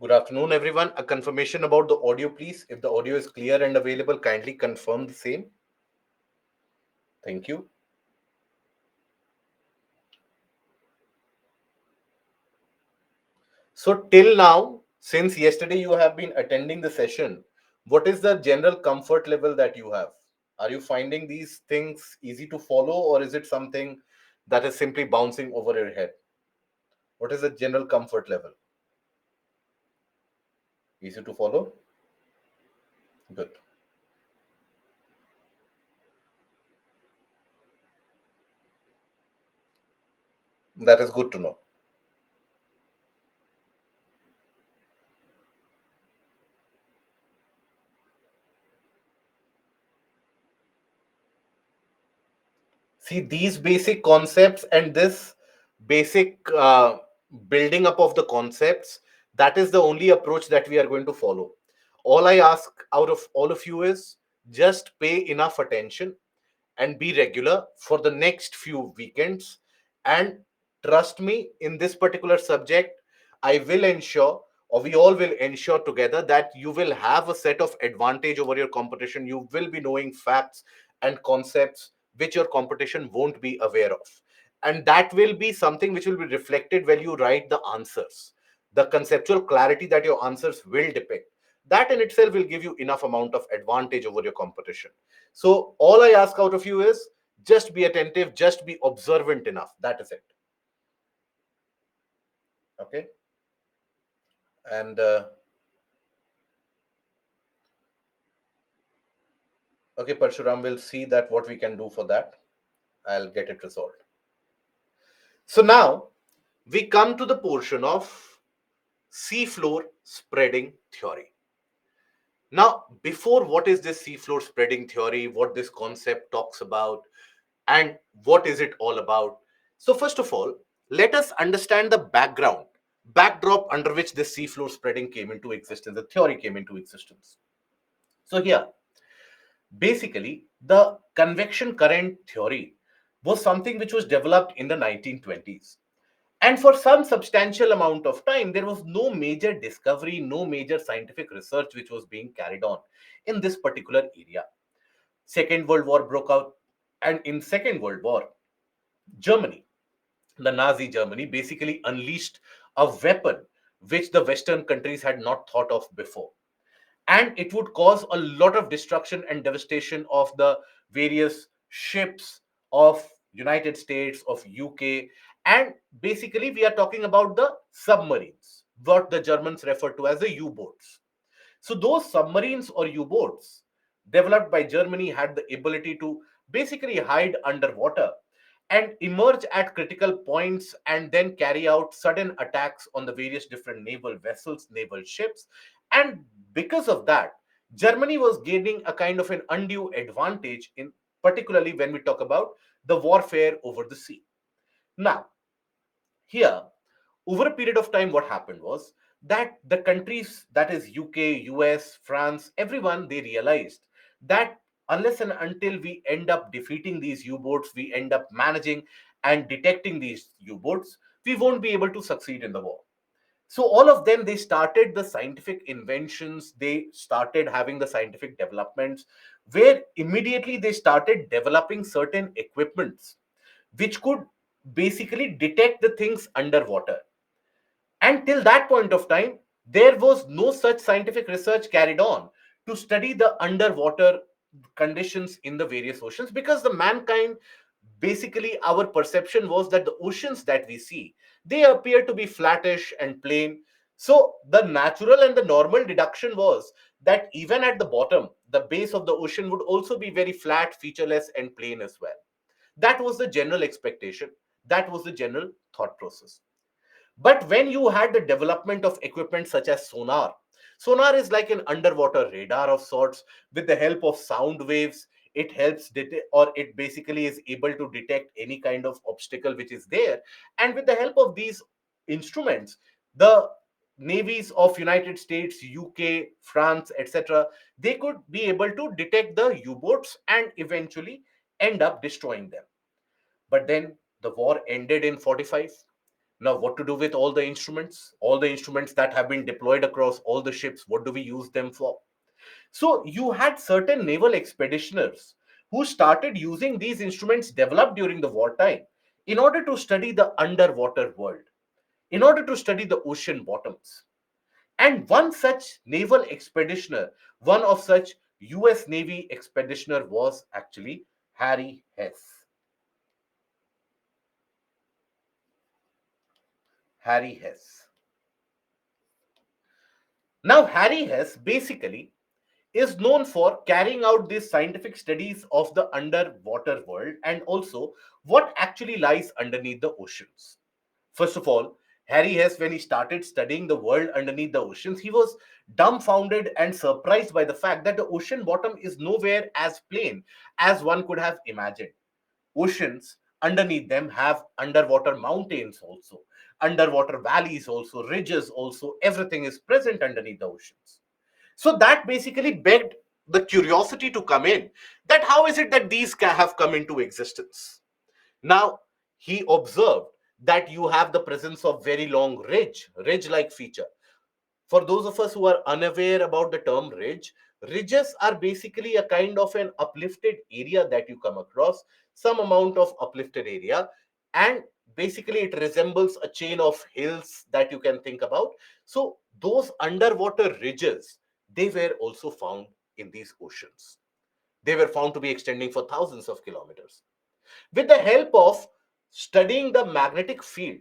Good afternoon, everyone. A confirmation about the audio, please. If the audio is clear and available, kindly confirm the same. Thank you. So, till now, since yesterday you have been attending the session, what is the general comfort level that you have? Are you finding these things easy to follow, or is it something that is simply bouncing over your head? What is the general comfort level? Easy to follow? Good. That is good to know. See, these basic concepts and this basic building up of the concepts, that is the only approach that we are going to follow. All I ask out of all of you is just pay enough attention and be regular for the next few weekends. And trust me, in this particular subject, I will ensure, or we all will ensure together, that you will have a set of advantage over your competition. You will be knowing facts and concepts which your competition won't be aware of. And that will be something which will be reflected when you write the answers. The conceptual clarity that your answers will depict. That in itself will give you enough amount of advantage over your competition. So all I ask out of you is just be attentive, just be observant enough. That is it. Okay. And okay, Parshuram will see that what we can do for that. I'll get it resolved. So now we come to the portion of seafloor spreading theory. Now, before what is this seafloor spreading theory, what this concept talks about, and what is it all about? So, first of all, let us understand the backdrop under which this seafloor spreading came into existence, the theory came into existence. So, here, basically, the convection current theory was something which was developed in the 1920s. And for some substantial amount of time, there was no major discovery, no major scientific research which was being carried on in this particular area. Second World War broke out, and in Second World War, Germany, the Nazi Germany, basically unleashed a weapon which the Western countries had not thought of before. And it would cause a lot of destruction and devastation of the various ships of United States, of UK, and basically we are talking about the submarines, what the Germans refer to as the U-boats. So those submarines or U-boats developed by Germany had the ability to basically hide underwater and emerge at critical points and then carry out sudden attacks on the various different naval vessels, naval ships. And because of that, Germany was gaining a kind of an undue advantage in particularly when we talk about the warfare over the sea. Now, here, over a period of time, what happened was that the countries, that is UK, US, France, everyone, they realized that unless and until we end up defeating these U-boats, we end up managing and detecting these U-boats, we won't be able to succeed in the war. So all of them, they started the scientific inventions, they started having the scientific developments, where immediately they started developing certain equipments which could basically detect the things underwater. And till that point of time, there was no such scientific research carried on to study the underwater conditions in the various oceans, because the mankind, basically our perception was that the oceans that we see, they appear to be flattish and plain. So the natural and the normal deduction was that even at the bottom, the base of the ocean would also be very flat, featureless, and plain as well. That was the general expectation. That was the general thought process. But when you had the development of equipment such as sonar is like an underwater radar of sorts. With the help of sound waves, it helps detect, or it basically is able to detect any kind of obstacle which is there. And with the help of these instruments, the navies of United States, UK, France, etc., they could be able to detect the U-boats and eventually end up destroying them. But then the war ended in 45. Now, what to do with all the instruments? All the instruments that have been deployed across all the ships, what do we use them for? So, you had certain naval expeditioners who started using these instruments developed during the wartime in order to study the underwater world, in order to study the ocean bottoms. And one such naval expeditioner, one of such US Navy expeditioner was actually Harry Hess. Harry Hess. Now, Harry Hess basically is known for carrying out these scientific studies of the underwater world and also what actually lies underneath the oceans. First of all, Harry Hess, when he started studying the world underneath the oceans, he was dumbfounded and surprised by the fact that the ocean bottom is nowhere as plain as one could have imagined. Oceans underneath them have underwater mountains also, underwater valleys also, ridges also, everything is present underneath the oceans. So that basically begged the curiosity to come in, that how is it that these have come into existence. Now, he observed that you have the presence of very long ridge like feature. For those of us who are unaware about the term ridge, ridges are basically a kind of an uplifted area that you come across, some amount of uplifted area, and basically it resembles a chain of hills that you can think about. So those underwater ridges, they were also found in these oceans. They were found to be extending for thousands of kilometers. With the help of studying the magnetic field,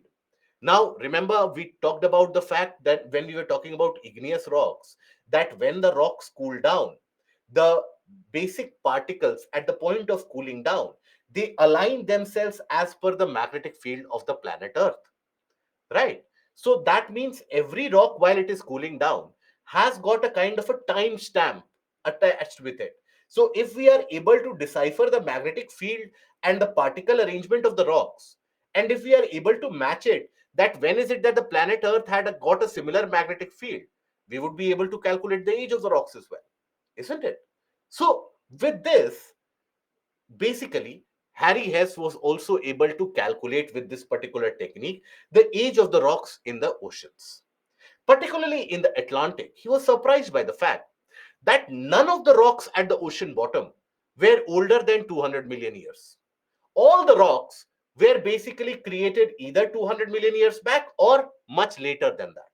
now, remember, we talked about the fact that when we were talking about igneous rocks, that when the rocks cool down, the basic particles at the point of cooling down, they align themselves as per the magnetic field of the planet Earth, right? So that means every rock, while it is cooling down, has got a kind of a time stamp attached with it. So if we are able to decipher the magnetic field and the particle arrangement of the rocks, and if we are able to match it, that when is it that the planet Earth had got a similar magnetic field, we would be able to calculate the age of the rocks as well, isn't it? So with this, basically, Harry Hess was also able to calculate with this particular technique the age of the rocks in the oceans. Particularly in the Atlantic, he was surprised by the fact that none of the rocks at the ocean bottom were older than 200 million years. All the rocks were basically created either 200 million years back or much later than that.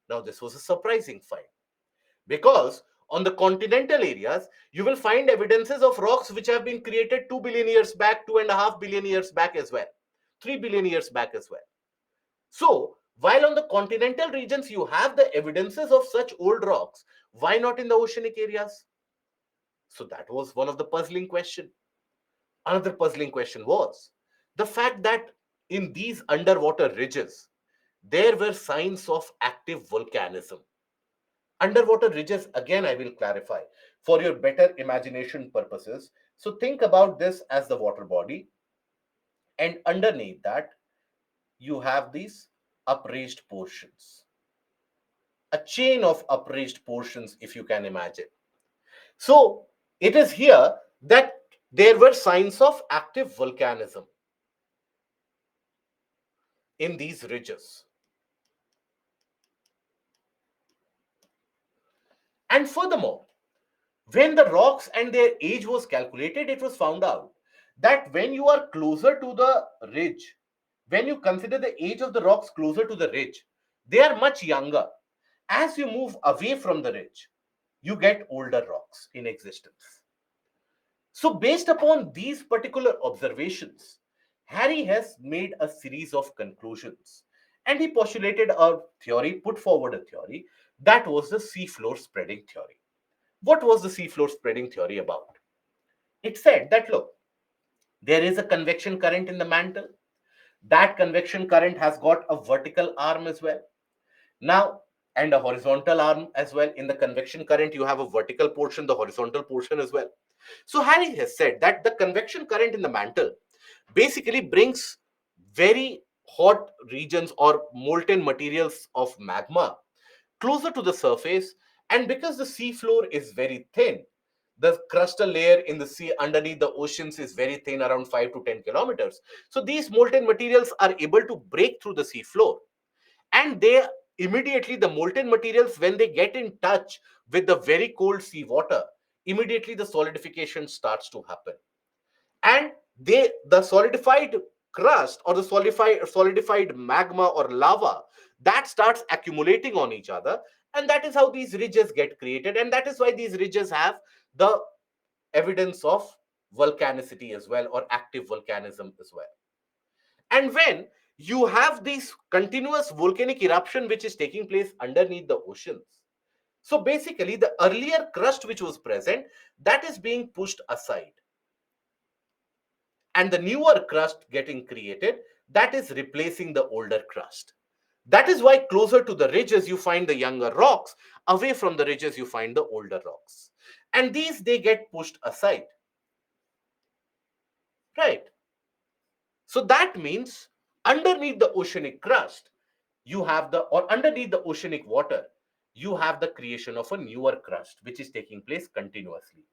Now, this was a surprising find, because on the continental areas you will find evidences of rocks which have been created 2 billion years back, 2.5 billion years back as well, 3 billion years back as well. So while on the continental regions you have the evidences of such old rocks, why not in the oceanic areas? So that was one of the puzzling question. Another puzzling question was the fact that in these underwater ridges there were signs of active volcanism. Underwater ridges, again, I will clarify for your better imagination purposes. So think about this as the water body, and underneath that, you have these upraised portions, a chain of upraised portions, if you can imagine. So it is here that there were signs of active volcanism in these ridges. And furthermore, when the rocks and their age was calculated, it was found out that when you are closer to the ridge, when you consider the age of the rocks closer to the ridge, they are much younger. As you move away from the ridge, you get older rocks in existence. So, based upon these particular observations, Harry has made a series of conclusions, and he postulated a theory, put forward a theory that was the seafloor spreading theory. What was the seafloor spreading theory about? It said that look, there is a convection current in the mantle. That convection current has got a vertical arm as well. Now, and a horizontal arm as well. In the convection current, you have a vertical portion, the horizontal portion as well. So, Harry has said that the convection current in the mantle basically brings very hot regions or molten materials of magma closer to the surface. And because the seafloor is very thin, The crustal layer in the sea underneath the oceans is very thin, around 5 to 10 kilometers. So these molten materials are able to break through the sea floor, and they immediately, the molten materials, when they get in touch with the very cold sea water, immediately the solidification starts to happen, and the solidified crust, or the solidified magma or lava, that starts accumulating on each other, and that is how these ridges get created, and that is why these ridges have the evidence of volcanicity as well, or active volcanism as well. And when you have this continuous volcanic eruption which is taking place underneath the oceans, so basically the earlier crust which was present, that is being pushed aside, and the newer crust getting created, that is replacing the older crust. That is why closer to the ridges you find the younger rocks, away from the ridges you find the older rocks, and these, they get pushed aside, right? So that means underneath the oceanic crust, you have the, or underneath the oceanic water, you have the creation of a newer crust which is taking place continuously,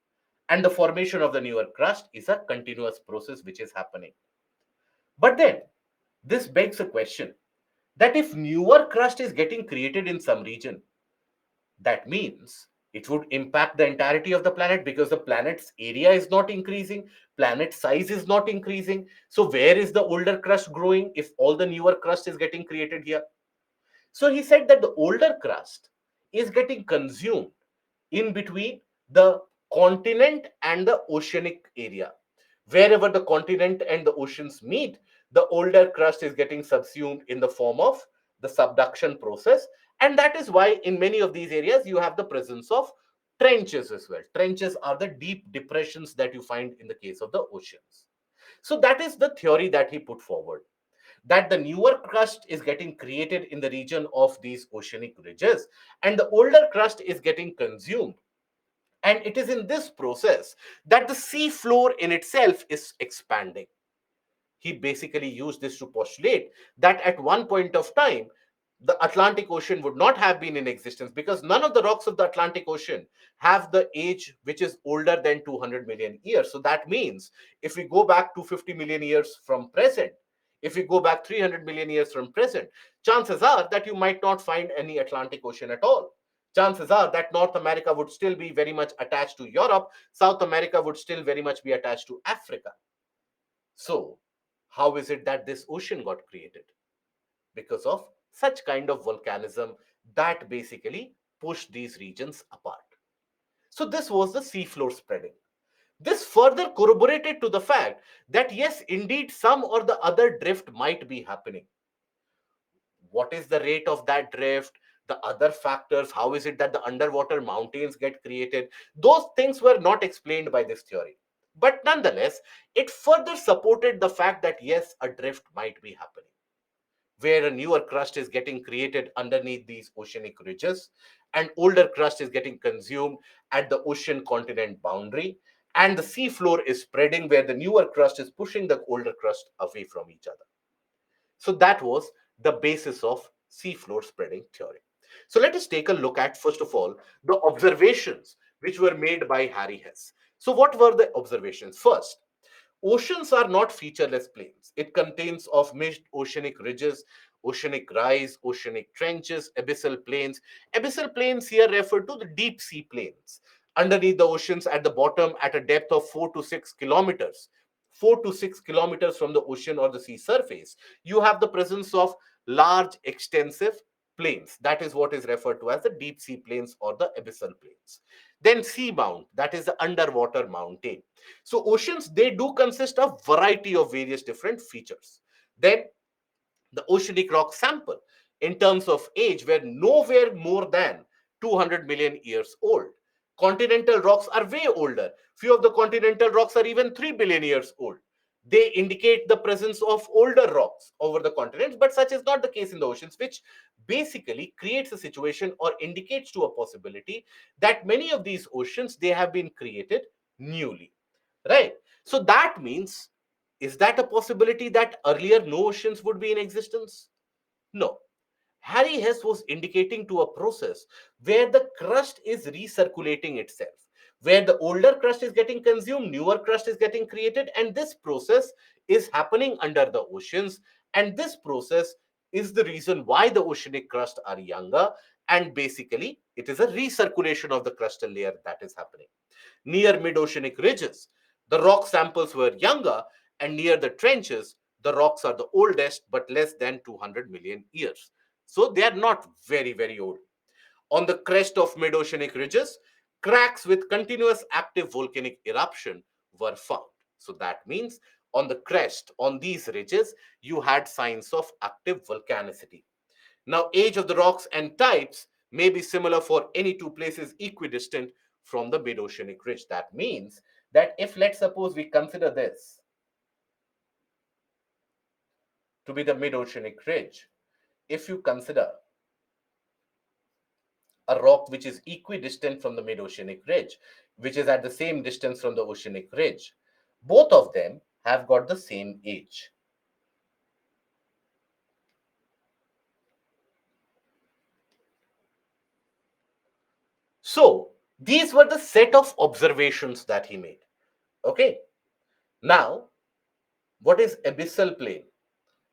and the formation of the newer crust is a continuous process which is happening. But then this begs a question, that if newer crust is getting created in some region, that means it would impact the entirety of the planet, because the planet's area is not increasing, planet size is not increasing. So where is the older crust growing if all the newer crust is getting created here? So he said that the older crust is getting consumed in between the continent and the oceanic area. Wherever the continent and the oceans meet, the older crust is getting subsumed in the form of the subduction process. And that is why in many of these areas you have the presence of trenches as well. Trenches are the deep depressions that you find in the case of the oceans. So that is the theory that he put forward, that the newer crust is getting created in the region of these oceanic ridges, and the older crust is getting consumed. And it is in this process that the sea floor in itself is expanding. He basically used this to postulate that at one point of time, the Atlantic Ocean would not have been in existence, because none of the rocks of the Atlantic Ocean have the age which is older than 200 million years. So that means if we go back 250 million years from present, if we go back 300 million years from present, chances are that you might not find any Atlantic Ocean at all. Chances are that North America would still be very much attached to Europe, South America would still very much be attached to Africa. So, how is it that this ocean got created? Because of such kind of volcanism that basically pushed these regions apart. So, this was the seafloor spreading. This further corroborated to the fact that yes, indeed, some or the other drift might be happening. What is the rate of that drift? The other factors, how is it that the underwater mountains get created? Those things were not explained by this theory. But nonetheless, it further supported the fact that yes, a drift might be happening, where a newer crust is getting created underneath these oceanic ridges, and older crust is getting consumed at the ocean continent boundary, and the sea floor is spreading where the newer crust is pushing the older crust away from each other. So that was the basis of seafloor spreading theory. So let us take a look at, first of all, the observations which were made by Harry Hess. So what were the observations? First, oceans are not featureless plains. It contains of mixed oceanic ridges, oceanic rise, oceanic trenches, abyssal plains. Abyssal plains here refer to the deep sea plains underneath the oceans at the bottom at a depth of 4 to 6 kilometers. 4 to 6 kilometers from the ocean or the sea surface, you have the presence of large, extensive plains. That is what is referred to as the deep sea plains or the abyssal plains. Then seabound, that is the underwater mountain. So oceans, they do consist of variety of various different features. Then the oceanic rock sample in terms of age were nowhere more than 200 million years old. Continental rocks are way older. Few of the continental rocks are even 3 billion years old. They indicate the presence of older rocks over the continents, but such is not the case in the oceans, which basically creates a situation or indicates to a possibility that many of these oceans, they have been created newly, right? So that means, is that a possibility that earlier no oceans would be in existence? No. Harry Hess was indicating to a process where the crust is recirculating itself, where the older crust is getting consumed, newer crust is getting created, and this process is happening under the oceans. And this process is the reason why the oceanic crust are younger, and basically it is a recirculation of the crustal layer that is happening. Near mid-oceanic ridges, the rock samples were younger, and near the trenches, the rocks are the oldest but less than 200 million years. So they are not very, very old. On the crest of mid-oceanic ridges, cracks with continuous active volcanic eruption were found. So that means on the crest, on these ridges, you had signs of active volcanicity. Now, age of the rocks and types may be similar for any two places equidistant from the mid-oceanic ridge. That means that if, let's suppose, we consider this to be the mid-oceanic ridge, if you consider a rock which is equidistant from the mid-oceanic ridge, which is at the same distance from the oceanic ridge, both of them have got the same age. So these were the set of observations that he made. Okay. Now, what is abyssal plain?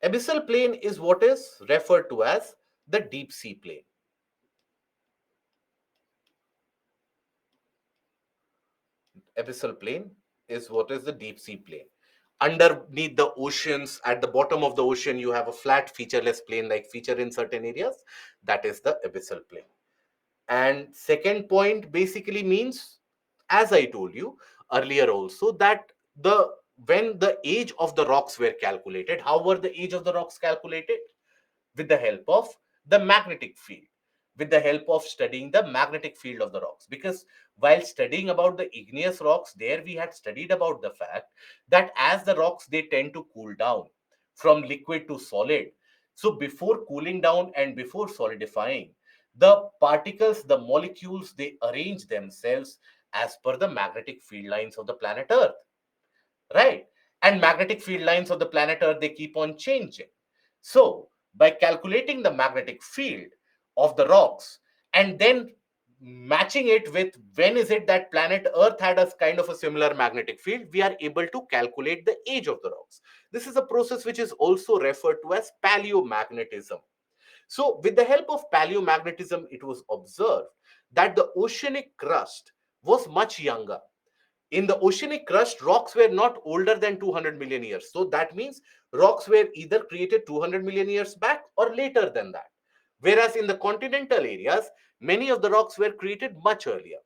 Abyssal plain is what is referred to as the deep sea plain. Abyssal plain is what is the deep sea plain. Underneath the oceans, at the bottom of the ocean, you have a flat featureless plain like feature in certain areas. That is the abyssal plain. And second point basically means, as I told you earlier also, that the when the age of the rocks were calculated, how were the age of the rocks calculated? With the help of the magnetic field, with the help of studying the magnetic field of the rocks. Because while studying about the igneous rocks, there we had studied about the fact that as the rocks, they tend to cool down from liquid to solid. So before cooling down and before solidifying, the particles, the molecules, they arrange themselves as per the magnetic field lines of the planet Earth, right? And magnetic field lines of the planet Earth, they keep on changing. So by calculating the magnetic field of the rocks and then matching it with when is it that planet Earth had a kind of a similar magnetic field, we are able to calculate the age of the rocks. This is a process which is also referred to as paleomagnetism. So with the help of paleomagnetism, it was observed that the oceanic crust was much younger. In the oceanic crust, rocks were not older than 200 million years. So that means rocks were either created 200 million years back or later than that. Whereas in the continental areas, many of the rocks were created much earlier.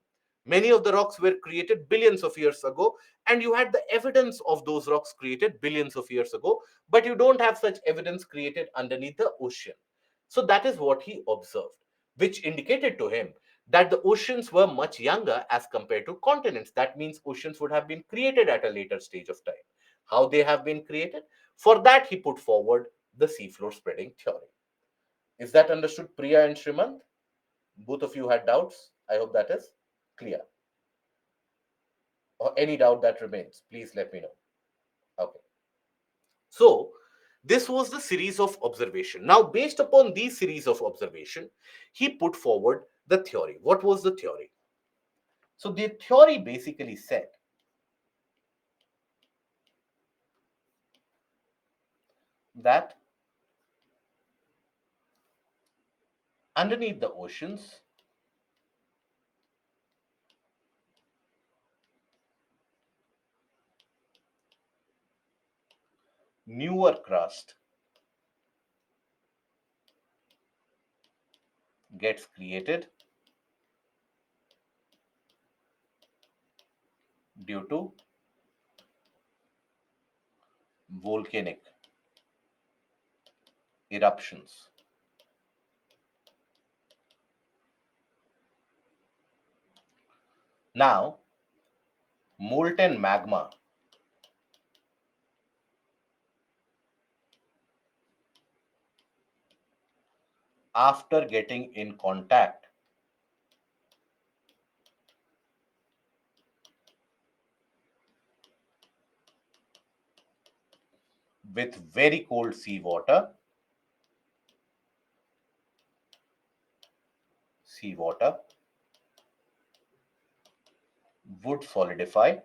Many of the rocks were created billions of years ago, and you had the evidence of those rocks created billions of years ago, but you don't have such evidence created underneath the ocean. So that is what he observed, which indicated to him that the oceans were much younger as compared to continents. That means oceans would have been created at a later stage of time. How they have been created? For that, he put forward the seafloor spreading theory. Is that understood, Priya and Shrimant? Both of you had doubts. I hope that is clear. Or any doubt that remains, please let me know. Okay. So, this was the series of observation. Now, based upon these series of observation, he put forward the theory. What was the theory? So, the theory basically said that underneath the oceans, newer crust gets created due to volcanic eruptions. Now, molten magma after getting in contact with very cold seawater would solidify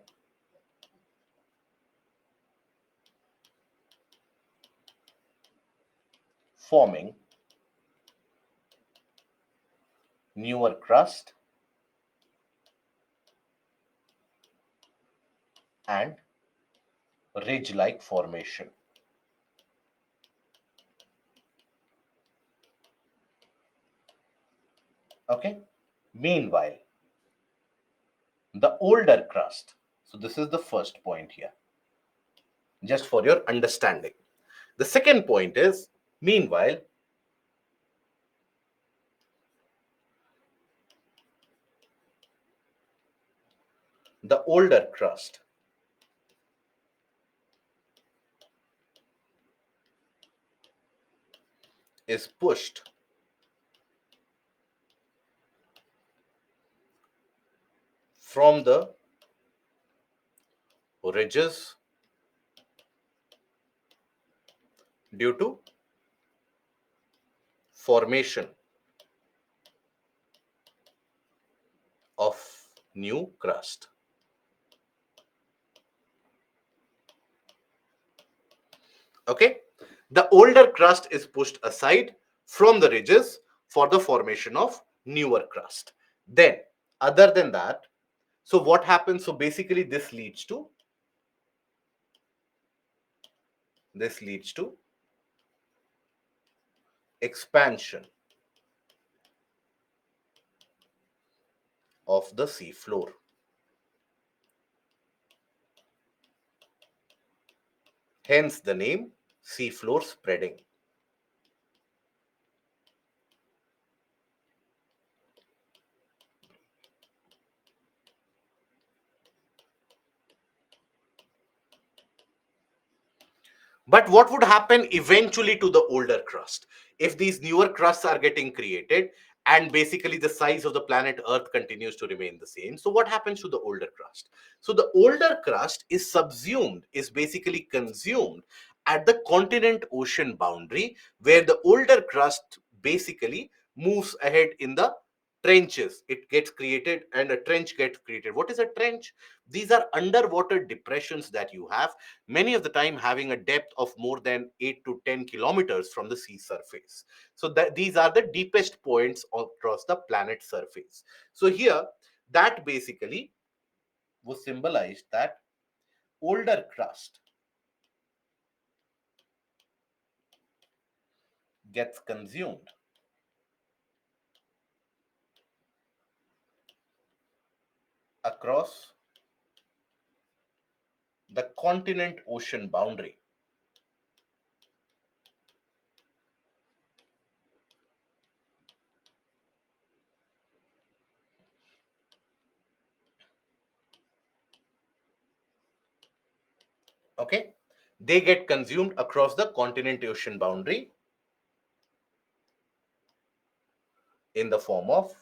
forming newer crust and ridge-like formation. Okay. Meanwhile, the older crust. So this is the first point here, just for your understanding. The second point is, meanwhile, the older crust is pushed from the ridges due to formation of new crust. Okay, the older crust is pushed aside from the ridges for the formation of newer crust. Then, other than that, so what happens? So basically, this leads to expansion of the sea floor. Hence the name seafloor spreading. But what would happen eventually to the older crust if these newer crusts are getting created and basically the size of the planet Earth continues to remain the same? So, what happens to the older crust? So, the older crust is subsumed, is basically consumed at the continent ocean boundary, where the older crust basically moves ahead in the trenches. It gets created and a trench gets created. What is a trench? These are underwater depressions that you have, many of the time having a depth of more than 8 to 10 kilometers from the sea surface. So that these are the deepest points across the planet's surface. So here, that basically was symbolized that older crust gets consumed across the continent ocean boundary. Okay, they get consumed across the continent ocean boundary in the form of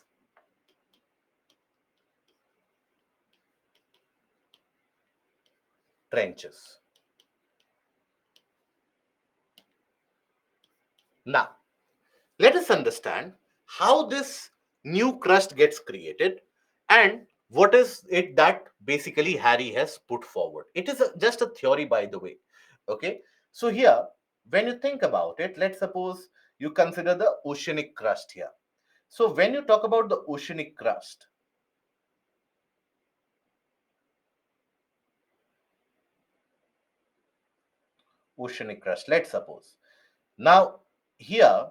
trenches. Now, let us understand how this new crust gets created and what is it that basically Harry has put forward. It is just a theory, by the way. Okay, so here, when you think about it, let's suppose you consider the oceanic crust here. So, when you talk about the oceanic crust, let's suppose. Now, here,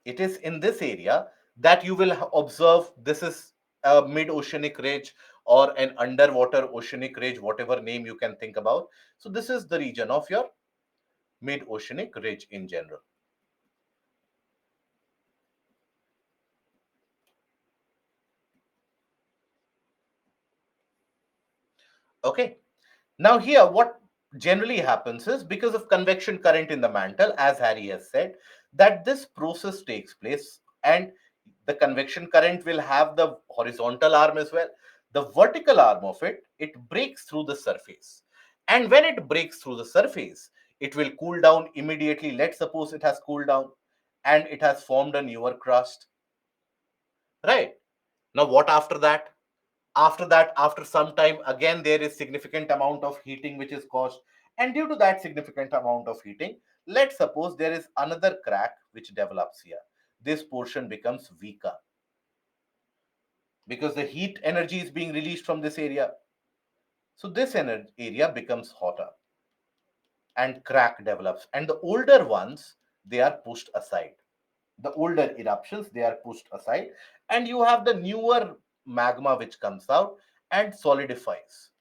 it is in this area that you will observe this is a mid-oceanic ridge or an underwater oceanic ridge, whatever name you can think about. So this is the region of your mid-oceanic ridge in general. Okay. Now here, what generally happens is, because of convection current in the mantle, as Harry has said, that this process takes place, and the convection current will have the horizontal arm as well. The vertical arm of it breaks through the surface. And when it breaks through the surface, it will cool down immediately. Let's suppose it has cooled down and it has formed a newer crust, right? Now what after that? After that, after some time, again there is significant amount of heating which is caused, and due to that significant amount of heating, let's suppose there is another crack which develops here. This portion becomes weaker because the heat energy is being released from this area. So this area becomes hotter and crack develops, and the older ones, they are pushed aside. The older eruptions, they are pushed aside, and you have the newer magma which comes out and solidifies.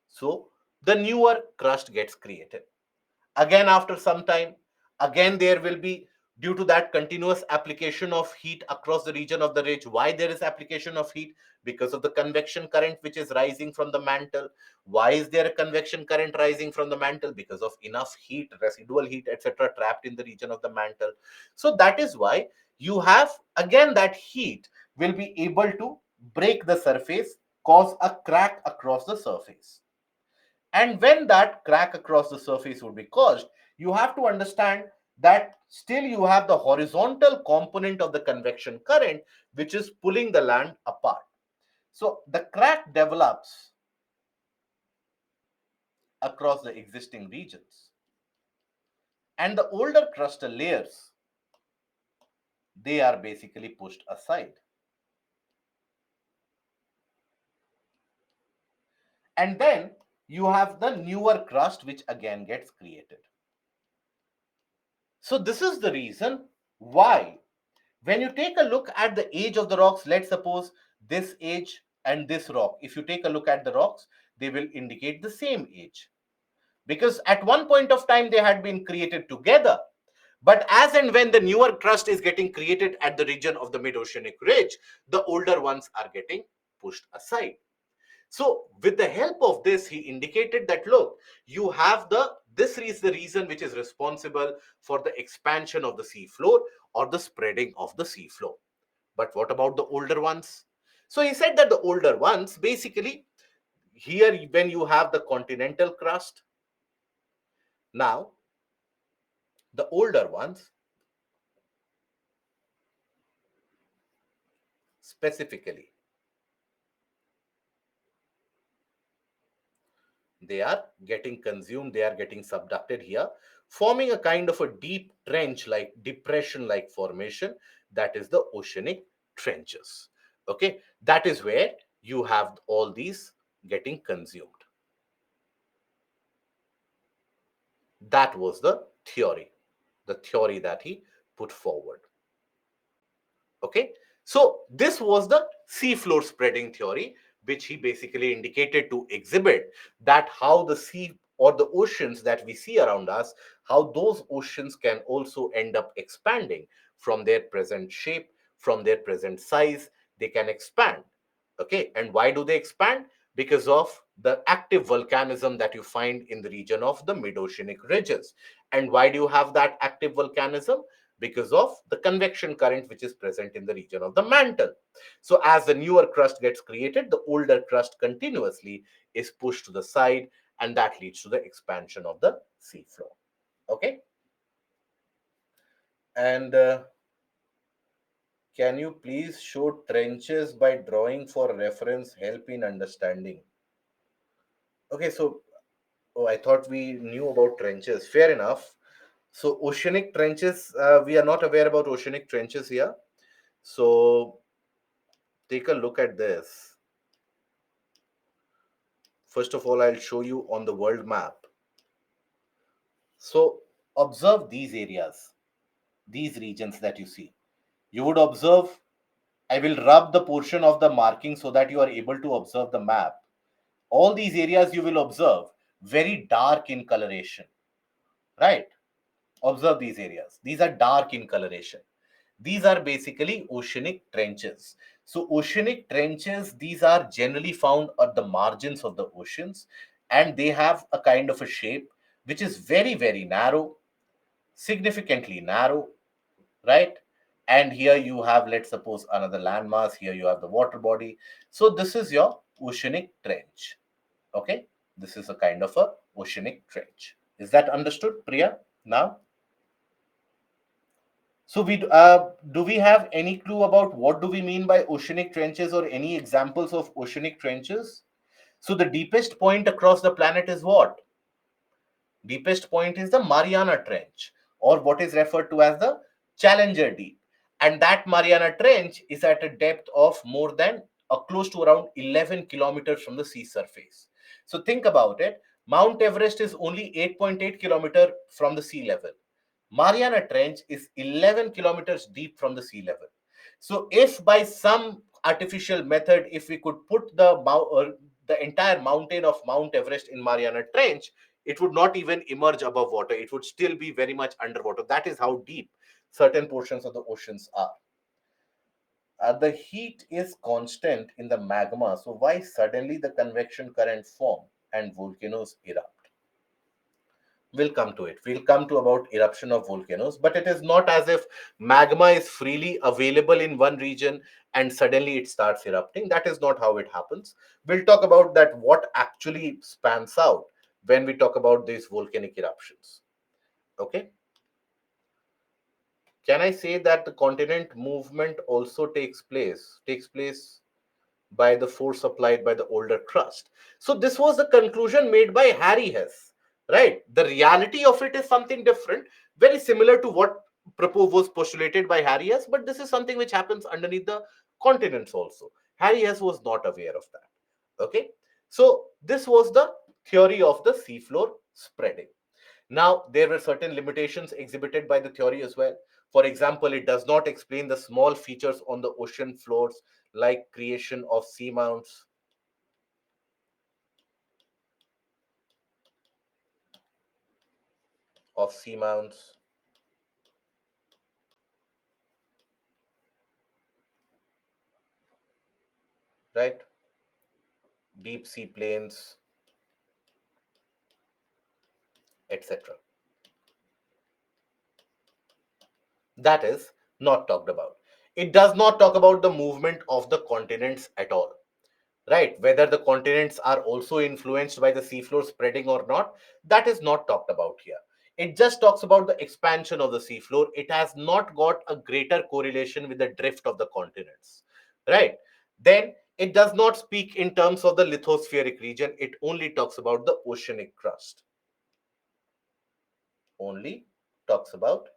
So the newer crust gets created. Again, after some time, again there will be, due to that continuous application of heat across the region of the ridge. Why there is application of heat? Because of the convection current which is rising from the mantle. Why is there a convection current rising from the mantle? Because of enough heat, residual heat, etc., trapped in the region of the mantle. So that is why you have, again, that heat will be able to break the surface, cause a crack across the surface. And when that crack across the surface would be caused, you have to understand that still you have the horizontal component of the convection current which is pulling the land apart. So the crack develops across the existing regions, and the older crustal layers, they are basically pushed aside. And then you have the newer crust which again gets created. So this is the reason why, when you take a look at the age of the rocks, let's suppose this age and this rock, if you take a look at the rocks, they will indicate the same age, because at one point of time they had been created together. But as and when the newer crust is getting created at the region of the mid-oceanic ridge, the older ones are getting pushed aside. So with the help of this, he indicated that, look, you have this is the reason which is responsible for the expansion of the sea floor or the spreading of the sea floor. But what about the older ones? So he said that the older ones, basically, here when you have the continental crust, now the older ones specifically, they are getting consumed, they are getting subducted here, forming a kind of a deep trench like depression like formation, that is the oceanic trenches. Okay, that is where you have all these getting consumed. That was the theory that he put forward. Okay, so this was the seafloor spreading theory, which he basically indicated to exhibit that how the sea or the oceans that we see around us, how those oceans can also end up expanding from their present shape, from their present size. They can expand. Okay, and why do they expand? Because of the active volcanism that you find in the region of the mid-oceanic ridges. And why do you have that active volcanism? Because of the convection current which is present in the region of the mantle. So as the newer crust gets created, the older crust continuously is pushed to the side, and that leads to the expansion of the seafloor. Okay, and can you please show trenches by drawing for reference help in understanding? Okay, so oh, I thought we knew about trenches. Fair enough. So oceanic trenches, we are not aware about oceanic trenches here. So take a look at this. First of all, I'll show you on the world map. So observe these areas, these regions that you see. You would observe, I will rub the portion of the marking so that you are able to observe the map. All these areas you will observe very dark in coloration, right? Observe these areas. These are dark in coloration. These are basically oceanic trenches. So oceanic trenches, these are generally found at the margins of the oceans, and they have a kind of a shape which is very, very narrow, significantly narrow, right? And here you have, let's suppose, another landmass. Here you have the water body. So this is your oceanic trench. Okay, this is a kind of a oceanic trench. Is that understood, Priya? Now, So do we have any clue about what do we mean by oceanic trenches or any examples of oceanic trenches? So the deepest point across the planet is what? Deepest point is the Mariana Trench, or what is referred to as the Challenger Deep. And that Mariana Trench is at a depth of more than close to around 11 kilometers from the sea surface. So think about it. Mount Everest is only 8.8 kilometers from the sea level. Mariana Trench is 11 kilometers deep from the sea level. So if by some artificial method, if we could put the entire mountain of Mount Everest in Mariana Trench, it would not even emerge above water. It would still be very much underwater. That is how deep certain portions of the oceans are. The heat is constant in the magma. So why suddenly the convection current form and volcanoes erupt? We'll come to it. We'll come to about eruption of volcanoes, but it is not as if magma is freely available in one region and suddenly it starts erupting. That is not how it happens. We'll talk about that, what actually spans out when we talk about these volcanic eruptions. Okay. Can I say that the continent movement also takes place by the force applied by the older crust? So this was the conclusion made by Harry Hess, right? The reality of it is something different, very similar to what was postulated by Harry Hess, but this is something which happens underneath the continents also. Harry Hess was not aware of that. Okay, so this was the theory of the seafloor spreading. Now, there were certain limitations exhibited by the theory as well. For example, it does not explain the small features on the ocean floors like creation of seamounts, right? Deep sea plains, etc. That is not talked about. It does not talk about the movement of the continents at all, right? Whether the continents are also influenced by the seafloor spreading or not, that is not talked about here. It just talks about the expansion of the seafloor. It has not got a greater correlation with the drift of the continents, right? Then it does not speak in terms of the lithospheric region. It only talks about the oceanic crust. Only talks about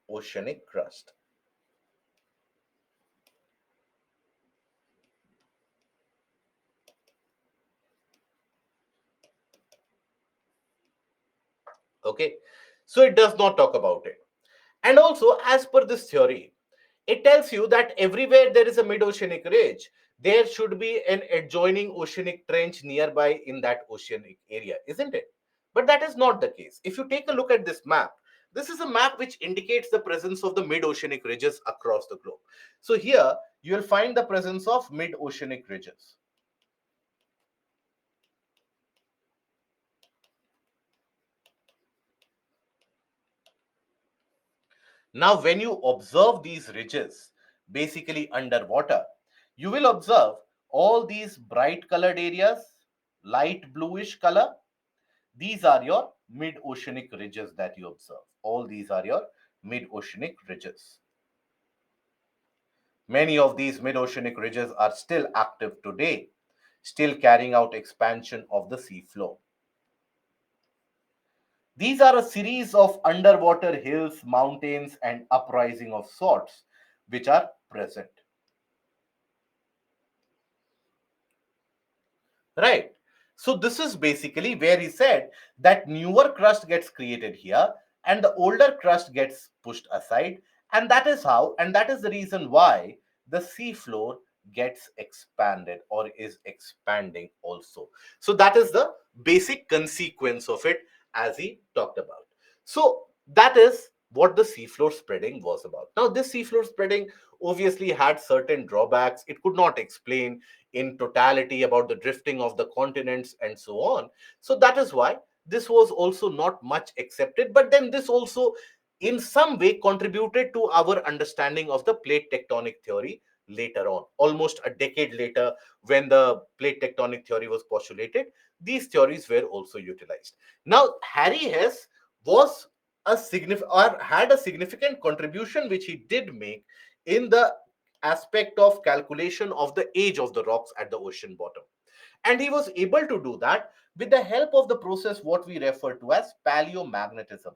oceanic crust. Okay, so it does not talk about it. And also, as per this theory, it tells you that everywhere there is a mid-oceanic ridge, there should be an adjoining oceanic trench nearby in that oceanic area, isn't it? But that is not the case. If you take a look at this map, this is a map which indicates the presence of the mid-oceanic ridges across the globe. So here you will find the presence of mid-oceanic ridges. Now, when you observe these ridges, basically underwater, you will observe all these bright colored areas, light bluish color. These are your mid-oceanic ridges that you observe. All these are your mid-oceanic ridges. Many of these mid-oceanic ridges are still active today, still carrying out expansion of the seafloor. These are a series of underwater hills, mountains, and uprising of sorts which are present. Right. So this is basically where he said that newer crust gets created here and the older crust gets pushed aside. And that is how, and that is the reason why the seafloor gets expanded or is expanding also. So that is the basic consequence of it as he talked about. So that is what the seafloor spreading was about. Now, this seafloor spreading obviously had certain drawbacks. It could not explain in totality about the drifting of the continents and so on. So that is why this was also not much accepted. But then this also, in some way, contributed to our understanding of the plate tectonic theory later on, almost a decade later, when the plate tectonic theory was postulated. These theories were also utilized. Now, Harry Hess was a significant or had a significant contribution which he did make in the aspect of calculation of the age of the rocks at the ocean bottom. And he was able to do that with the help of the process what we refer to as paleomagnetism.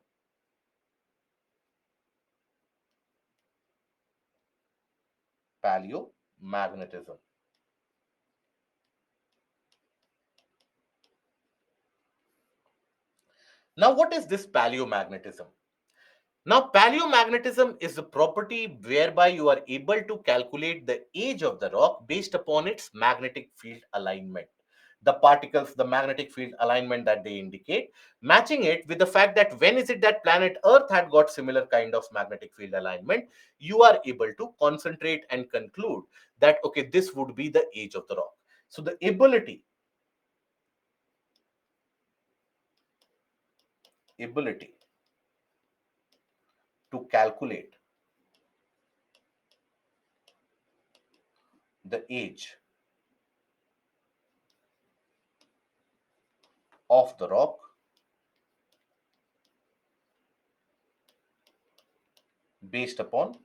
Paleomagnetism. Now, what is this paleomagnetism? Now, paleomagnetism is the property whereby you are able to calculate the age of the rock based upon its magnetic field alignment. The particles, the magnetic field alignment that they indicate, matching it with the fact that when is it that planet Earth had got similar kind of magnetic field alignment, you are able to concentrate and conclude that, okay, this would be the age of the rock. So the ability to calculate the age of the rock based upon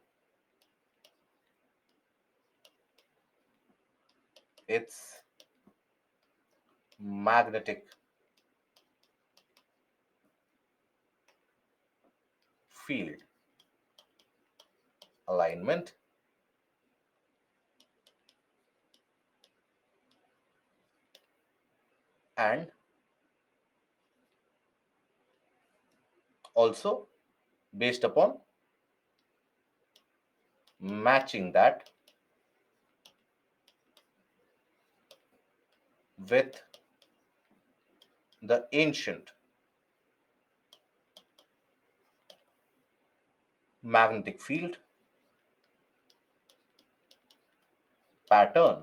its magnetic field alignment and also based upon matching that with the ancient magnetic field pattern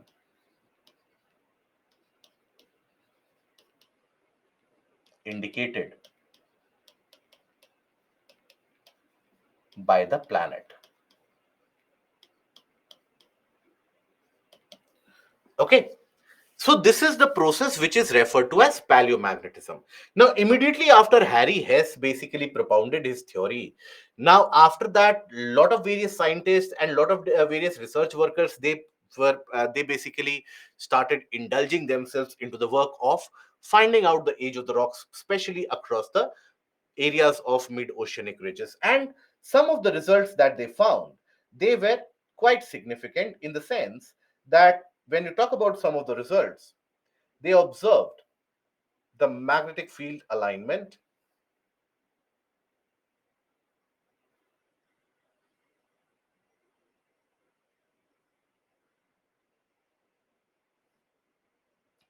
indicated by the planet. Okay. So this is the process which is referred to as paleomagnetism. Now, immediately after Harry Hess basically propounded his theory, now after that, lot of various scientists and lot of various research workers they basically started indulging themselves into the work of finding out the age of the rocks, especially across the areas of mid-oceanic ridges. And some of the results that they found, they were quite significant in the sense that when you talk about some of the results, they observed the magnetic field alignment.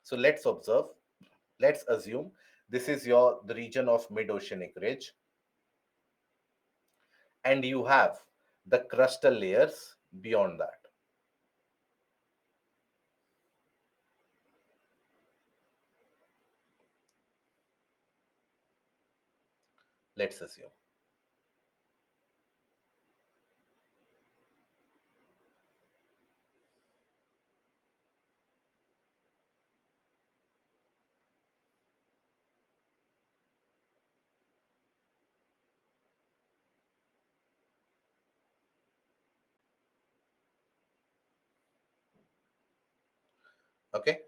So let's assume this is the region of mid-oceanic ridge, and you have the crustal layers beyond that. Let's assume. Okay.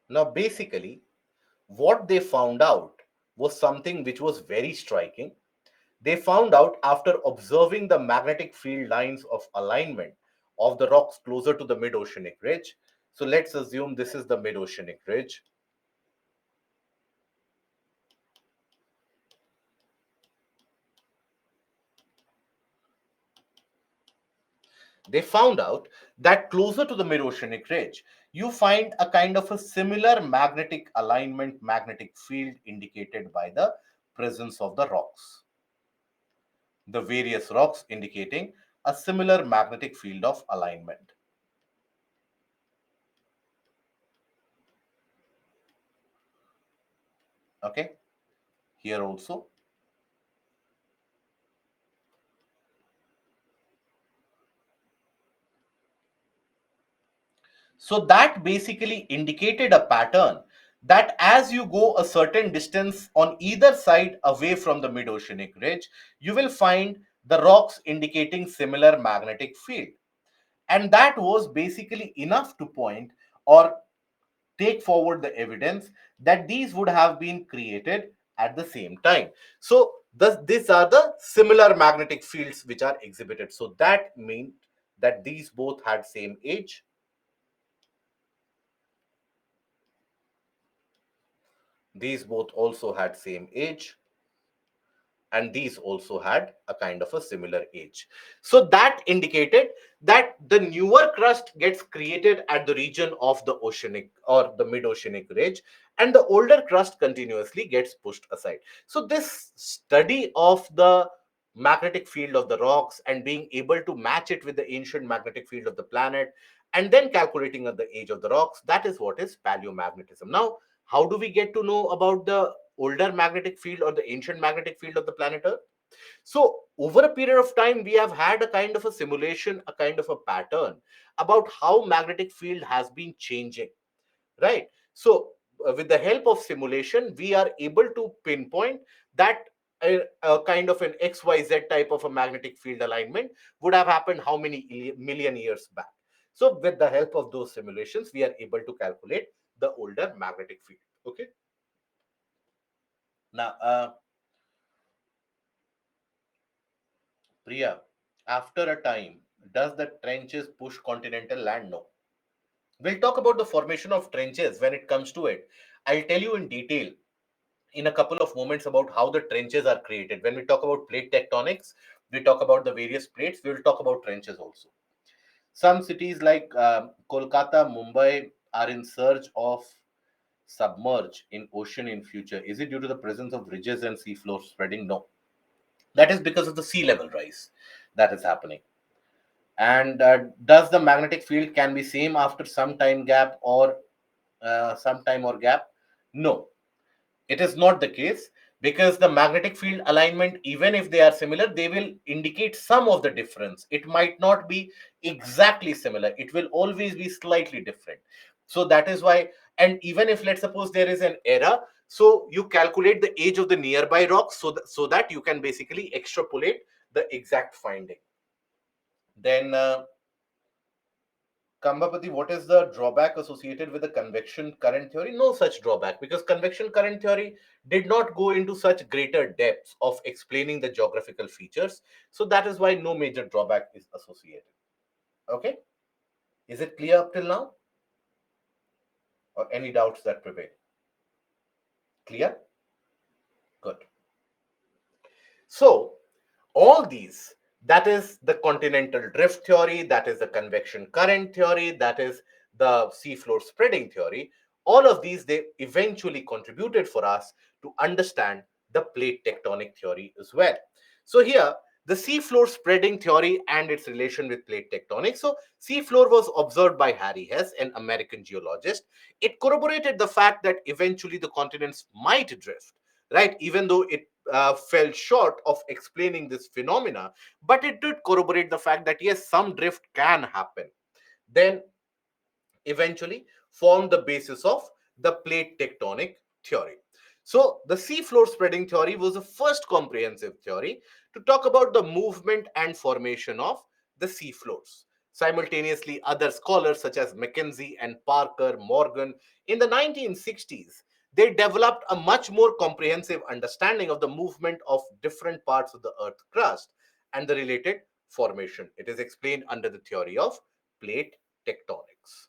Now, basically, what they found out was something which was very striking. They found out after observing the magnetic field lines of alignment of the rocks closer to the mid-oceanic ridge. So let's assume this is the mid-oceanic ridge. They found out that closer to the mid-oceanic ridge, you find a kind of a similar magnetic alignment, magnetic field indicated by the presence of the rocks. The various rocks indicating a similar magnetic field of alignment. Okay, here also. So that basically indicated a pattern that as you go a certain distance on either side away from the mid-oceanic ridge, you will find the rocks indicating similar magnetic field. And that was basically enough to point or take forward the evidence that these would have been created at the same time. So these are the similar magnetic fields which are exhibited. So that means that these both had same age. These both also had same age, and these also had a kind of a similar age. So that indicated that the newer crust gets created at the region of the oceanic or the mid-oceanic ridge, and the older crust continuously gets pushed aside. So this study of the magnetic field of the rocks and being able to match it with the ancient magnetic field of the planet and then calculating at the age of the rocks, that is what is paleomagnetism. Now, how do we get to know about the older magnetic field or the ancient magnetic field of the planet Earth? So, over a period of time, we have had a kind of a simulation, a kind of a pattern about how magnetic field has been changing, right? So, with the help of simulation, we are able to pinpoint that a kind of an XYZ type of a magnetic field alignment would have happened how many million years back. So, with the help of those simulations, we are able to calculate the older magnetic field. Okay. Now, Priya, after a time, does the trenches push continental land? No. We'll talk about the formation of trenches when it comes to it. I'll tell you in detail in a couple of moments about how the trenches are created. When we talk about plate tectonics, we talk about the various plates, we will talk about trenches also. Some cities like Kolkata, Mumbai are in search of submerge in ocean in future. Is it due to the presence of ridges and sea floor spreading? No. That is because of the sea level rise that is happening. And does the magnetic field can be same after some time gap or some time or gap? No, it is not the case, because the magnetic field alignment, even if they are similar, they will indicate some of the difference. It might not be exactly similar. It will always be slightly different. So that is why, and even if let's suppose there is an error, so you calculate the age of the nearby rocks so that you can basically extrapolate the exact finding. Then Kambapati, what is the drawback associated with the convection current theory? No such drawback, because convection current theory did not go into such greater depths of explaining the geographical features. So that is why no major drawback is associated. Okay. Is it clear up till now? Or any doubts that prevail? Clear? Good. So, all these, that is the continental drift theory, that is the convection current theory, that is the seafloor spreading theory, all of these, they eventually contributed for us to understand the plate tectonic theory as well. So here, the seafloor spreading theory and its relation with plate tectonics. So seafloor was observed by Harry Hess, an American geologist. It corroborated the fact that eventually the continents might drift, right? Even though it fell short of explaining this phenomena, but it did corroborate the fact that yes, some drift can happen. Then eventually formed the basis of the plate tectonic theory. So, the seafloor spreading theory was the first comprehensive theory to talk about the movement and formation of the seafloors. Simultaneously, other scholars such as Mackenzie and Parker Morgan in the 1960s, they developed a much more comprehensive understanding of the movement of different parts of the earth crust and the related formation. It is explained under the theory of plate tectonics.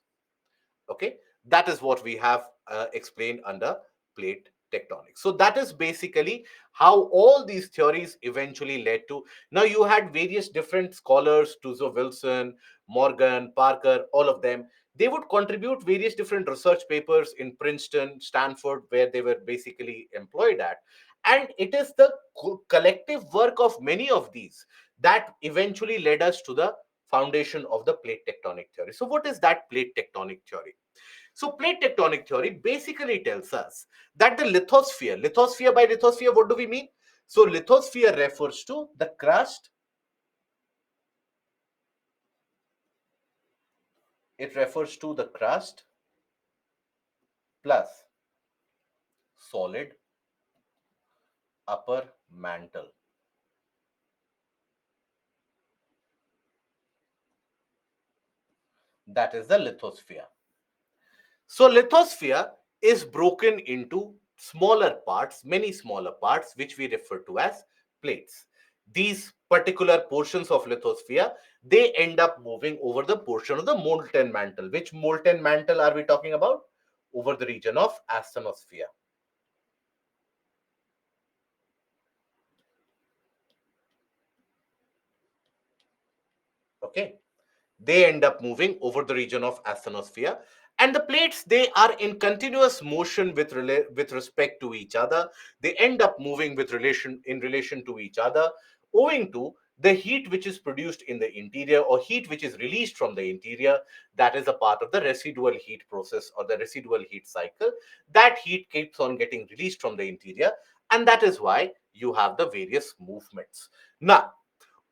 Okay, that is what we have explained under plate tectonics. So that is basically how all these theories eventually led to. Now you had various different scholars, Tuzo Wilson, Morgan, Parker, all of them. They would contribute various different research papers in Princeton, Stanford, where they were basically employed at. And it is the collective work of many of these that eventually led us to the foundation of the plate tectonic theory. So what is that plate tectonic theory? So plate tectonic theory basically tells us that the lithosphere by lithosphere, what do we mean? So lithosphere refers to the crust. It refers to the crust plus solid upper mantle. That is the lithosphere. So lithosphere is broken into smaller parts, many smaller parts, which we refer to as plates. These particular portions of lithosphere, they end up moving over the portion of the molten mantle. Which molten mantle are we talking about? Over the region of asthenosphere. Okay. They end up moving over the region of asthenosphere, and the plates, they are in continuous motion with respect to each other. They end up moving in relation to each other, owing to the heat which is produced in the interior, or heat which is released from the interior. That is a part of the residual heat process, or the residual heat cycle. That heat keeps on getting released from the interior, and that is why you have the various movements. Now,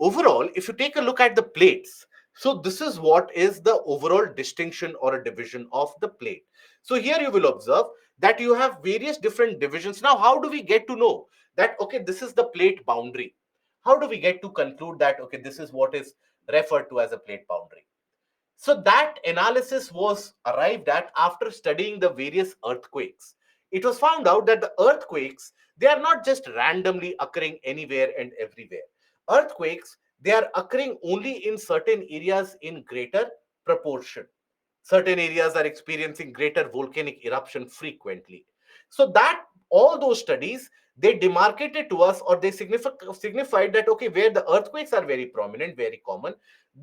overall, if you take a look at the plates, so this is what is the overall distinction or a division of the plate. So here you will observe that you have various different divisions. Now, how do we get to know that, okay, this is the plate boundary? How do we get to conclude that, okay, this is what is referred to as a plate boundary? So that analysis was arrived at after studying the various earthquakes. It was found out that the earthquakes, they are not just randomly occurring anywhere and everywhere. Earthquakes, they are occurring only in certain areas in greater proportion. Certain areas are experiencing greater volcanic eruption frequently. So that all those studies, they demarcated to us, or they signified that, okay, where the earthquakes are very prominent, very common,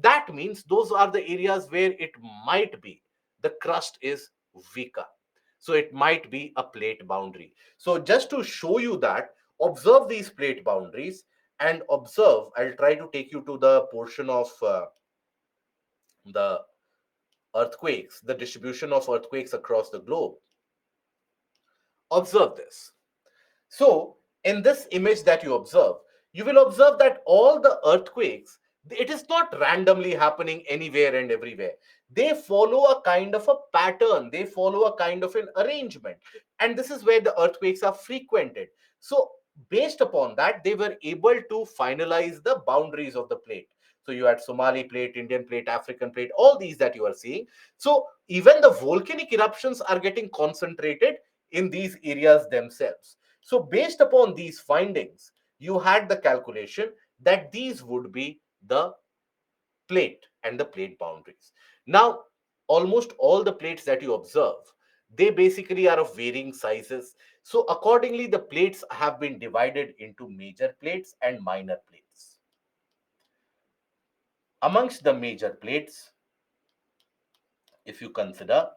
that means those are the areas where it might be the crust is weaker. So it might be a plate boundary. So just to show you that, observe these plate boundaries and observe. I'll try to take you to the portion of the earthquakes, the distribution of earthquakes across the globe. Observe this. So, in this image that you observe, you will observe that all the earthquakes, it is not randomly happening anywhere and everywhere. They follow a kind of a pattern, they follow a kind of an arrangement. And this is where the earthquakes are frequented. So, based upon that, they were able to finalize the boundaries of the plate. So, you had Somali plate, Indian plate, African plate, all these that you are seeing. So, even the volcanic eruptions are getting concentrated in these areas themselves. So based upon these findings, you had the calculation that these would be the plate and the plate boundaries. Now, almost all the plates that you observe, they basically are of varying sizes. So accordingly, the plates have been divided into major plates and minor plates. Amongst the major plates, if you consider,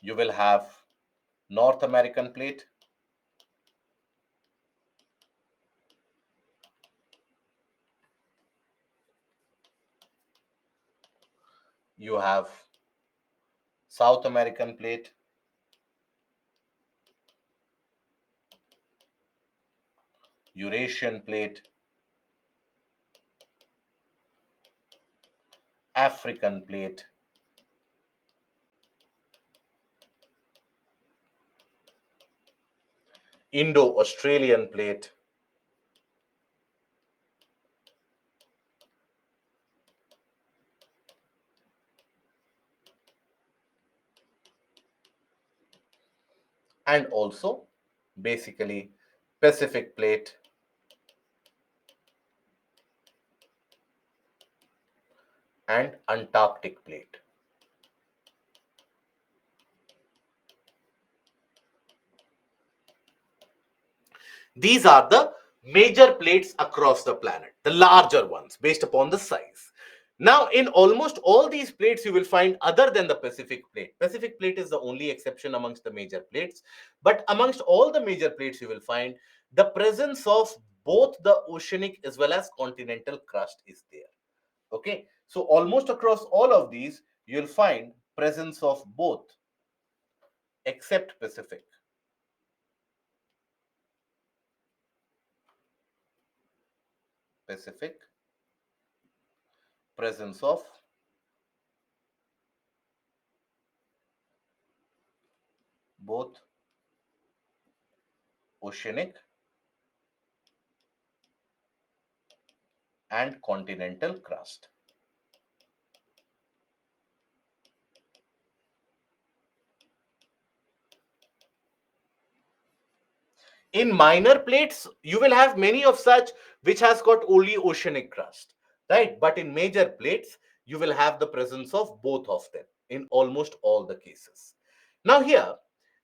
you will have North American plate, you have South American plate, Eurasian plate, African plate, Indo-Australian plate, and also basically Pacific plate and Antarctic plate. These are the major plates across the planet, the larger ones based upon the size. Now, in almost all these plates, you will find, other than the Pacific plate, Pacific plate is the only exception amongst the major plates, but amongst all the major plates, you will find the presence of both the oceanic as well as continental crust is there. Okay, so almost across all of these, you'll find presence of both, except Pacific. Pacific, presence of both oceanic and continental crust. In minor plates, you will have many of such which has got only oceanic crust, right? But in major plates, you will have the presence of both of them in almost all the cases. Now here,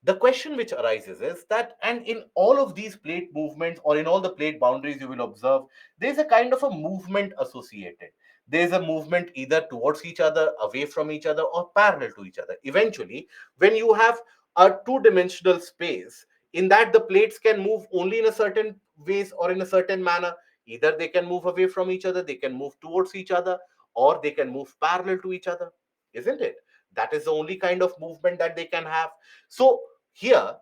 the question which arises is that, and in all of these plate movements or in all the plate boundaries, you will observe there's a kind of a movement associated. There's a movement either towards each other, away from each other, or parallel to each other. Eventually, when you have a two-dimensional space, in that the plates can move only in a certain ways or in a certain manner. Either they can move away from each other, they can move towards each other, or they can move parallel to each other, isn't it? That is the only kind of movement that they can have. So here,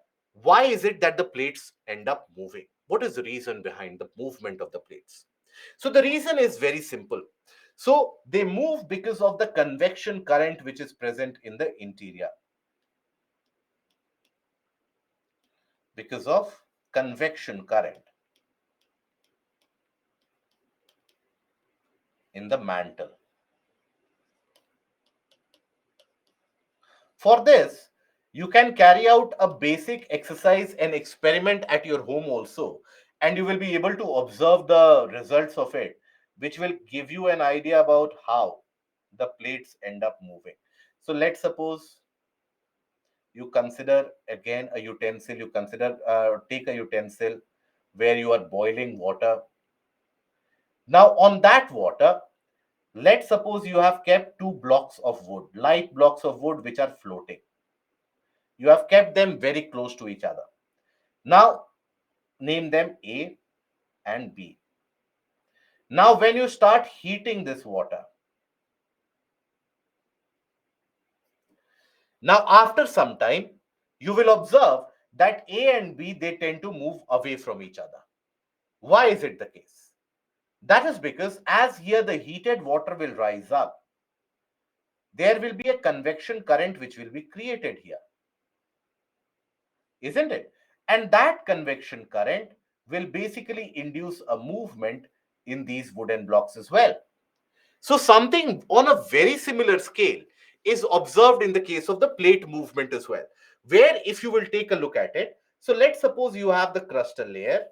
why is it that the plates end up moving? What is the reason behind the movement of the plates? So the reason is very simple. So they move because of the convection current which is present in the interior, because of convection current in the mantle. For this, you can carry out a basic exercise and experiment at your home also, and you will be able to observe the results of it, which will give you an idea about how the plates end up moving. So let's suppose you consider again a utensil, you consider take a utensil where you are boiling water. Now on that water, let's suppose you have kept two blocks of wood, light blocks of wood which are floating. You have kept them very close to each other. Now name them A and B. Now when you start heating this water, now after some time, you will observe that A and B, they tend to move away from each other. Why is it the case? That is because as here the heated water will rise up, there will be a convection current which will be created here, isn't it? And that convection current will basically induce a movement in these wooden blocks as well. So something on a very similar scale is observed in the case of the plate movement as well, where if you will take a look at it, so let's suppose you have the crustal layer.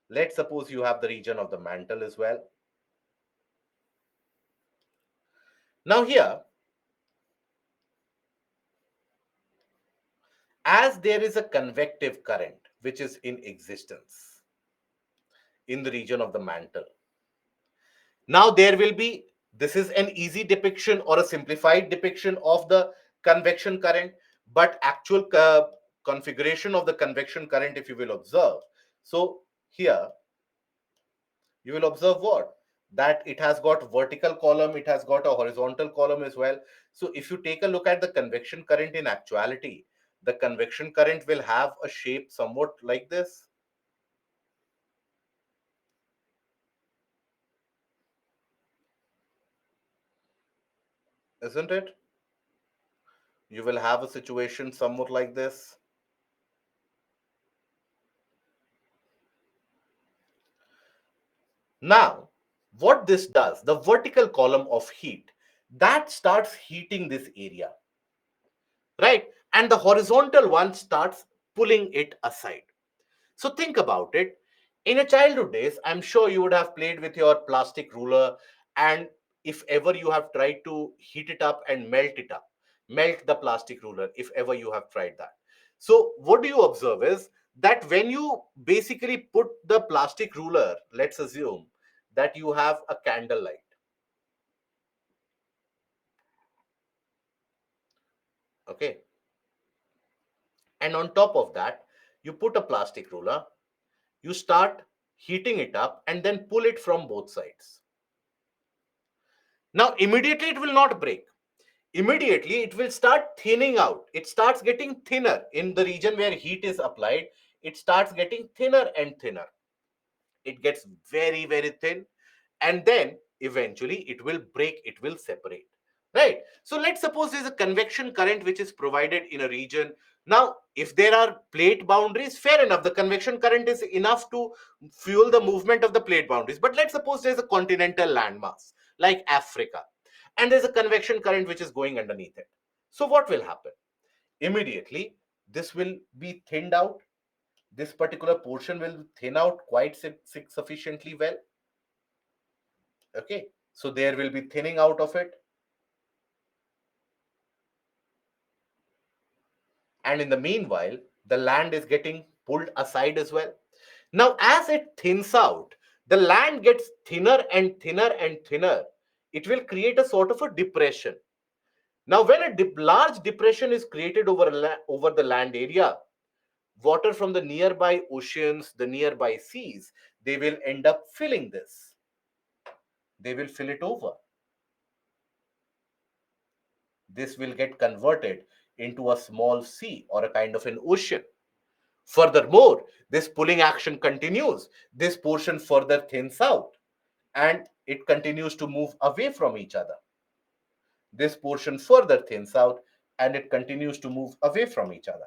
Let's suppose you have the region of the mantle as well. Now here, as there is a convective current which is in existence in the region of the mantle, now there will be, this is an easy depiction or a simplified depiction of the convection current, but actual configuration of the convection current, if you will observe. So here you will observe what? That it has got vertical column, it has got a horizontal column as well. So if you take a look at the convection current in actuality, the convection current will have a shape somewhat like this, isn't it? You will have a situation somewhat like this. Now, what this does, the vertical column of heat, that starts heating this area, right? And the horizontal one starts pulling it aside. So think about it. In your childhood days, I'm sure you would have played with your plastic ruler, and if ever you have tried to heat it up and melt the plastic ruler, if ever you have tried that. So what do you observe is that when you basically put the plastic ruler, let's assume that you have a candle light, okay, and on top of that, you put a plastic ruler, you start heating it up and then pull it from both sides. Now, immediately it will not break. Immediately it will start thinning out. It starts getting thinner in the region where heat is applied. It starts getting thinner and thinner. It gets very, very thin. And then eventually it will break, it will separate. right? So let's suppose there's a convection current which is provided in a region. Now, if there are plate boundaries, fair enough, the convection current is enough to fuel the movement of the plate boundaries. But let's suppose there's a continental landmass like Africa, and there's a convection current which is going underneath it. So what will happen? Immediately, this will be thinned out. This particular portion will thin out quite sufficiently well. Okay, so there will be thinning out of it. And in the meanwhile, the land is getting pulled aside as well. Now, as it thins out, the land gets thinner and thinner and thinner. It will create a sort of a depression. Now, when a large depression is created over the land area, water from the nearby oceans, the nearby seas, they will end up filling this. They will fill it over. This will get converted into a small sea or a kind of an ocean. Furthermore, this pulling action continues. This portion further thins out and it continues to move away from each other. This portion further thins out and it continues to move away from each other.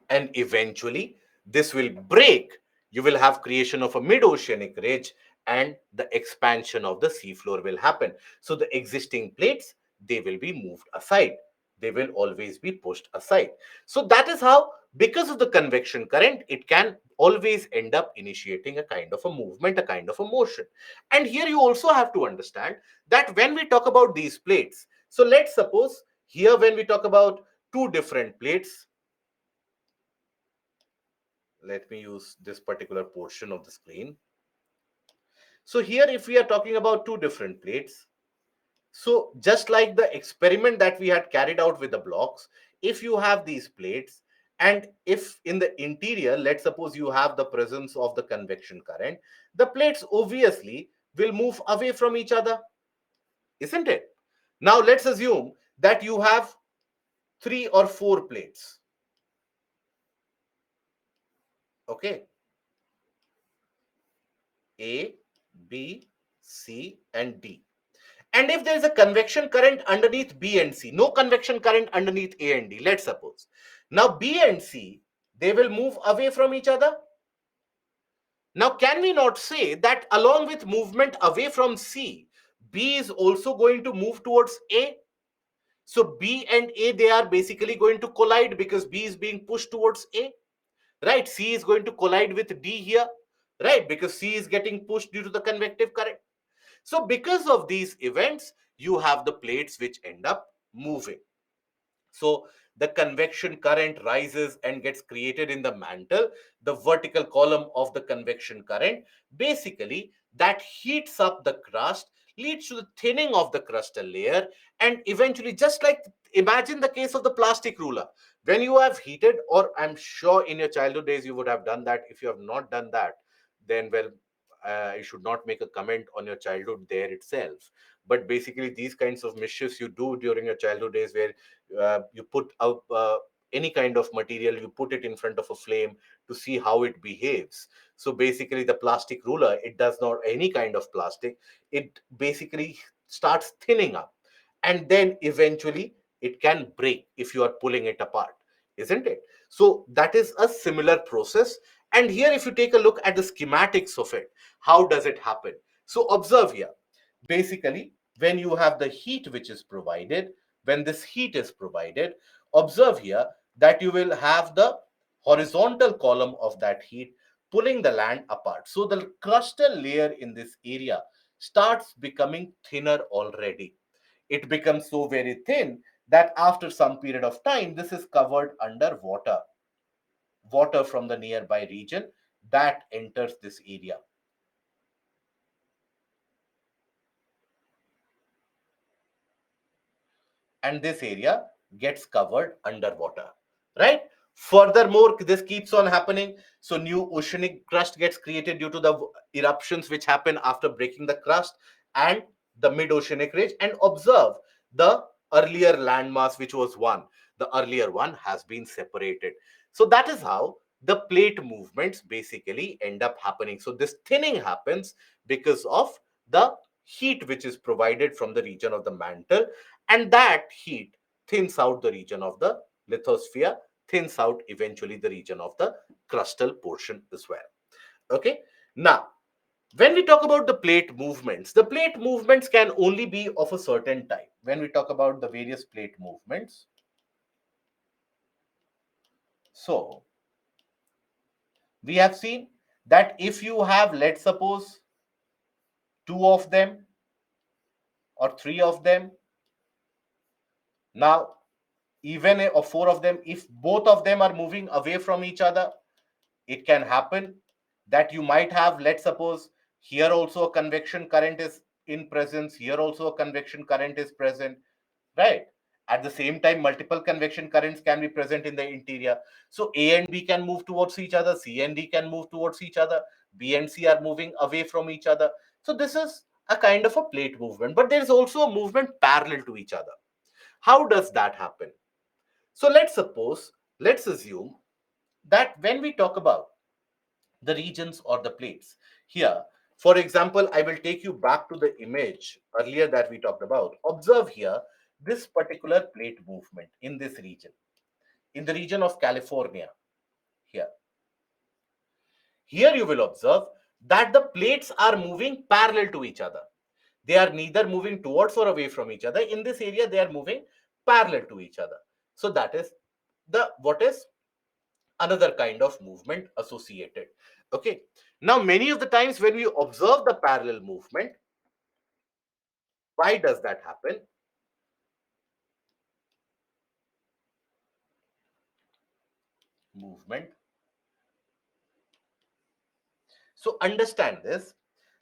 And eventually, this will break. You will have creation of a mid-oceanic ridge and the expansion of the seafloor will happen. So the existing plates, they will be moved aside. They will always be pushed aside. So that is how, because of the convection current, it can always end up initiating a kind of a movement, a kind of a motion. And here you also have to understand that when we talk about these plates, so let's suppose here when we talk about two different plates, let me use this particular portion of the screen. So here, if we are talking about two different plates, so just like the experiment that we had carried out with the blocks, if you have these plates, and if in the interior, let's suppose you have the presence of the convection current, the plates obviously will move away from each other, isn't it? Now let's assume that you have 3 or 4 plates. Okay, A, B, C, and D. And if there is a convection current underneath B and C, no convection current underneath A and D, let's suppose. Now B and C, they will move away from each other. Now, can we not say that along with movement away from C, B is also going to move towards A? So B and A, they are basically going to collide because B is being pushed towards A, right? C is going to collide with D here, right? Because C is getting pushed due to the convective current. So because of these events, you have the plates which end up moving. So the convection current rises and gets created in the mantle, the vertical column of the convection current. Basically, that heats up the crust, leads to the thinning of the crustal layer, and eventually, just like imagine the case of the plastic ruler. When you have heated, or I'm sure in your childhood days you would have done that. If you have not done that, then well, you should not make a comment on your childhood there itself. But basically, these kinds of mischiefs you do during your childhood days, where you put out any kind of material, you put it in front of a flame to see how it behaves. So basically, the plastic ruler, it does not, any kind of plastic, it basically starts thinning up, and then eventually it can break if you are pulling it apart, isn't it? So that is a similar process. And here, if you take a look at the schematics of it, how does it happen? So observe here. Basically, when you have the heat which is provided, when this heat is provided, observe here that you will have the horizontal column of that heat pulling the land apart. So the crustal layer in this area starts becoming thinner already. It becomes so very thin that after some period of time, this is covered under water. Water from the nearby region that enters this area. And this area gets covered underwater, right? Furthermore, this keeps on happening. So new oceanic crust gets created due to the eruptions which happen after breaking the crust and the mid-oceanic ridge. And observe the earlier landmass, which was one. The earlier one has been separated. So that is how the plate movements basically end up happening. So this thinning happens because of the heat which is provided from the region of the mantle, and that heat thins out the region of the lithosphere, thins out eventually the region of the crustal portion as well. Okay. Now, when we talk about the plate movements can only be of a certain type. When we talk about the various plate movements, so we have seen that if you have, let's suppose, two of them or three of them, now even or four of them, if both of them are moving away from each other, it can happen that you might have, let's suppose, here also a convection current is in presence, here also a convection current is present, right? At the same time, multiple convection currents can be present in the interior. So A and B can move towards each other, C and D can move towards each other, B and C are moving away from each other. So this is a kind of a plate movement, but there is also a movement parallel to each other. How does that happen? So let's assume that when we talk about the regions or the plates, here, for example, I will take you back to the image earlier that we talked about. Observe here this particular plate movement in this region, in the region of California. Here, here you will observe that the plates are moving parallel to each other. They are neither moving towards or away from each other. In this area, they are moving parallel to each other. So that is the what is another kind of movement associated. Okay. Now, many of the times when we observe the parallel movement, why does that happen? Movement. So understand this.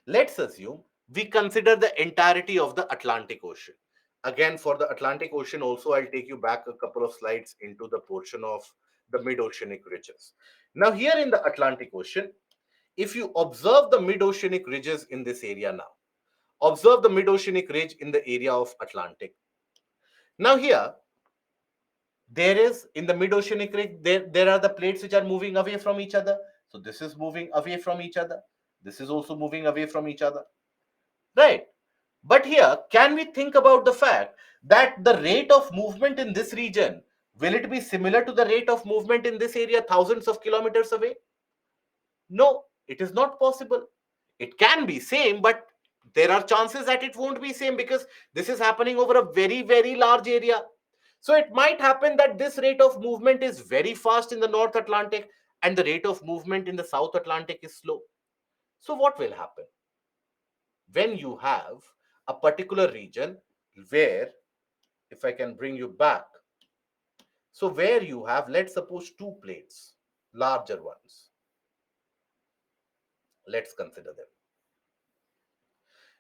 Let's assume we consider the entirety of the Atlantic Ocean. Again, for the Atlantic Ocean also, I'll take you back a couple of slides into the portion of the mid-oceanic ridges. Now, here in the Atlantic Ocean, if you observe the mid-oceanic ridges in this area now, observe the mid-oceanic ridge in the area of Atlantic. Now here, there is in the mid-oceanic ridge, there are the plates which are moving away from each other. So this is moving away from each other. This is also moving away from each other, right? But here, can we think about the fact that the rate of movement in this region, will it be similar to the rate of movement in this area thousands of kilometers away? No, it is not possible. It can be same, but there are chances that it won't be same because this is happening over a very, very large area. So it might happen that this rate of movement is very fast in the North Atlantic and the rate of movement in the South Atlantic is slow. So what will happen when you have a particular region where, if I can bring you back, so where you have, let's suppose, two plates, larger ones. Let's consider them.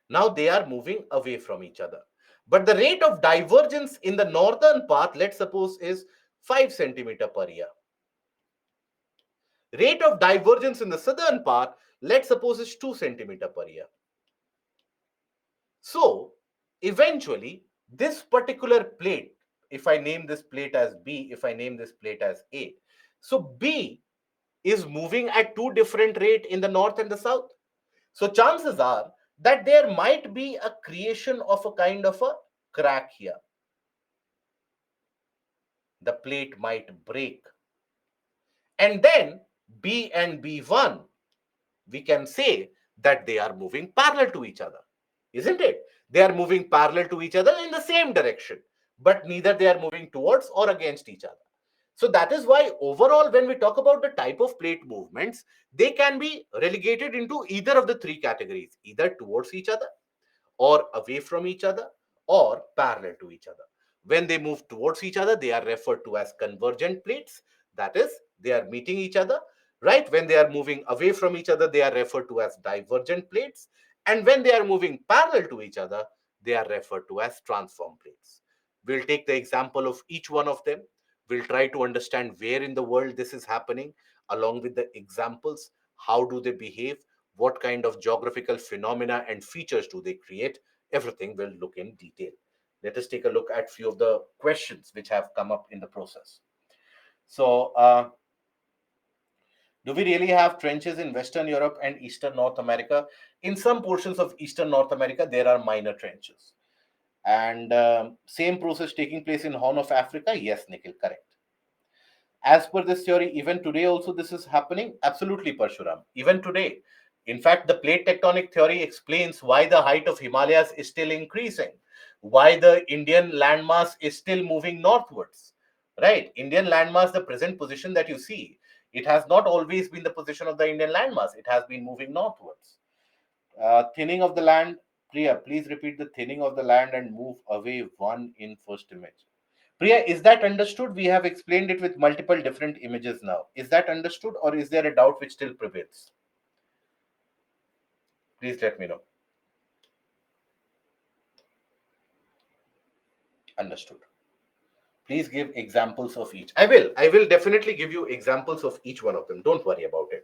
Now they are moving away from each other. But the rate of divergence in the northern path, let's suppose, is 5 centimeter per year. Rate of divergence in the southern path, let's suppose, is 2 centimeter per year. So eventually, this particular plate, if I name this plate as B, if I name this plate as A, so B is moving at two different rate in the north and the south. So chances are that there might be a creation of a kind of a crack here. The plate might break. And then B and B1, we can say that they are moving parallel to each other, isn't it? They are moving parallel to each other in the same direction, but neither they are moving towards or against each other. So that is why overall, when we talk about the type of plate movements, they can be relegated into either of the three categories, either towards each other or away from each other or parallel to each other. When they move towards each other, they are referred to as convergent plates. That is, they are meeting each other, right? When they are moving away from each other, they are referred to as divergent plates. And when they are moving parallel to each other, they are referred to as transform plates. We'll take the example of each one of them. We'll try to understand where in the world this is happening, along with the examples. How do they behave? What kind of geographical phenomena and features do they create? Everything will look in detail. Let us take a look at few of the questions which have come up in the process. So Do we really have trenches in Western Europe and Eastern North America? In some portions of Eastern North America, there are minor trenches. And same process taking place in Horn of Africa? Yes, Nikhil, correct. As per this theory, even today also this is happening? Absolutely, Parshuram. Even today. In fact, the plate tectonic theory explains why the height of Himalayas is still increasing, why the Indian landmass is still moving northwards. Right? Indian landmass, the present position that you see, it has not always been the position of the Indian landmass. It has been moving northwards. Thinning of the land. Priya, please repeat the thinning of the land and move away one in first image. Priya, is that understood? We have explained it with multiple different images now. Is that understood, or is there a doubt which still prevails? Please let me know. Understood. Please give examples of each. I will definitely give you examples of each one of them. Don't worry about it.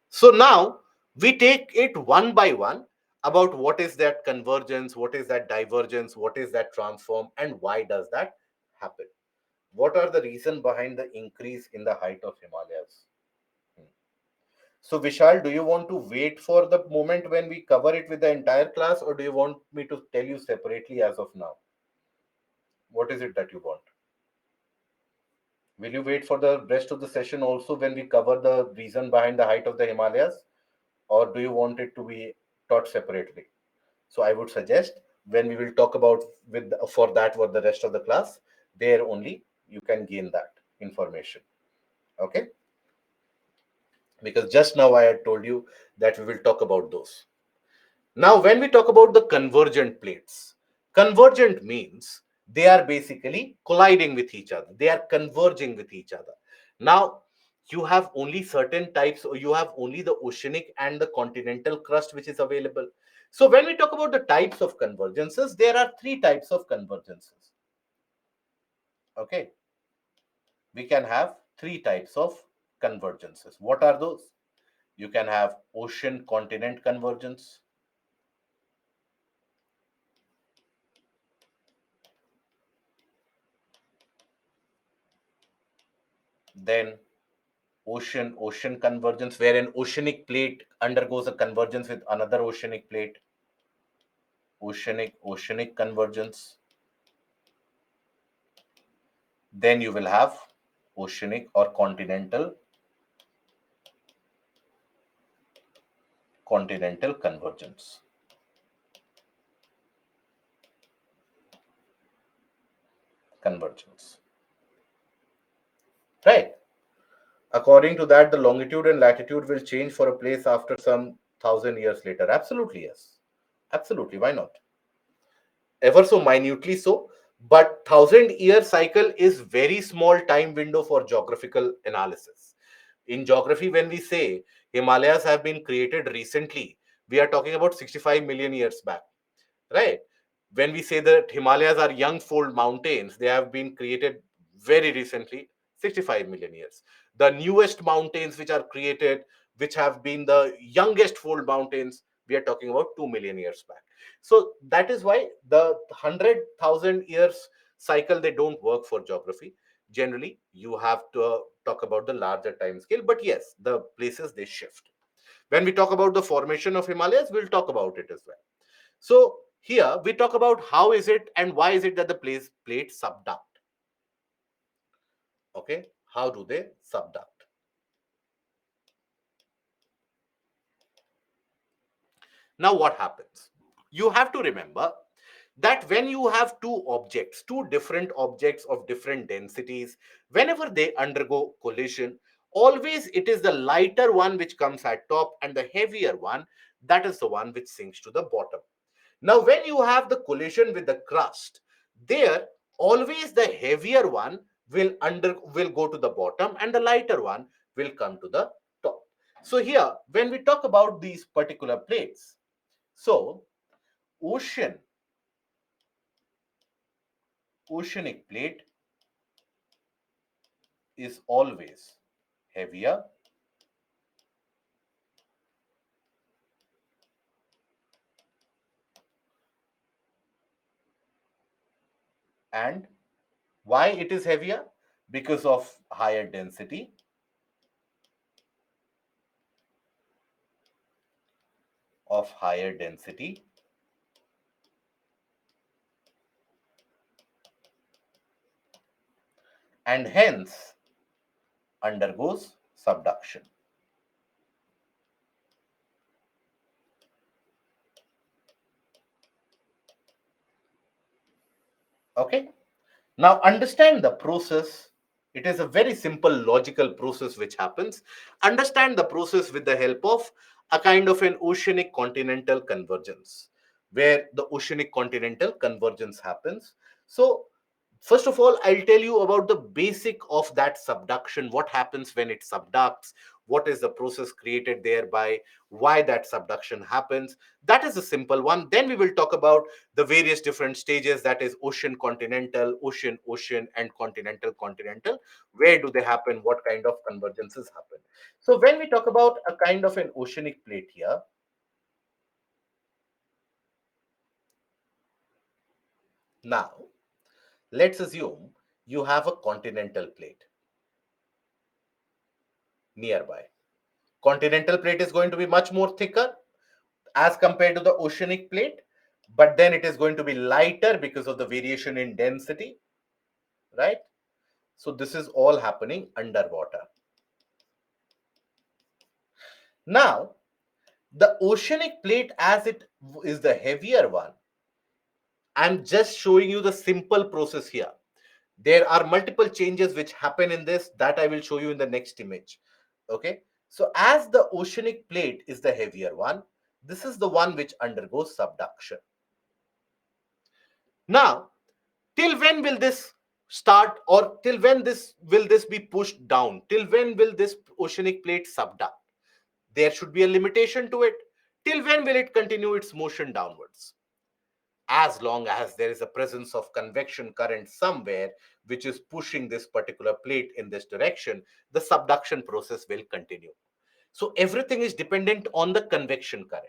So now we take it one by one about what is that convergence, what is that divergence, what is that transform, and why does that happen? What are the reason behind the increase in the height of Himalayas? So, Vishal, do you want to wait for the moment when we cover it with the entire class, or do you want me to tell you separately as of now? What is it that you want? Will you wait for the rest of the session also when we cover the reason behind the height of the Himalayas, or do you want it to be taught separately? So, I would suggest when we will talk about with for that for the rest of the class, there only you can gain that information. Okay, because just now I had told you that we will talk about those. Now, when we talk about the convergent plates, convergent means they are basically colliding with each other. They are converging with each other. Now, you have only certain types, or you have only the oceanic and the continental crust which is available. So, when we talk about the types of convergences, there are three types of convergences. Okay, we can have three types of convergences. What are those? You can have ocean continent convergence. Then ocean convergence, where an oceanic plate undergoes a convergence with another oceanic plate. Oceanic convergence. Then you will have oceanic or continental convergence, right? According to that, the longitude and latitude will change for a place after some 1,000 years later. Absolutely, yes. Absolutely, why not? Ever so minutely so, but 1,000 year cycle is very small time window for geographical analysis. In geography, when we say Himalayas have been created recently, we are talking about 65 million years back, right? When we say that Himalayas are young fold mountains, they have been created very recently, 65 million years. The newest mountains which are created, which have been the youngest fold mountains, we are talking about 2 million years back. So that is why the 100,000 years cycle, they don't work for geography. Generally, you have to talk about the larger time scale, but yes, the places they shift. When we talk about the formation of Himalayas, we'll talk about it as well. So here we talk about how is it and why is it that the plate subduct. Okay, how do they subduct? Now what happens? You have to remember that when you have two different objects of different densities, whenever they undergo collision, always it is the lighter one which comes at top and the heavier one, that is the one which sinks to the bottom. Now, when you have the collision with the crust, there always the heavier one will go to the bottom and the lighter one will come to the top. So here, when we talk about these particular plates, so ocean oceanic plate is always heavier, and why it is heavier? Because of higher density of higher density and hence undergoes subduction. Okay. Now understand the process. It is a very simple logical process which happens. Understand the process with the help of a kind of an oceanic continental convergence, where the oceanic continental convergence happens. So first of all, I'll tell you about the basic of that subduction, what happens when it subducts, what is the process created thereby, why that subduction happens. That is a simple one. Then we will talk about the various different stages, that is ocean continental, ocean ocean, and continental continental. Where do they happen? What kind of convergences happen? So when we talk about a kind of an oceanic plate here, now let's assume you have a continental plate nearby. Continental plate is going to be much more thicker as compared to the oceanic plate, but then it is going to be lighter because of the variation in density, right? So this is all happening underwater. Now, the oceanic plate, as it is the heavier one, I'm just showing you the simple process here. There are multiple changes which happen in this that I will show you in the next image. Okay. So as the oceanic plate is the heavier one, this is the one which undergoes subduction. Now, till when will this start, or till when this will this be pushed down? Till when will this oceanic plate subduct? There should be a limitation to it. Till when will it continue its motion downwards? As long as there is a presence of convection current somewhere which is pushing this particular plate in this direction, the subduction process will continue. So everything is dependent on the convection current.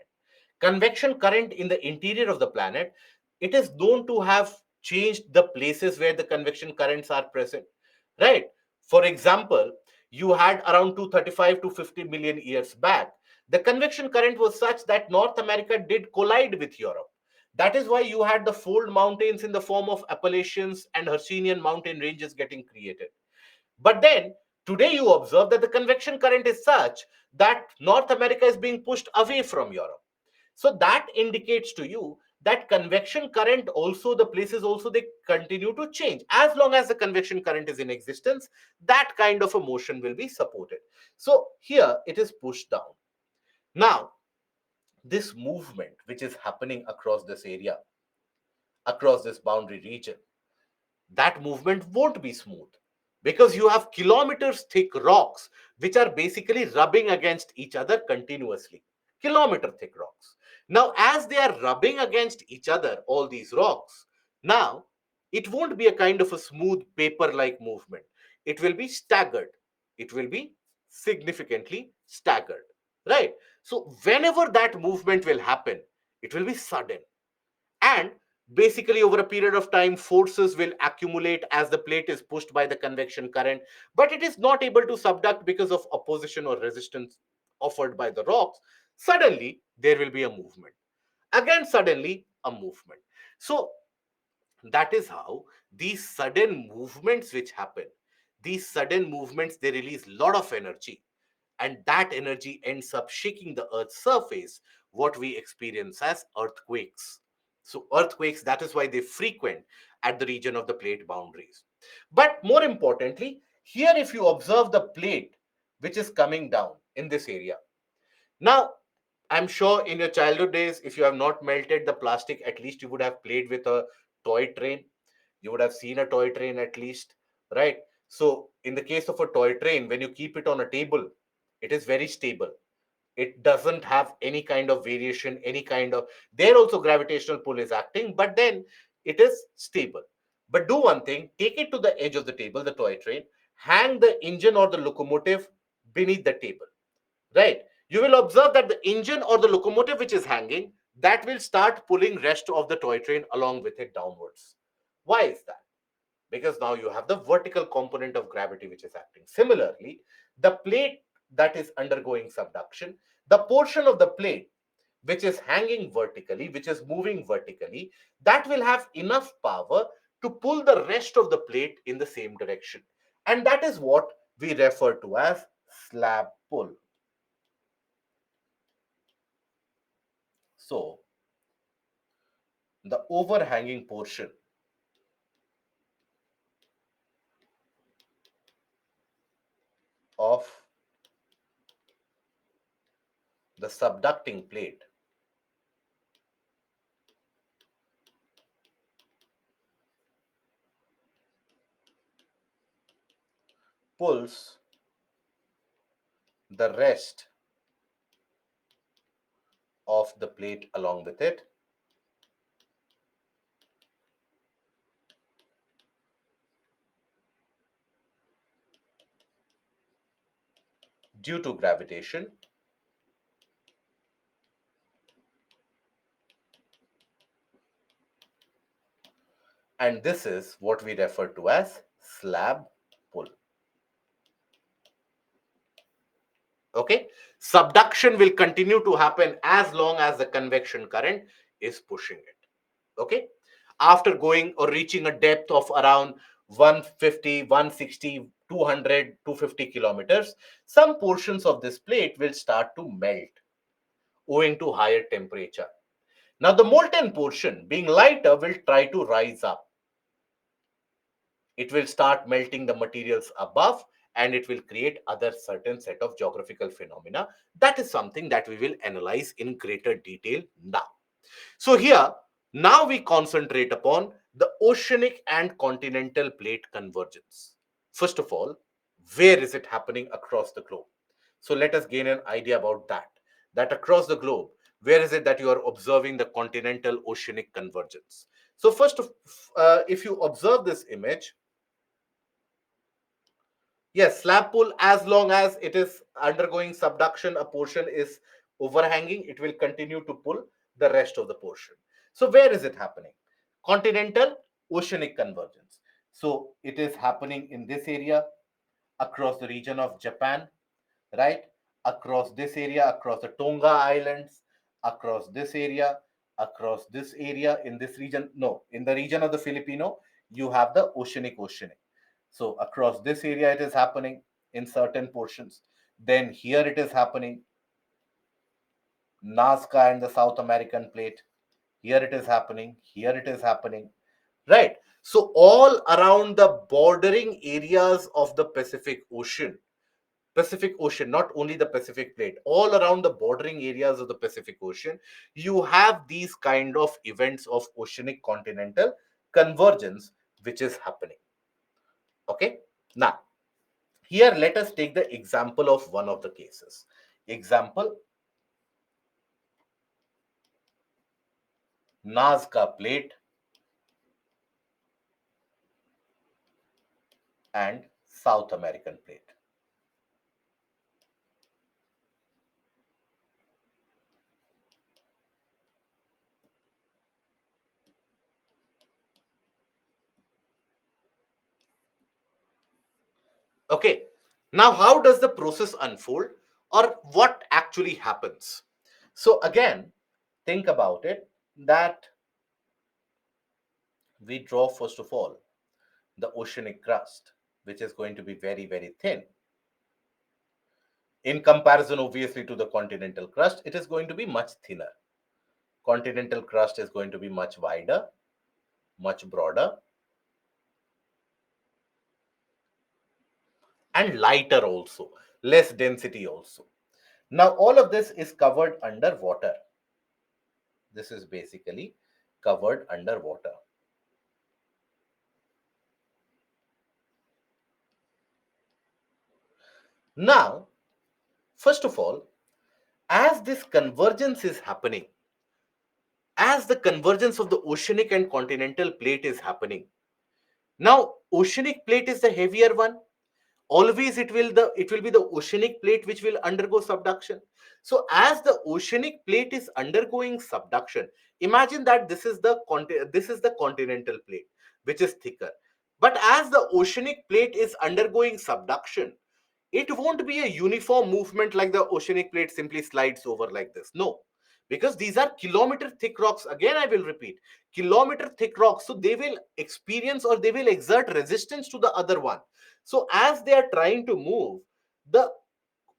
Convection current in the interior of the planet, it is known to have changed the places where the convection currents are present, right? For example, you had around 235 to 50 million years back, the convection current was such that North America did collide with Europe. That is why you had the fold mountains in the form of Appalachians and Hercynian mountain ranges getting created. But then today you observe that the convection current is such that North America is being pushed away from Europe. So that indicates to you that convection current also, the places also, they continue to change. As long as the convection current is in existence, that kind of a motion will be supported. So here it is pushed down. Now, this movement which is happening across this area, across this boundary region, that movement won't be smooth because you have kilometers thick rocks which are basically rubbing against each other continuously. Kilometer thick rocks. Now, as they are rubbing against each other, all these rocks, now it won't be a kind of a smooth paper like movement. It will be staggered. It will be significantly staggered, right? So, whenever that movement will happen, it will be sudden, and basically over a period of time forces will accumulate as the plate is pushed by the convection current, but it is not able to subduct because of opposition or resistance offered by the rocks. Suddenly there will be a movement, again suddenly a movement. So that is how these sudden movements which happen, these sudden movements, they release a lot of energy, and that energy ends up shaking the earth's surface, what we experience as earthquakes. So earthquakes, that is why they frequent at the region of the plate boundaries. But more importantly, here if you observe the plate which is coming down in this area, now I'm sure in your childhood days, if you have not melted the plastic, at least you would have played with a toy train. You would have seen a toy train at least, right? So in the case of a toy train, when you keep it on a table, it is very stable. It doesn't have any kind of variation, any kind of, there also gravitational pull is acting, but then it is stable. But do one thing, take it to the edge of the table, the toy train, hang the engine or the locomotive beneath the table, right? You will observe that the engine or the locomotive which is hanging, that will start pulling rest of the toy train along with it downwards. Why is that? Because now you have the vertical component of gravity which is acting. Similarly, the plate that is undergoing subduction, the portion of the plate which is hanging vertically, which is moving vertically, that will have enough power to pull the rest of the plate in the same direction. And that is what we refer to as slab pull. So, the overhanging portion of the subducting plate pulls the rest of the plate along with it due to gravitation, and this is what we refer to as slab pull. Okay, subduction will continue to happen as long as the convection current is pushing it. Okay, after going or reaching a depth of around 150, 160, 200, 250 kilometers, some portions of this plate will start to melt owing to higher temperature. Now the molten portion, being lighter, will try to rise up. It will start melting the materials above, and it will create other certain set of geographical phenomena. That is something that we will analyze in greater detail now. So here, now we concentrate upon the oceanic and continental plate convergence. First of all, where is it happening across the globe? So let us gain an idea about that. That across the globe, where is it that you are observing the continental oceanic convergence? So if you observe this image, yes, slab pull, as long as it is undergoing subduction, a portion is overhanging, it will continue to pull the rest of the portion. So where is it happening? Continental oceanic convergence. So it is happening in this area, across the region of Japan, right? Across this area, across the Tonga Islands, across this area, across this area, in this region. No, in the region of the Filipino, you have the oceanic. So across this area, it is happening in certain portions. Then here it is happening, Nazca and the South American plate. Here it is happening. Here it is happening. Right. So all around the bordering areas of the Pacific Ocean, not only the Pacific plate, all around the bordering areas of the Pacific Ocean, you have these kind of events of oceanic continental convergence, which is happening. Okay. Now, here let us take the example of one of the cases. Example, Nazca plate and South American plate. Okay, now how does the process unfold, or what actually happens? So again, think about it, that we draw first of all the oceanic crust, which is going to be very, very thin. In comparison, obviously, to the continental crust, it is going to be much thinner. Continental crust is going to be much wider, much broader, and lighter also, less density also. Now, all of this is covered under water. This is basically covered under water. Now, first of all, as this convergence is happening, as the convergence of the oceanic and continental plate is happening, now oceanic plate is the heavier one. Always it will be the oceanic plate which will undergo subduction. So as the oceanic plate is undergoing subduction, imagine that this is the continental plate, which is thicker. But as the oceanic plate is undergoing subduction, it won't be a uniform movement like the oceanic plate simply slides over like this. No, because these are kilometer thick rocks. Again, I will repeat, kilometer thick rocks. So they will experience or they will exert resistance to the other one. So as they are trying to move, the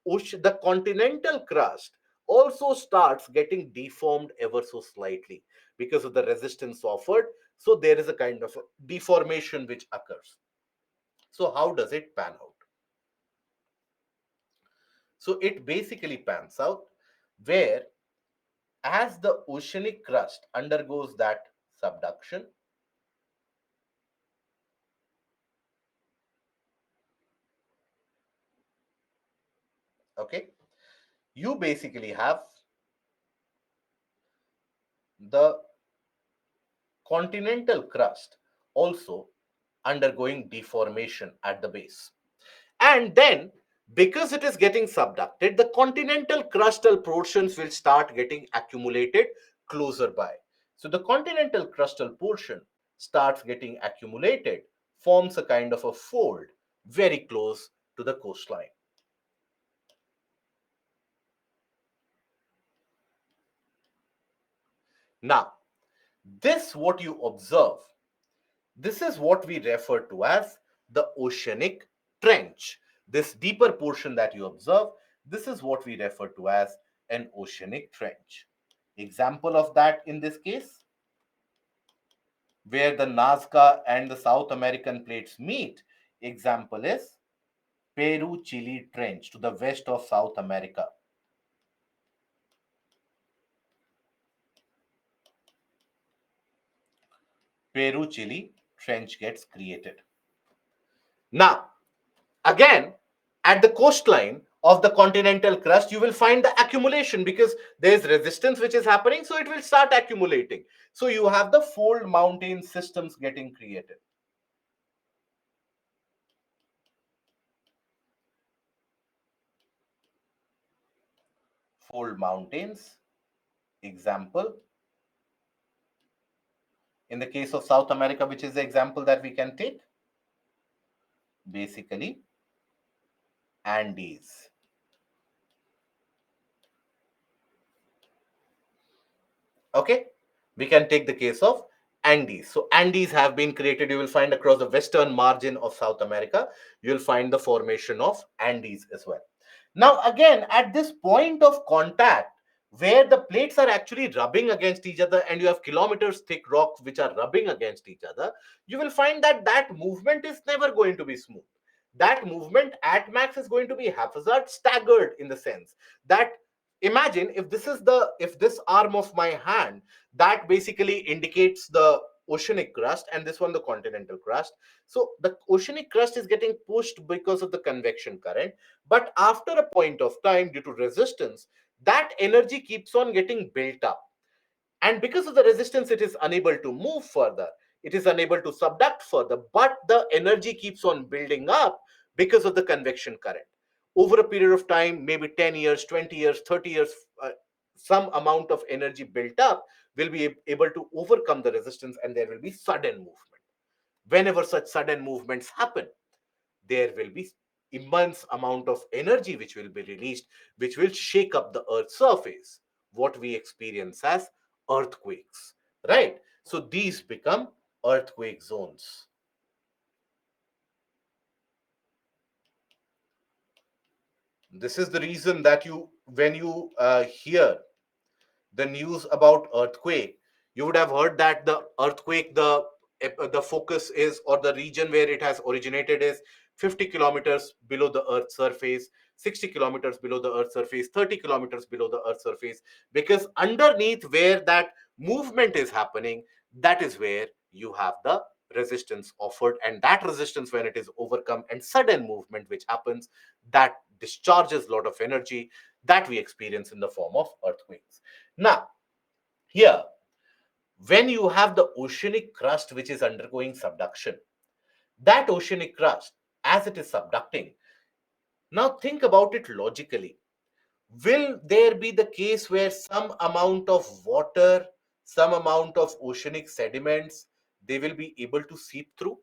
the continental crust also starts getting deformed ever so slightly because of the resistance offered. So there is a kind of a deformation which occurs. So how does it pan out? So it basically pans out where, as the oceanic crust undergoes that subduction, okay, you basically have the continental crust also undergoing deformation at the base. And then, because it is getting subducted, the continental crustal portions will start getting accumulated closer by. So the continental crustal portion starts getting accumulated, forms a kind of a fold very close to the coastline. Now, this what you observe, this is what we refer to as the oceanic trench. This deeper portion that you observe, this is what we refer to as an oceanic trench. Example of that in this case, where the Nazca and the South American plates meet, example is Peru-Chile Trench to the west of South America. Peru-Chile Trench gets created. Now, again, at the coastline of the continental crust, you will find the accumulation because there is resistance which is happening, so it will start accumulating. So you have the fold mountain systems getting created. Fold mountains, example. In the case of South America, which is the example that we can take, basically Andes. Okay, we can take the case of Andes. So Andes have been created. You will find across the western margin of South America, you will find the formation of Andes as well. Now again, at this point of contact where the plates are actually rubbing against each other and you have kilometers thick rocks which are rubbing against each other, you will find that that movement is never going to be smooth. That movement at max is going to be haphazard, staggered, in the sense that, imagine if this is the, if this arm of my hand, that basically indicates the oceanic crust and this one the continental crust. So the oceanic crust is getting pushed because of the convection current, but after a point of time, due to resistance, that energy keeps on getting built up, and because of the resistance it is unable to move further, it is unable to subduct further, but the energy keeps on building up because of the convection current. Over a period of time, maybe 10 years, 20 years, 30 years, some amount of energy built up will be able to overcome the resistance and there will be sudden movement. Whenever such sudden movements happen, there will be immense amount of energy which will be released, which will shake up the earth's surface, what we experience as earthquakes, right? So these become earthquake zones. This is the reason that you, when you hear the news about earthquake, you would have heard that the earthquake, the focus is, or the region where it has originated is 50 kilometers below the earth's surface, 60 kilometers below the earth's surface, 30 kilometers below the earth's surface, because underneath where that movement is happening, that is where you have the resistance offered, and that resistance, when it is overcome and sudden movement which happens, that discharges a lot of energy that we experience in the form of earthquakes. Now, here, when you have the oceanic crust which is undergoing subduction, that oceanic crust, as it is subducting, now think about it logically. Will there be the case where some amount of water, some amount of oceanic sediments, they will be able to seep through?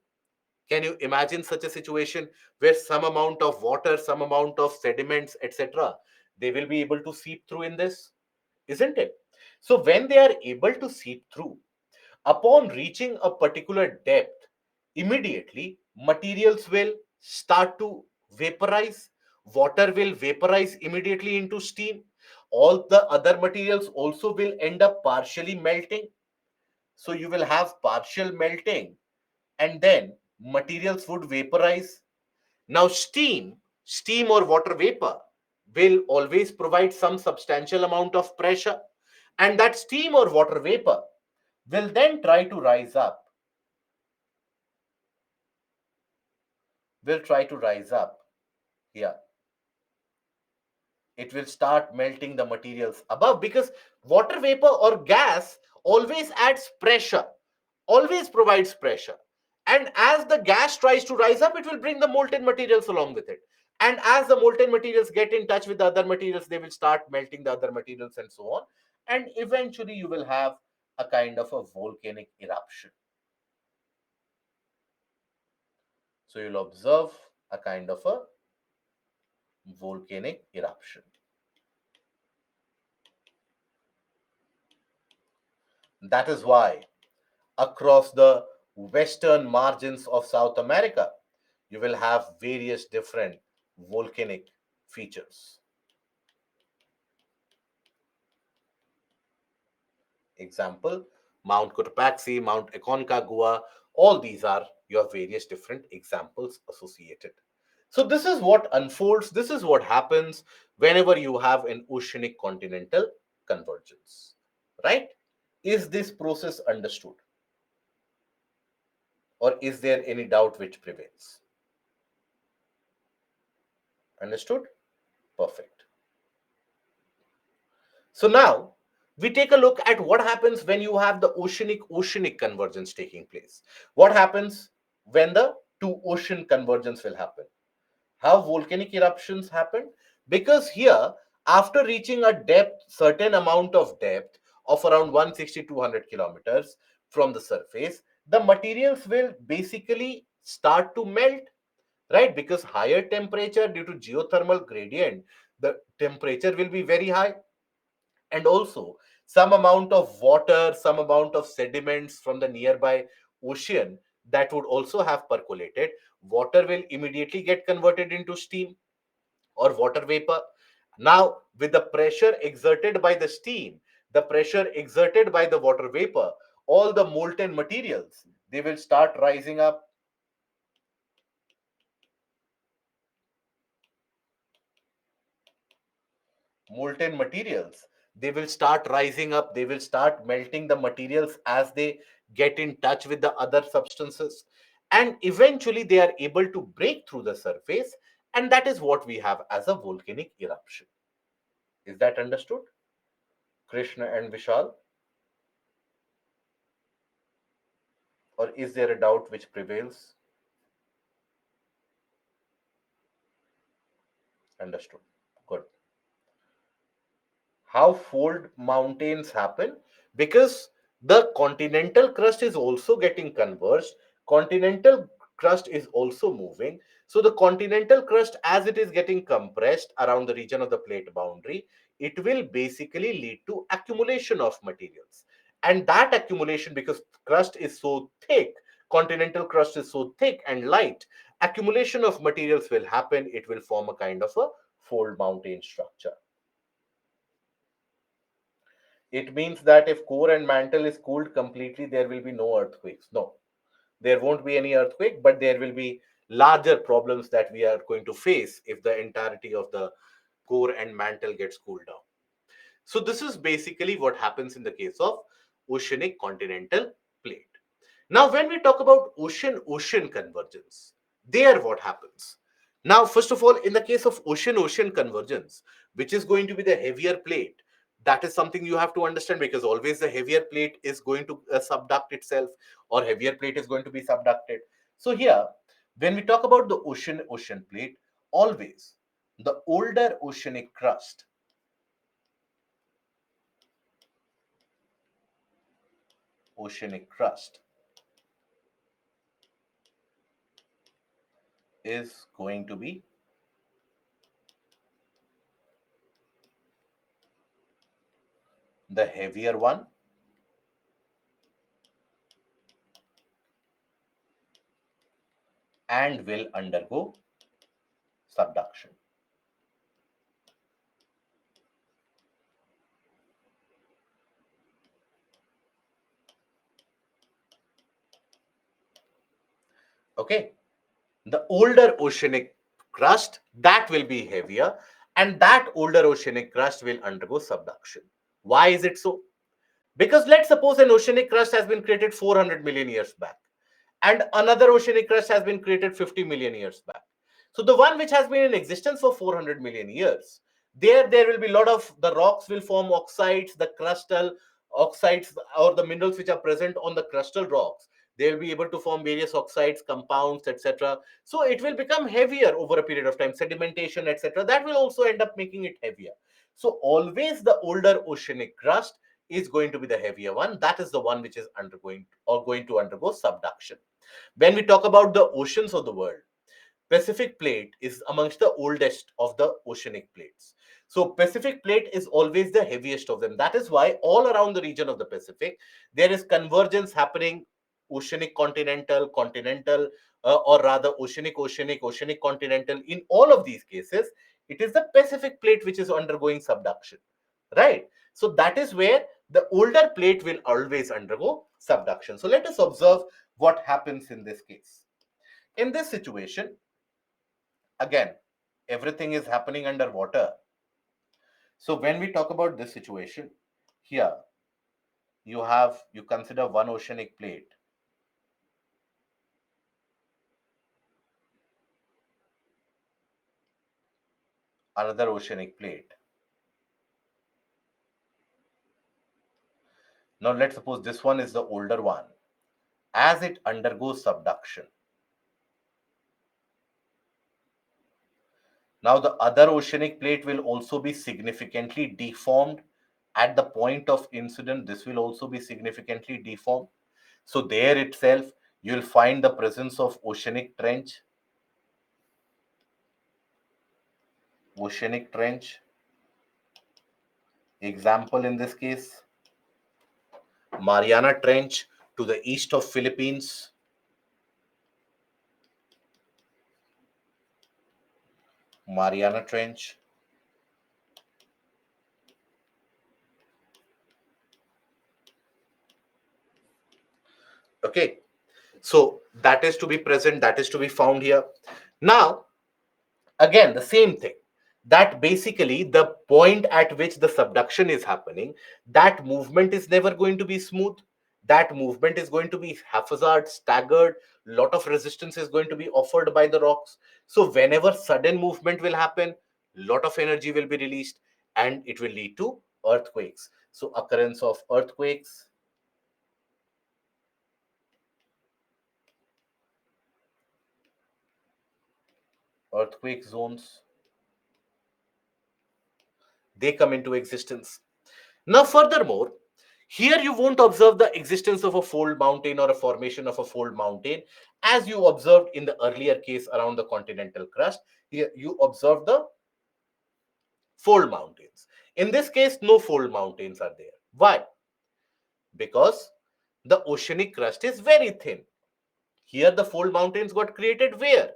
Can you imagine such a situation where some amount of water, some amount of sediments, etc., they will be able to seep through in this? Isn't it? So when they are able to seep through, upon reaching a particular depth, immediately materials will start to vaporize. Water will vaporize immediately into steam. All the other materials also will end up partially melting. So you will have partial melting, and then materials would vaporize. Now, steam or water vapor will always provide some substantial amount of pressure, and that steam or water vapor will then try to rise up, will try to rise up here. It will start melting the materials above, because water vapor or gas always adds pressure, always provides pressure. And as the gas tries to rise up, it will bring the molten materials along with it. And as the molten materials get in touch with the other materials, they will start melting the other materials and so on. And eventually, you will have a kind of a volcanic eruption. So you'll observe a kind of a volcanic eruption. That is why across the western margins of South America, you will have various different volcanic features. Example, Mount Cotopaxi, Mount Aconcagua, all these are your various different examples associated. So this is what unfolds, this is what happens whenever you have an oceanic continental convergence, right? Is this process understood, or is there any doubt which prevails? Understood? Perfect. So now we take a look at what happens when you have the oceanic convergence taking place. What happens when the two ocean convergence will happen? How volcanic eruptions happen? Because here, after reaching a depth, certain amount of depth of around 160 200 kilometers from the surface, the materials will basically start to melt, right? Because higher temperature, due to geothermal gradient, the temperature will be very high, and also some amount of water, some amount of sediments from the nearby ocean that would also have percolated. Water will immediately get converted into steam or water vapor. Now, with the pressure exerted by the steam, the pressure exerted by the water vapor, all the molten materials, they will start rising up. Molten materials, they will start rising up, they will start melting the materials as they get in touch with the other substances, and eventually they are able to break through the surface, and that is what we have as a volcanic eruption. Is that understood, Krishna and Vishal, or is there a doubt which prevails? Understood. Good. How fold mountains happen? Because the continental crust is also getting converged, continental crust is also moving. So the continental crust, as it is getting compressed around the region of the plate boundary, it will basically lead to accumulation of materials. And that accumulation, because crust is so thick, continental crust is so thick and light, accumulation of materials will happen. It will form a kind of a fold mountain structure. It means that if core and mantle is cooled completely, there will be no earthquakes. No, there won't be any earthquake, but there will be larger problems that we are going to face if the entirety of the core and mantle gets cooled down. So this is basically what happens in the case of oceanic continental plate. Now, when we talk about ocean convergence, there what happens? Now, first of all, in the case of ocean convergence, which is going to be the heavier plate, that is something you have to understand, because always the heavier plate is going to subduct itself, or heavier plate is going to be subducted. So here, when we talk about the ocean plate, always the older oceanic crust is going to be the heavier one and will undergo subduction. Okay, the older oceanic crust, that will be heavier, and that older oceanic crust will undergo subduction. Why is it so? Because let's suppose an oceanic crust has been created 400 million years back, and another oceanic crust has been created 50 million years back. So the one which has been in existence for 400 million years, there will be a lot of the rocks will form oxides, the crustal oxides or the minerals which are present on the crustal rocks, they will be able to form various oxides, compounds, etc. So it will become heavier over a period of time, sedimentation, etc. That will also end up making it heavier. So always the older oceanic crust is going to be the heavier one. That is the one which is undergoing or going to undergo subduction. When we talk about the oceans of the world, Pacific plate is amongst the oldest of the oceanic plates. So Pacific plate is always the heaviest of them. That is why all around the region of the Pacific, there is convergence happening, oceanic continental, continental, or rather oceanic, oceanic, oceanic continental. In all of these cases, it is the Pacific plate which is undergoing subduction, right? So that is where the older plate will always undergo subduction. So let us observe what happens in this case. In this situation, again, everything is happening underwater. So when we talk about this situation, here you consider one oceanic plate, another oceanic plate. Now let's suppose this one is the older one. As it undergoes subduction, now the other oceanic plate will also be significantly deformed at the point of incident. This will also be significantly deformed. So there itself, you will find the presence of oceanic trench. Oceanic trench. Example in this case, Mariana Trench to the east of Philippines. Mariana Trench. Okay, so that is to be present, that is to be found here. Now, again, the same thing, that basically the point at which the subduction is happening, that movement is never going to be smooth. That movement is going to be haphazard, staggered. Lot of resistance is going to be offered by the rocks. So whenever sudden movement will happen, lot of energy will be released, and it will lead to earthquakes. So occurrence of earthquakes, earthquake zones, they come into existence. Now, furthermore, here you won't observe the existence of a fold mountain or a formation of a fold mountain as you observed in the earlier case around the continental crust. Here you observe the fold mountains. In this case, no fold mountains are there. Why? Because the oceanic crust is very thin. Here, the fold mountains got created where?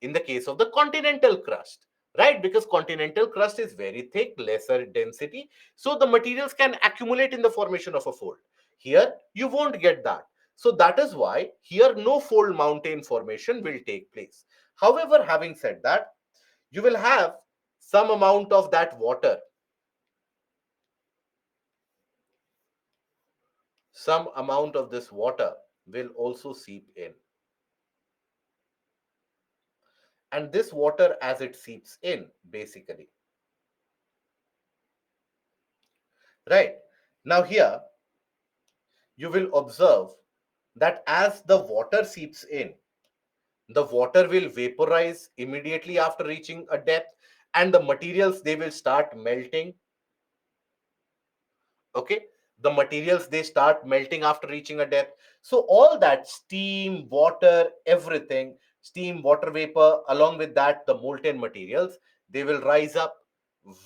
In the case of the continental crust, right? Because continental crust is very thick, lesser density, so the materials can accumulate in the formation of a fold. Here you won't get that. So that is why here no fold mountain formation will take place. However, having said that, you will have some amount of that water, some amount of this water will also seep in, and this water, as it seeps in, basically, right? Now here you will observe that as the water seeps in, the water will vaporize immediately after reaching a depth, and the materials, they will start melting. Okay, the materials, they start melting after reaching a depth. So all that steam, water, everything, steam, water vapor, along with that the molten materials, they will rise up.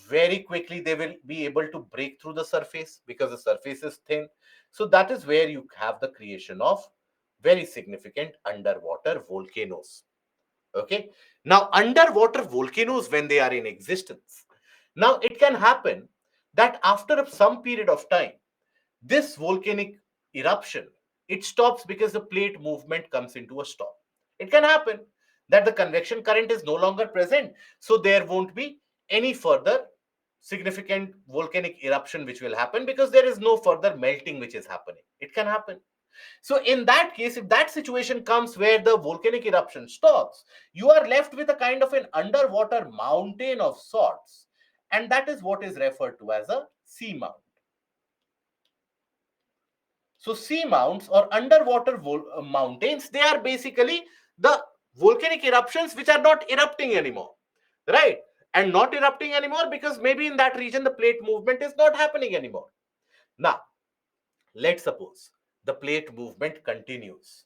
very quickly they will be able to break through the surface because the surface is thin. So that is where you have the creation of very significant underwater volcanoes. Okay. Now, underwater volcanoes, when they are in existence, now it can happen that after some period of time, this volcanic eruption, it stops because the plate movement comes into a stop. It can happen that the convection current is no longer present, so there won't be any further significant volcanic eruption which will happen because there is no further melting which is happening. It can happen. So in that case, if that situation comes where the volcanic eruption stops, you are left with a kind of an underwater mountain of sorts, and that is what is referred to as a seamount. So seamounts or underwater mountains, they are basically the volcanic eruptions which are not erupting anymore, right? And not erupting anymore because maybe in that region the plate movement is not happening anymore. Now, let's suppose the plate movement continues,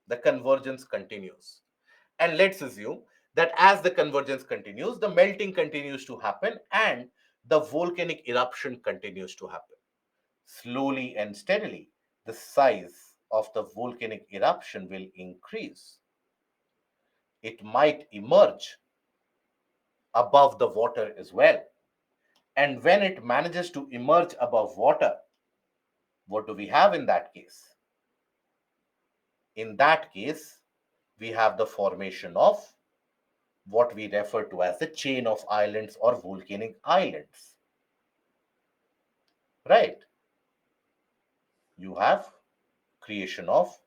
the convergence continues. And let's assume that as the convergence continues, the melting continues to happen and the volcanic eruption continues to happen. Slowly and steadily, the size of the volcanic eruption will increase. It might emerge above the water as well. And when it manages to emerge above water, what do we have in that case? In that case, we have the formation of what we refer to as the chain of islands or volcanic islands. Right? You have creation of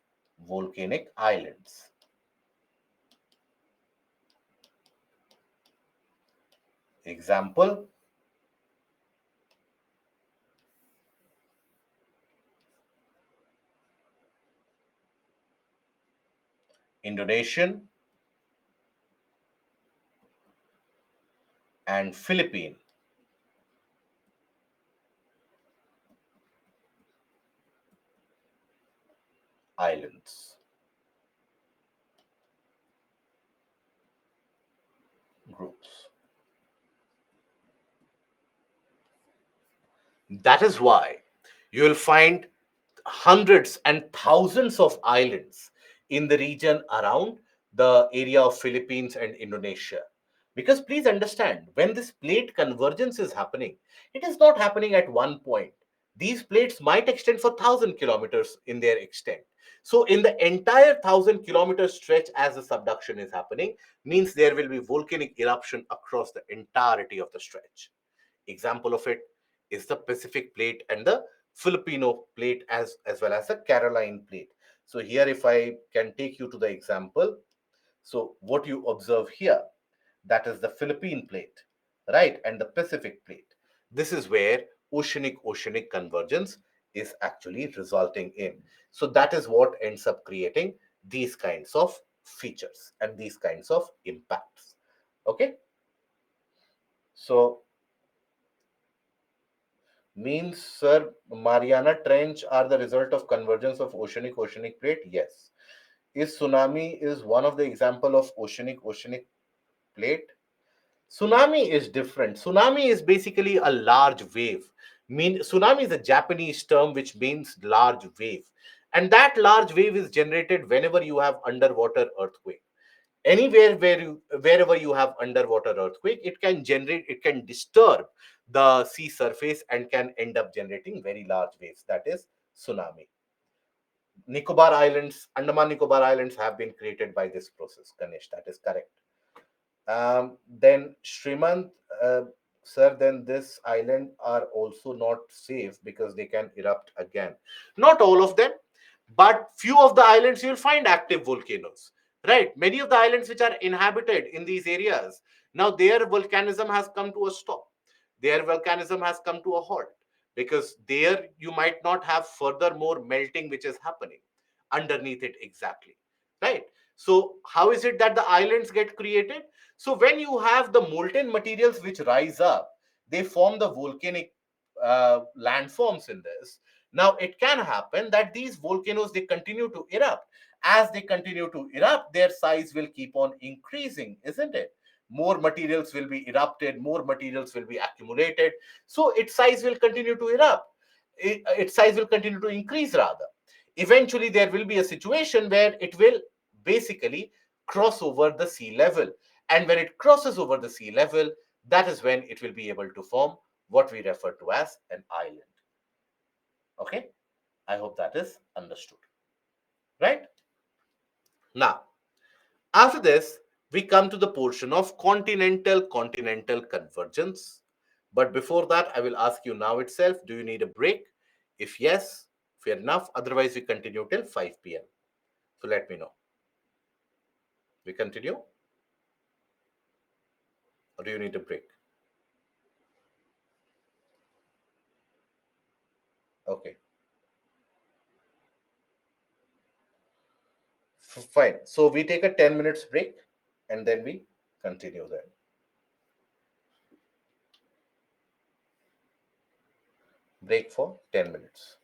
volcanic islands. Example, Indonesian and Philippine islands groups. That is why you will find hundreds and thousands of islands in the region around the area of Philippines and Indonesia. Because please understand, when this plate convergence is happening, it is not happening at one point. These plates might extend for 1,000 kilometers in their extent. So, in the entire 1,000 kilometer stretch, as the subduction is happening, means there will be volcanic eruption across the entirety of the stretch. Example of it is the Pacific plate and the Filipino plate as well as the Caroline plate. So here if I can take you to the example, so what you observe here, that is the Philippine plate, right? And the Pacific plate. This is where oceanic convergence is actually resulting in. So that is what ends up creating these kinds of features and these kinds of impacts. Okay. So means, sir, Mariana Trench are the result of convergence of oceanic plate? Yes. Is tsunami is one of the example of oceanic plate? Tsunami is different. Tsunami is basically a large wave. Tsunami is a Japanese term which means large wave. And that large wave is generated whenever you have underwater earthquake. Anywhere wherever you have underwater earthquake, it can disturb the sea surface and can end up generating very large waves. That is tsunami. Nicobar Islands, Andaman Nicobar Islands have been created by this process. Ganesh, that is correct. Then Srimant, sir, then this island are also not safe because they can erupt again. Not all of them, but few of the islands you'll find active volcanoes, right? Many of the islands which are inhabited in these areas, now their volcanism has come to a stop. Their volcanism has come to a halt because there you might not have further more melting which is happening underneath it exactly, right? So how is it that the islands get created? So when you have the molten materials which rise up, they form the volcanic landforms in this. Now it can happen that these volcanoes, they continue to erupt. As they continue to erupt, their size will keep on increasing, isn't it? more materials will be erupted, more materials will be accumulated. So its size will continue to erupt. Its size will continue to increase rather. Eventually, there will be a situation where it will basically cross over the sea level. And when it crosses over the sea level, that is when it will be able to form what we refer to as an island. Okay? I hope that is understood. Right? Now, after this, we come to the portion of continental convergence. But before that, I will ask you now itself, do you need a break? If yes, fair enough. Otherwise, we continue till 5 p.m. So let me know. We continue, or do you need a break? Okay, fine. So we take a 10 minutes break and then we continue then. Break for 10 minutes.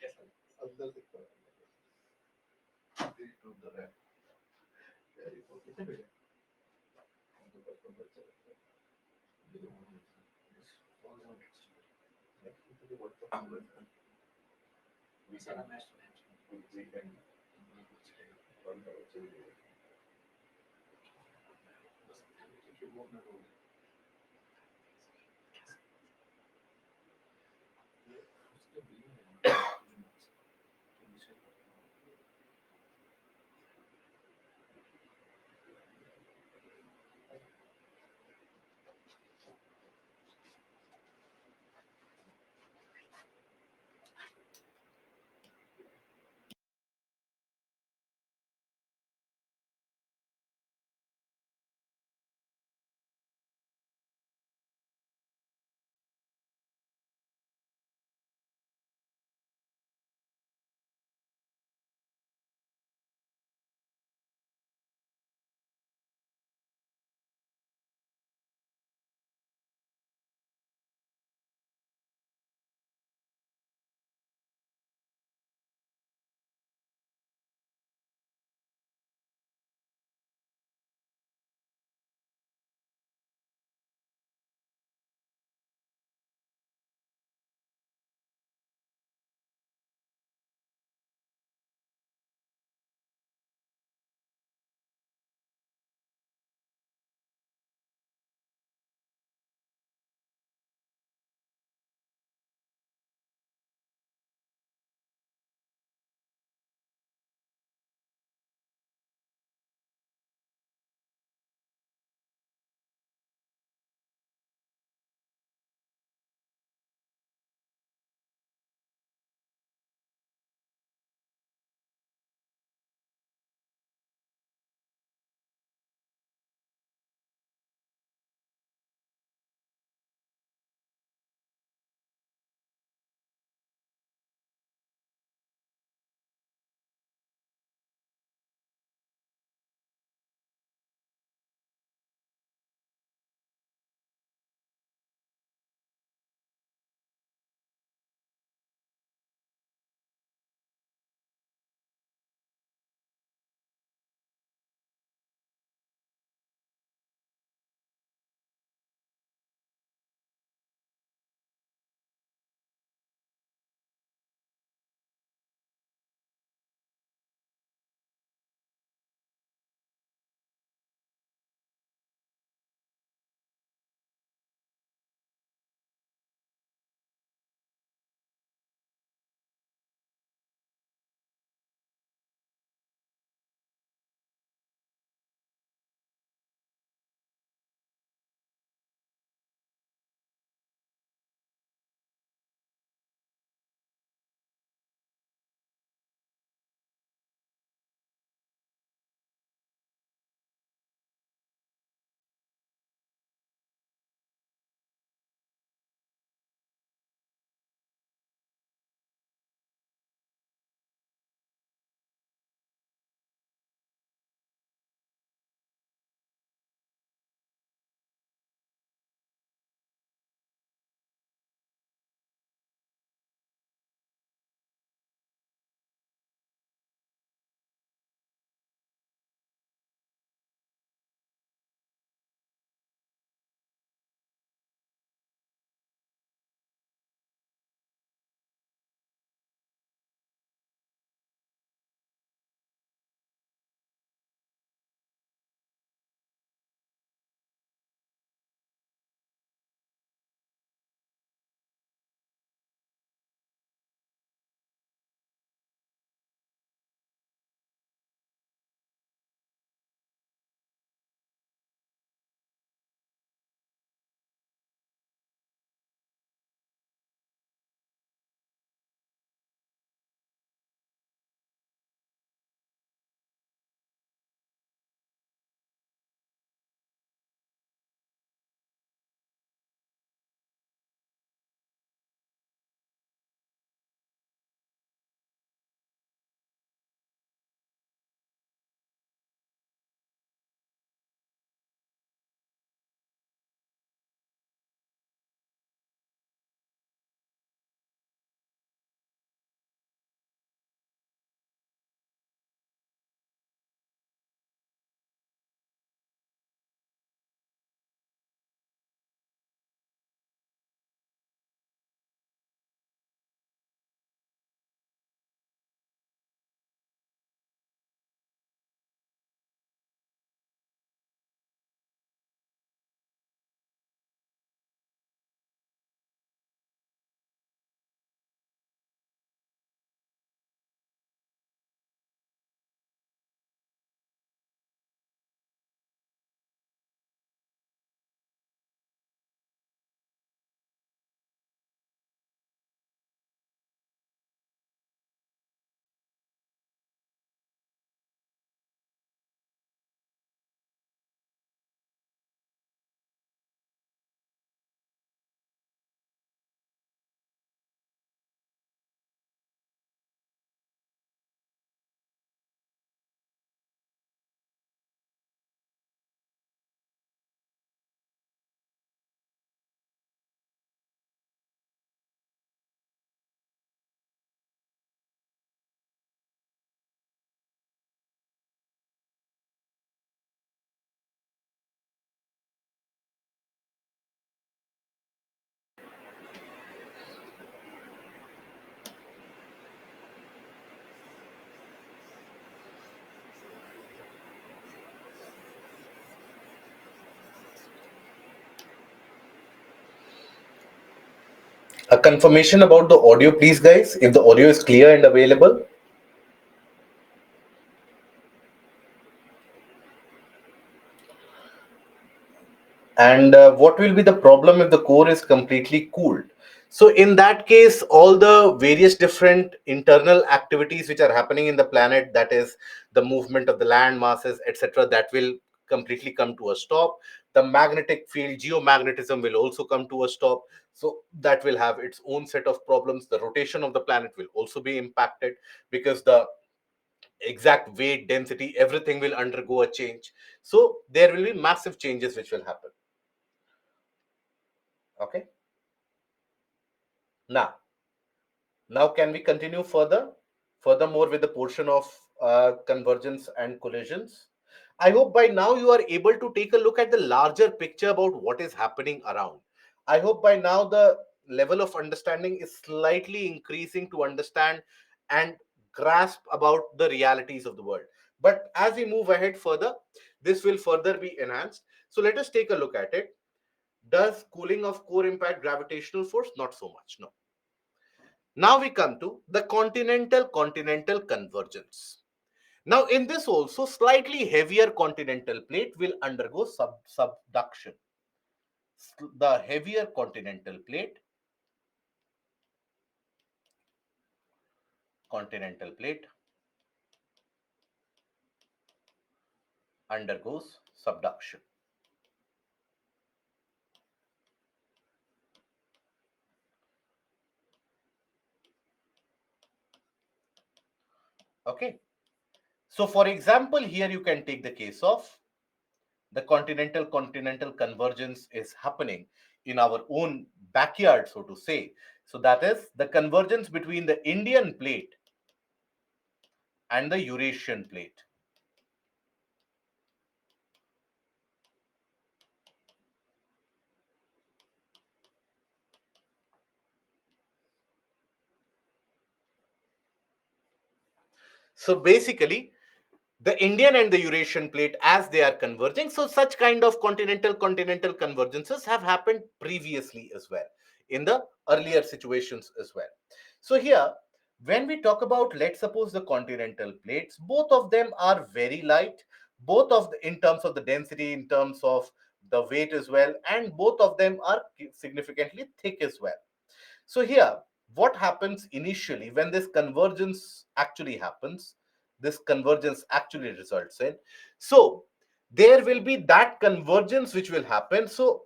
अंदर दिखता है to the rap कितने बजे A confirmation about the audio, please, guys. If the audio is clear and available. And what will be the problem if the core is completely cooled? So in that case, all the various different internal activities which are happening in the planet, that is the movement of the land masses, etc., that will completely come to a stop. The magnetic field, geomagnetism, will also come to a stop. So that will have its own set of problems. The rotation of the planet will also be impacted, because the exact weight, density, everything will undergo a change. So there will be massive changes which will happen. Okay. Now, can we continue furthermore with the portion of convergence and collisions? I hope by now you are able to take a look at the larger picture about what is happening around. I hope by now the level of understanding is slightly increasing to understand and grasp about the realities of the world. But as we move ahead further, this will further be enhanced. So let us take a look at it. Does cooling of core impact gravitational force? Not so much, no. Now we come to the continental convergence. Now in this also, slightly heavier continental plate will undergo subduction. The heavier continental plate undergoes subduction. Okay. So for example, here you can take the case of the continental convergence is happening in our own backyard, so to say. So that is the convergence between the Indian plate and the Eurasian plate. So basically, the Indian and the Eurasian plate, as they are converging, so such kind of continental convergences have happened previously as well, in the earlier situations as well. So here, when we talk about, let's suppose, the continental plates, both of them are very light, both of the, in terms of the density, in terms of the weight as well, and both of them are significantly thick as well. So here, what happens initially when this convergence actually happens? This convergence actually results in. So there will be that convergence which will happen. So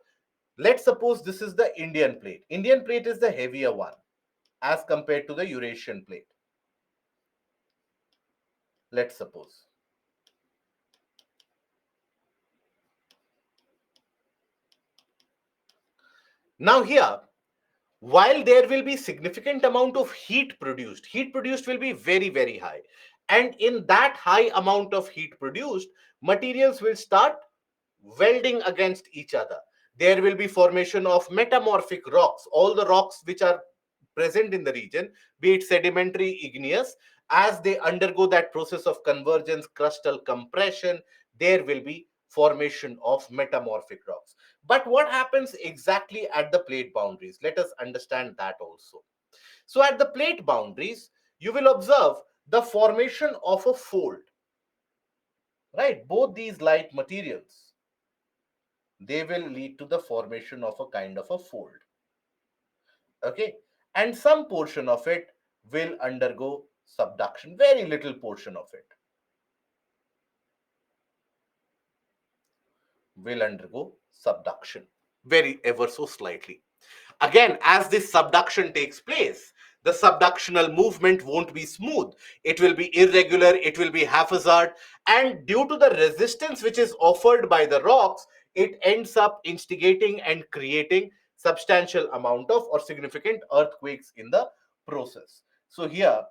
let's suppose this is the Indian plate. Indian plate is the heavier one as compared to the Eurasian plate. Let's suppose. Now here, while there will be significant amount of heat produced will be very high, and in that high amount of heat produced, materials will start welding against each other. There will be formation of metamorphic rocks. All the rocks which are present in the region, be it sedimentary, igneous, as they undergo that process of convergence, crustal compression, there will be formation of metamorphic rocks. But what happens exactly at the plate boundaries? Let us understand that also. So at the plate boundaries, you will observe the formation of a fold, right? Both these light materials, they will lead to the formation of a kind of a fold. Okay. And some portion of it will undergo subduction, very little portion of it will undergo subduction, very ever so slightly. Again, as this subduction takes place, the subductional movement won't be smooth. It will be irregular, it will be haphazard, and due to the resistance which is offered by the rocks, it ends up instigating and creating substantial amount of or significant earthquakes in the process. So here,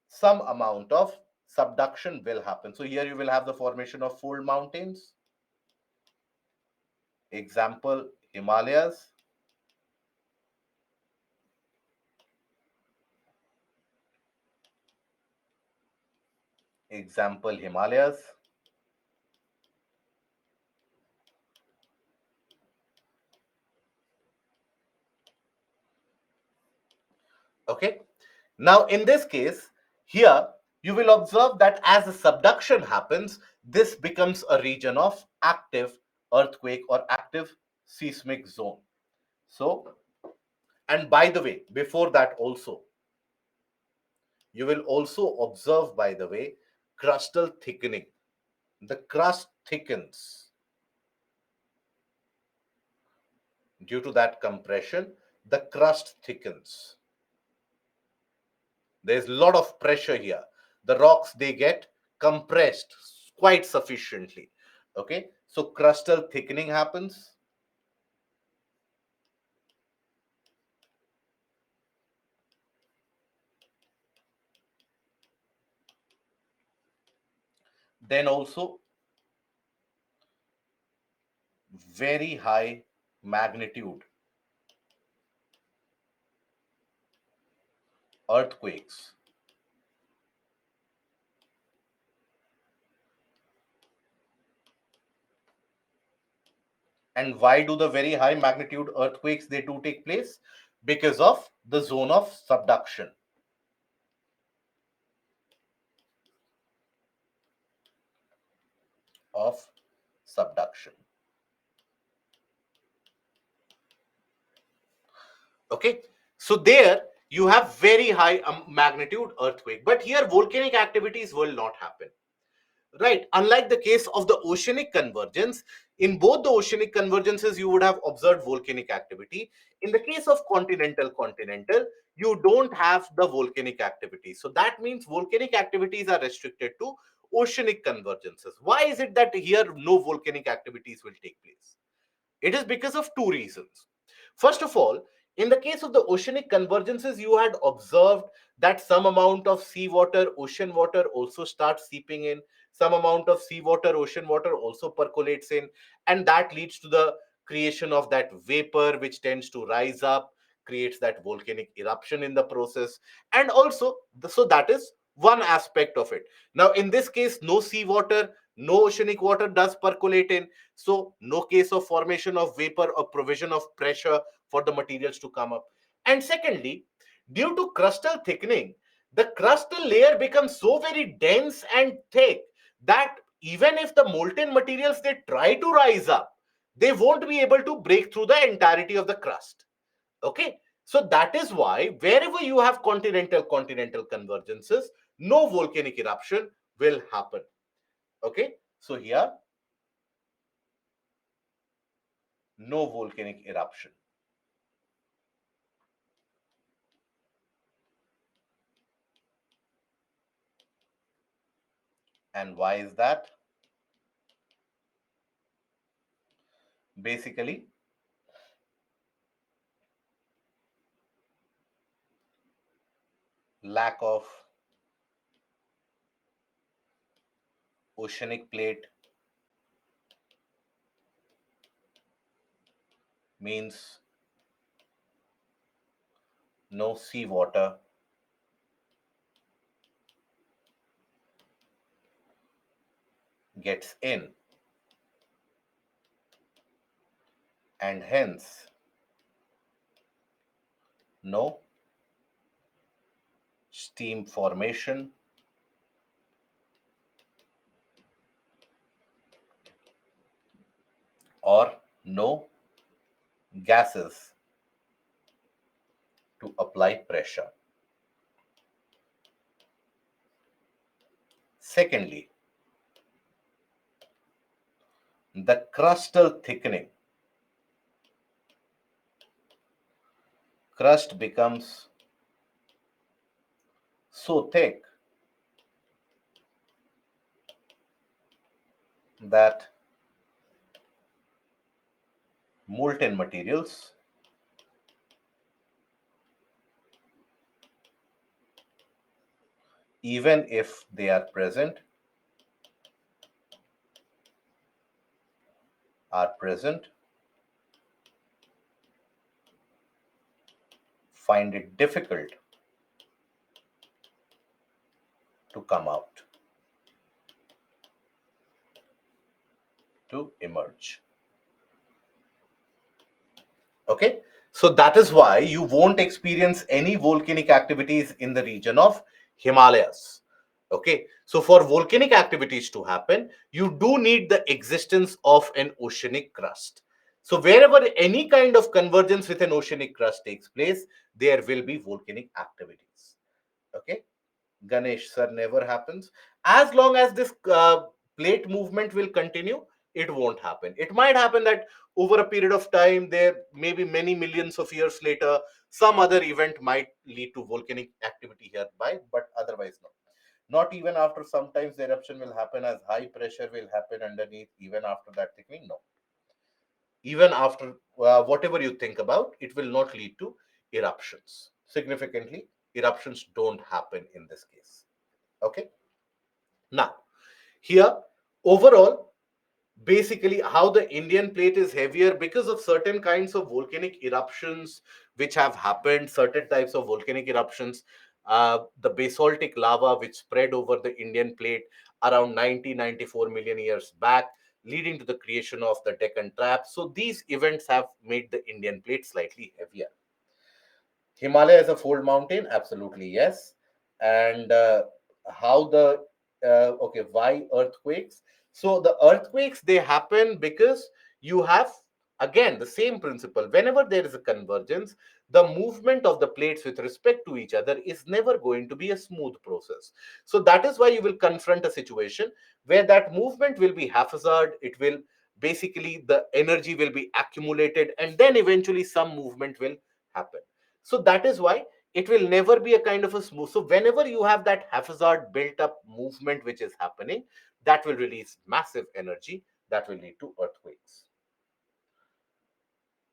some amount of subduction will happen. So here you will have the formation of fold mountains. Example, Himalayas. Example, Himalayas. Okay. Now, in this case, here you will observe that as the subduction happens, this becomes a region of active earthquake or active seismic zone. So, and by the way, before that also, you will also observe, by the way, crustal thickening. The crust thickens due to that compression, the crust thickens. There's a lot of pressure here. The rocks, they get compressed quite sufficiently. Okay, so crustal thickening happens. Then also very high magnitude earthquakes. And why do the very high magnitude earthquakes they do take place? Because of the zone of subduction. Of subduction. Okay, so there you have very high magnitude earthquake, but here volcanic activities will not happen. Right. Unlike the case of the oceanic convergence, in both the oceanic convergences, you would have observed volcanic activity. In the case of continental, you don't have the volcanic activity. So that means volcanic activities are restricted to oceanic convergences. Why is it that here no volcanic activities will take place? It is because of two reasons. First of all, in the case of the oceanic convergences, you had observed that some amount of seawater, ocean water also starts seeping in. Some amount of seawater, ocean water also percolates in, and that leads to the creation of that vapor, which tends to rise up, creates that volcanic eruption in the process. And also, so that is one aspect of it. Now, in this case, no seawater, no oceanic water does percolate in, so no case of formation of vapor or provision of pressure for the materials to come up. And secondly, due to crustal thickening, the crustal layer becomes so very dense and thick that even if the molten materials they try to rise up, they won't be able to break through the entirety of the crust. Okay, so that is why wherever you have continental convergences, no volcanic eruption will happen. Okay, so here no volcanic eruption. And why is that? Basically, lack of oceanic plate means no seawater gets in, and hence no steam formation or no gases to apply pressure. Secondly, the crustal thickening. Crust becomes so thick that molten materials even if they are present, find it difficult to come out, to emerge. Okay, So that is why you won't experience any volcanic activities in the region of Himalayas. Okay, so for volcanic activities to happen, you do need the existence of an oceanic crust. So wherever any kind of convergence with an oceanic crust takes place, there will be volcanic activities. Okay, Ganesh sir, never happens. As long as this plate movement will continue, it won't happen. It might happen that over a period of time, there maybe many millions of years later, some other event might lead to volcanic activity hereby, but otherwise, no. Not even after sometimes the eruption will happen as high pressure will happen underneath, even after that thickening, no. Even after whatever you think about, it will not lead to eruptions. Significantly, eruptions don't happen in this case. Okay. Now, here, overall, basically how the Indian plate is heavier because of certain kinds of volcanic eruptions which have happened, certain types of volcanic eruptions, the basaltic lava which spread over the Indian plate around 90-94 million years back, leading to the creation of the Deccan Trap. So these events have made the Indian plate slightly heavier. Himalaya is a fold mountain, absolutely yes. And how the okay, why earthquakes? So the earthquakes, they happen because you have, again, the same principle. Whenever there is a convergence, the movement of the plates with respect to each other is never going to be a smooth process. So that is why you will confront a situation where that movement will be haphazard. It will basically, the energy will be accumulated, and then eventually some movement will happen. So that is why it will never be a kind of a smooth. So whenever you have that haphazard built up movement which is happening, that will release massive energy that will lead to earthquakes.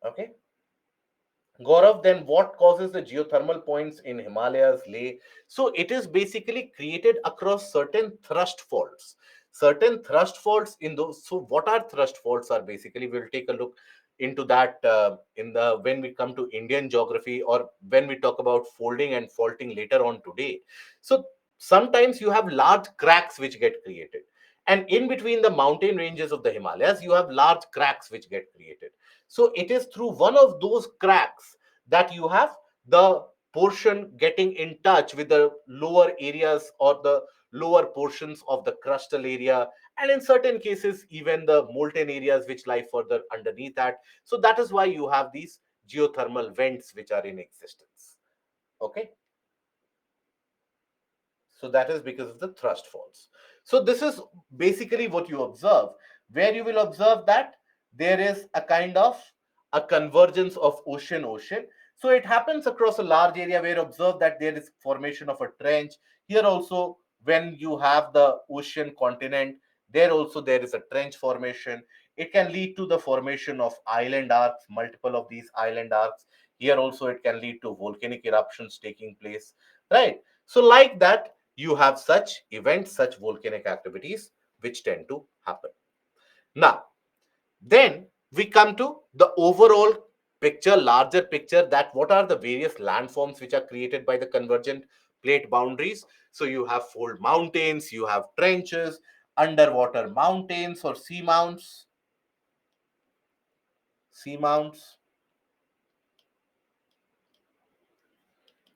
Okay. Gaurav, then what causes the geothermal points in Himalayas lay? So it is basically created across certain thrust faults. Certain thrust faults in those. So what are thrust faults are basically, we'll take a look into that in the when we come to Indian geography, or when we talk about folding and faulting later on today. So sometimes you have large cracks which get created. And in between the mountain ranges of the Himalayas, you have large cracks which get created. So it is through one of those cracks that you have the portion getting in touch with the lower areas or the lower portions of the crustal area, and in certain cases even the molten areas which lie further underneath that. So that is why you have these geothermal vents which are in existence. Okay, so that is because of the thrust faults. So this is basically what you observe, where you will observe that there is a kind of a convergence of ocean. So it happens across a large area where observe that there is formation of a trench. Here also, when you have the ocean continent, there also there is a trench formation. It can lead to the formation of island arcs, multiple of these island arcs. Here also it can lead to volcanic eruptions taking place, right? So like that, you have such events, such volcanic activities which tend to happen. Now, then we come to the overall picture, larger picture, that what are the various landforms which are created by the convergent plate boundaries. So you have fold mountains, you have trenches, underwater mountains or seamounts,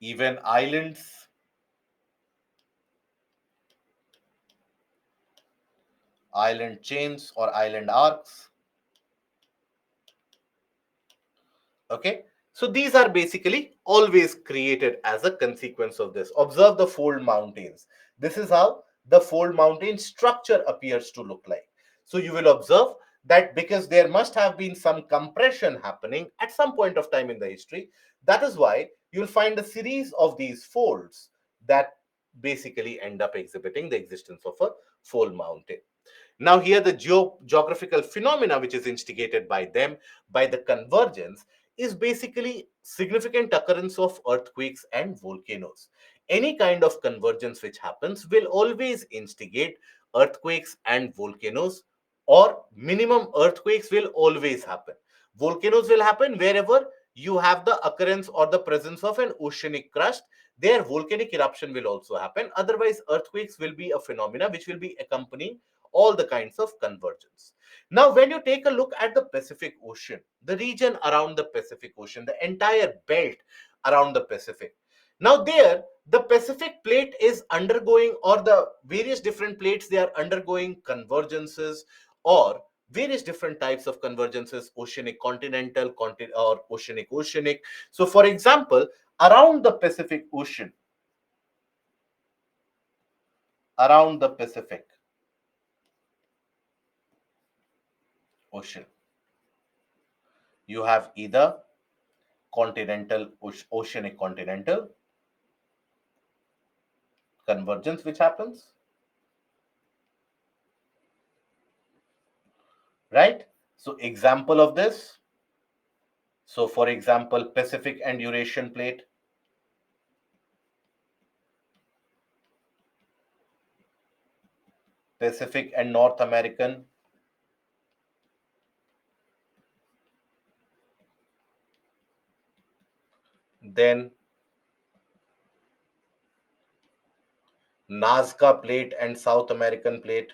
even islands, island chains or island arcs. Okay, so these are basically always created as a consequence of this. Observe the fold mountains. This is how the fold mountain structure appears to look like. So you will observe that because there must have been some compression happening at some point of time in the history, that is why you'll find a series of these folds that basically end up exhibiting the existence of a fold mountain. Now, here the geographical phenomena which is instigated by them, by the convergence, is basically significant occurrence of earthquakes and volcanoes. Any kind of convergence which happens will always instigate earthquakes and volcanoes, or minimum earthquakes will always happen. Volcanoes will happen wherever you have the occurrence or the presence of an oceanic crust. There volcanic eruption will also happen. Otherwise, earthquakes will be a phenomena which will be accompanying all the kinds of convergence. Now, when you take a look at the Pacific Ocean, the region around the Pacific Ocean, the entire belt around the Pacific. Now, there, the Pacific plate is undergoing, or the various different plates, they are undergoing convergences, or various different types of convergences, oceanic continental, or oceanic oceanic. So, for example, around the Pacific Ocean, around the Pacific Ocean, you have either continental, oceanic continental convergence which happens, right? So example of this, so for example, Pacific and Eurasian plate, Pacific and North American, then Nazca plate and South American plate,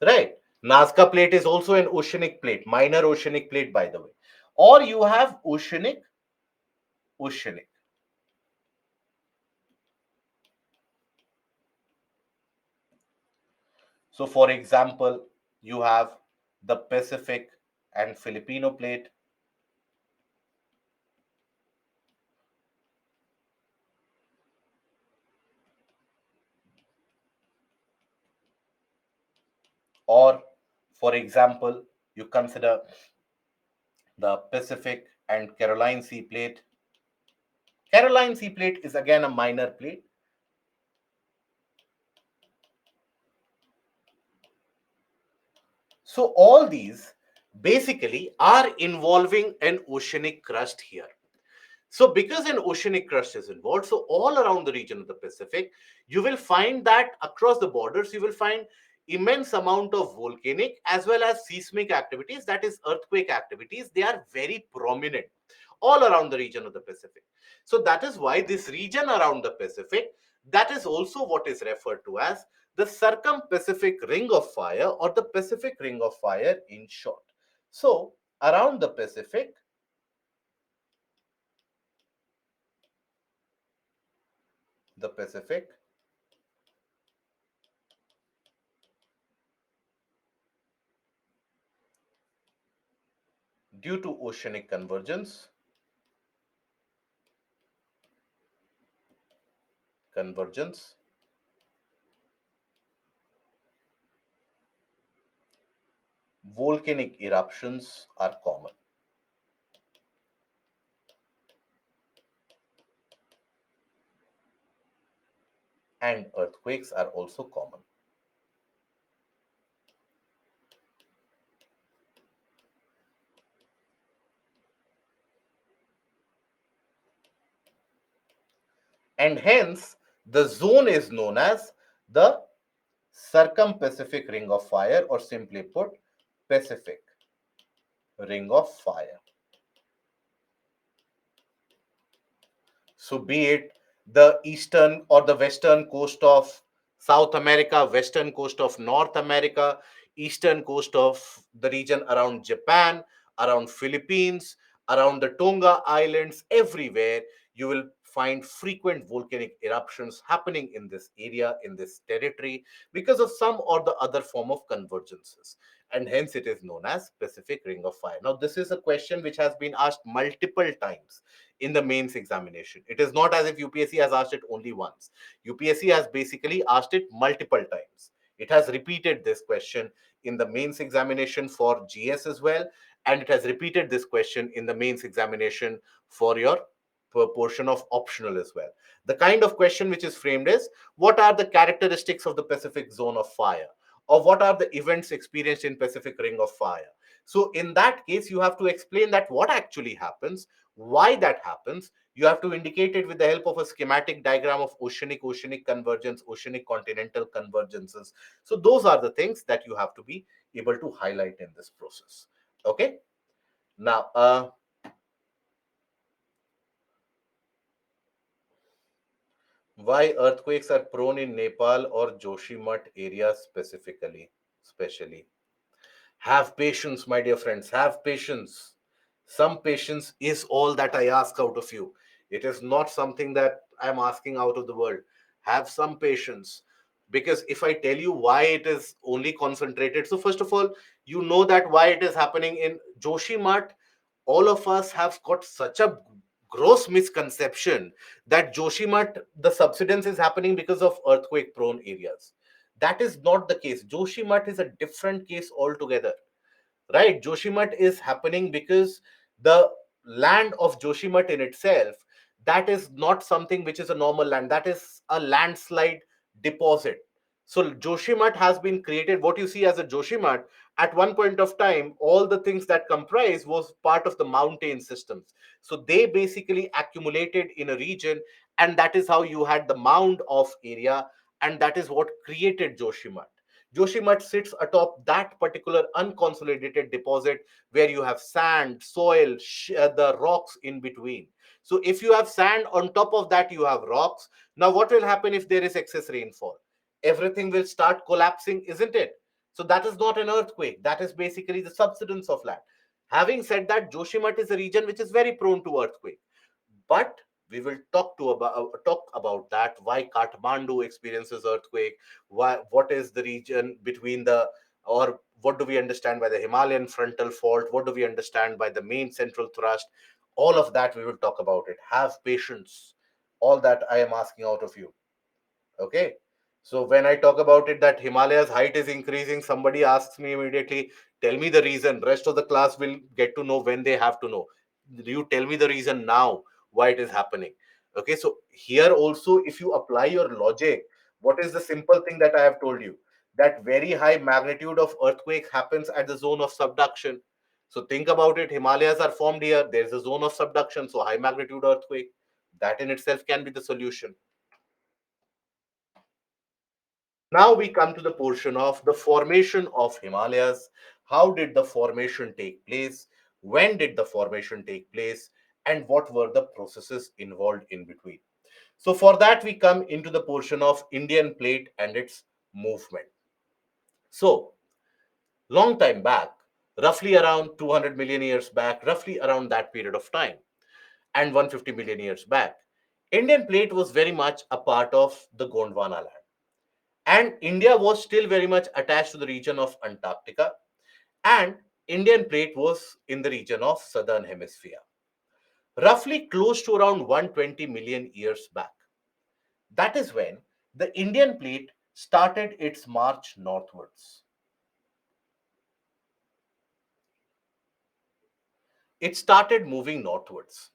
right? Nazca plate is also an oceanic plate, minor oceanic plate, by the way. Or you have oceanic, oceanic. So for example, you have the Pacific and Filipino plate, or for example, you consider the Pacific and Caroline Sea plate. Caroline Sea plate is again a minor plate. So all these basically are involving an oceanic crust here. So because an oceanic crust is involved, so all around the region of the Pacific, you will find that across the borders, you will find immense amount of volcanic as well as seismic activities, that is earthquake activities. They are very prominent all around the region of the Pacific. So that is why this region around the Pacific, that is also what is referred to as the circum-Pacific ring of fire, or the Pacific ring of fire in short. So around the Pacific, the Pacific, due to oceanic convergence, volcanic eruptions are common, and earthquakes are also common. And hence, the zone is known as the circum-Pacific ring of fire, or simply put, Pacific ring of fire. So be it the eastern or the western coast of South America, western coast of North America, eastern coast of the region around Japan, around Philippines, around the Tonga Islands, everywhere you will find frequent volcanic eruptions happening in this area, in this territory, because of some or the other form of convergences. And hence it is known as Pacific Ring of Fire. Now, this is a question which has been asked multiple times in the mains examination. It is not as if UPSC has asked it only once. UPSC has basically asked it multiple times. It has repeated this question in the mains examination for GS as well, and it has repeated this question in the mains examination for your portion of optional as well. The kind of question which is framed is, what are the characteristics of the Pacific zone of fire? Or what are the events experienced in Pacific ring of fire? So in that case, you have to explain that what actually happens, why that happens. You have to indicate it with the help of a schematic diagram of oceanic convergence, oceanic continental convergences. So those are the things that you have to be able to highlight in this process. Okay. Now, Why earthquakes are prone in Nepal or Joshimath area specifically? Especially. Have patience, my dear friends. Have patience. Some patience is all that I ask out of you. It is not something that I'm asking out of the world. Have some patience. Because if I tell you why it is only concentrated, so first of all, you know that why it is happening in Joshimath. All of us have got such a gross misconception that Joshimath, the subsidence is happening because of earthquake prone areas. That is not the case. Joshimath is a different case altogether, right? Joshimath is happening because the land of Joshimath in itself, that is not something which is a normal land, that is a landslide deposit. So Joshimath has been created, what you see as a Joshimath, at one point of time all the things that comprise was part of the mountain systems. So they basically accumulated in a region, and that is how you had the mound of area, and that is what created Joshimath. Joshimath sits atop that particular unconsolidated deposit where you have sand, soil, the rocks in between. So, if you have sand, on top of that, you have rocks. Now, what will happen if there is excess rainfall? Everything will start collapsing, isn't it? So, that is not an earthquake. That is basically the subsidence of land. Having said that, Joshimath is a region which is very prone to earthquake. But we will talk about that, why Kathmandu experiences earthquake, why, what is the region between the, or what do we understand by the Himalayan frontal fault, what do we understand by the main central thrust. All of that we will talk about it. Have patience. All that I am asking out of you. Okay. So when I talk about it that Himalayas height is increasing, somebody asks me immediately, tell me the reason. Rest of the class will get to know when they have to know. You tell me the reason now why it is happening. Okay. So here also, if you apply your logic, what is the simple thing that I have told you? That very high magnitude of earthquake happens at the zone of subduction. So think about it. Himalayas are formed here. There is a zone of subduction. So high magnitude earthquake. That in itself can be the solution. Now we come to the portion of the formation of Himalayas. How did the formation take place? When did the formation take place? And what were the processes involved in between? So, for that, we come into the portion of Indian plate and its movement. So, long time back, roughly around 200 million years back, roughly around that period of time, and 150 million years back, Indian plate was very much a part of the Gondwana land. And India was still very much attached to the region of Antarctica, and Indian plate was in the region of southern hemisphere, roughly close to around 120 million years back. That is when the Indian plate started its march northwards. It started moving northwards.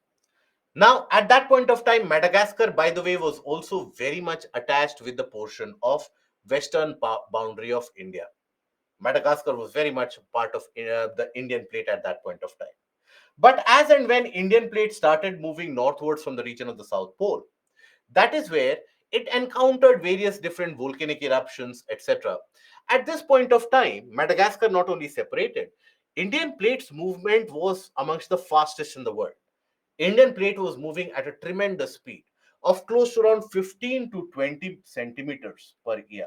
Now, at that point of time, Madagascar, by the way, was also very much attached with the portion of western boundary of India. Madagascar was very much part of the Indian plate at that point of time. But as and when Indian plate started moving northwards from the region of the South Pole, that is where it encountered various different volcanic eruptions, etc. At this point of time, Madagascar not only separated, Indian plate's movement was amongst the fastest in the world. Indian plate was moving at a tremendous speed of close to around 15 to 20 centimeters per year.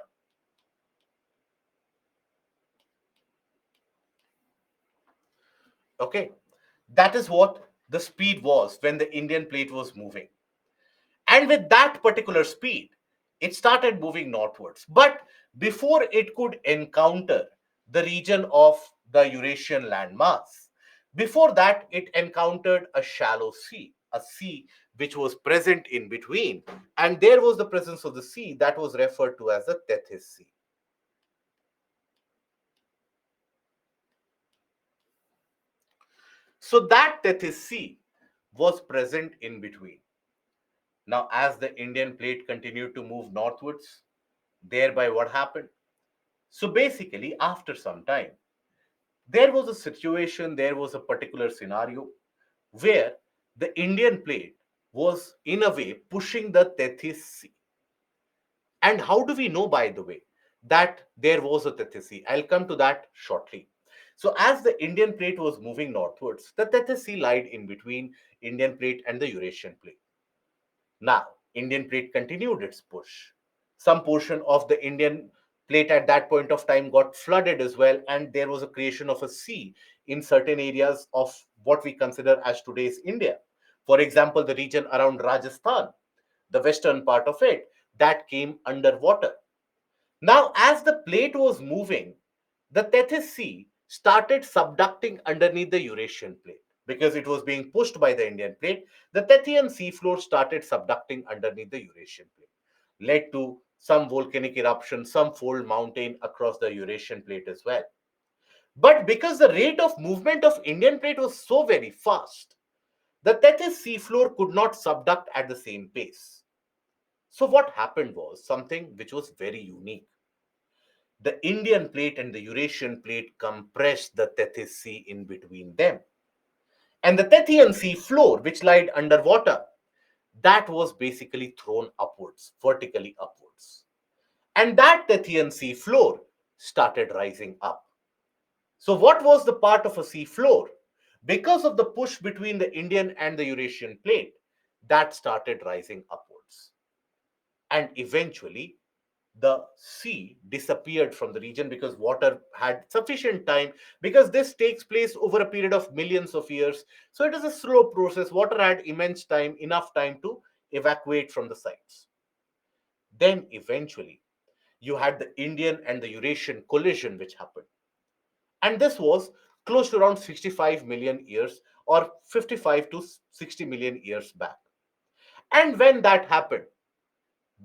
Okay, that is what the speed was when the Indian plate was moving. And with that particular speed, it started moving northwards. But before it could encounter the region of the Eurasian landmass, before that, it encountered a shallow sea, a sea which was present in between. And there was the presence of the sea that was referred to as the Tethys Sea. So that Tethys Sea was present in between. Now, as the Indian plate continued to move northwards, thereby what happened? So basically, after some time, there was a situation, there was a particular scenario where the Indian plate was, in a way, pushing the Tethys Sea. And how do we know, by the way, that there was a Tethys Sea? I'll come to that shortly. So, as the Indian plate was moving northwards, the Tethys Sea lied in between Indian plate and the Eurasian plate. Now, Indian plate continued its push. Some portion of the Indian plate at that point of time got flooded as well, and there was a creation of a sea in certain areas of what we consider as today's India. For example, the region around Rajasthan, the western part of it, that came underwater. Now, as the plate was moving, the Tethys Sea started subducting underneath the Eurasian plate because it was being pushed by the Indian plate. The Tethyan seafloor started subducting underneath the Eurasian plate, led to some volcanic eruption, some fold mountain across the Eurasian plate as well. But because the rate of movement of Indian plate was so very fast, the Tethys seafloor could not subduct at the same pace. So what happened was something which was very unique. The Indian plate and the Eurasian plate compressed the Tethys Sea in between them. And the Tethyan Sea floor, which lied underwater, that was basically thrown upwards, vertically upwards. And that Tethyan Sea floor started rising up. So, what was the part of a sea floor? Because of the push between the Indian and the Eurasian plate, that started rising upwards. And eventually, the sea disappeared from the region because water had sufficient time, because this takes place over a period of millions of years, so it is a slow process. Water had immense time, enough time to evacuate from the sites. Then eventually you had the Indian and the Eurasian collision which happened, and this was close to around 65 million years or 55 to 60 million years back. And when that happened,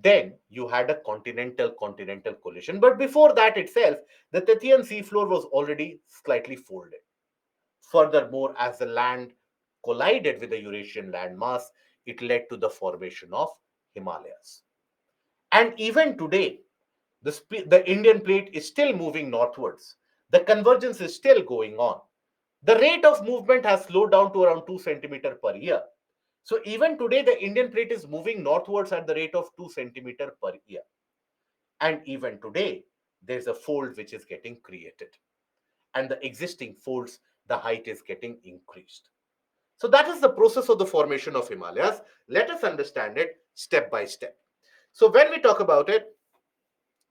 then you had a continental collision. But before that itself, the Tethyan seafloor was already slightly folded. Furthermore, as the land collided with the Eurasian landmass, it led to the formation of Himalayas. And even today, the Indian plate is still moving northwards. The convergence is still going on. The rate of movement has slowed down to around 2 centimeter per year. So even today, the Indian plate is moving northwards at the rate of 2 centimeter per year. And even today, there's a fold which is getting created. And the existing folds, the height is getting increased. So that is the process of the formation of Himalayas. Let us understand it step by step. So when we talk about it,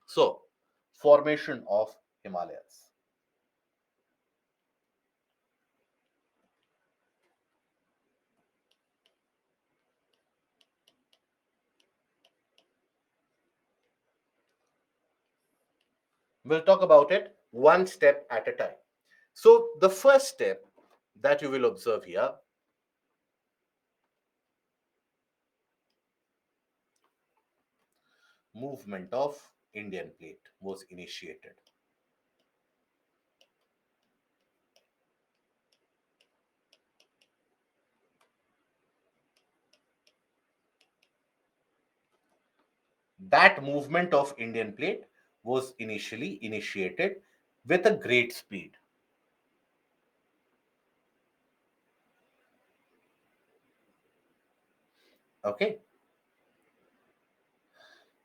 so formation of Himalayas. We'll talk about it one step at a time. So the first step that you will observe here, movement of Indian plate was initiated. That movement of Indian plate was initially initiated with a great speed. Okay.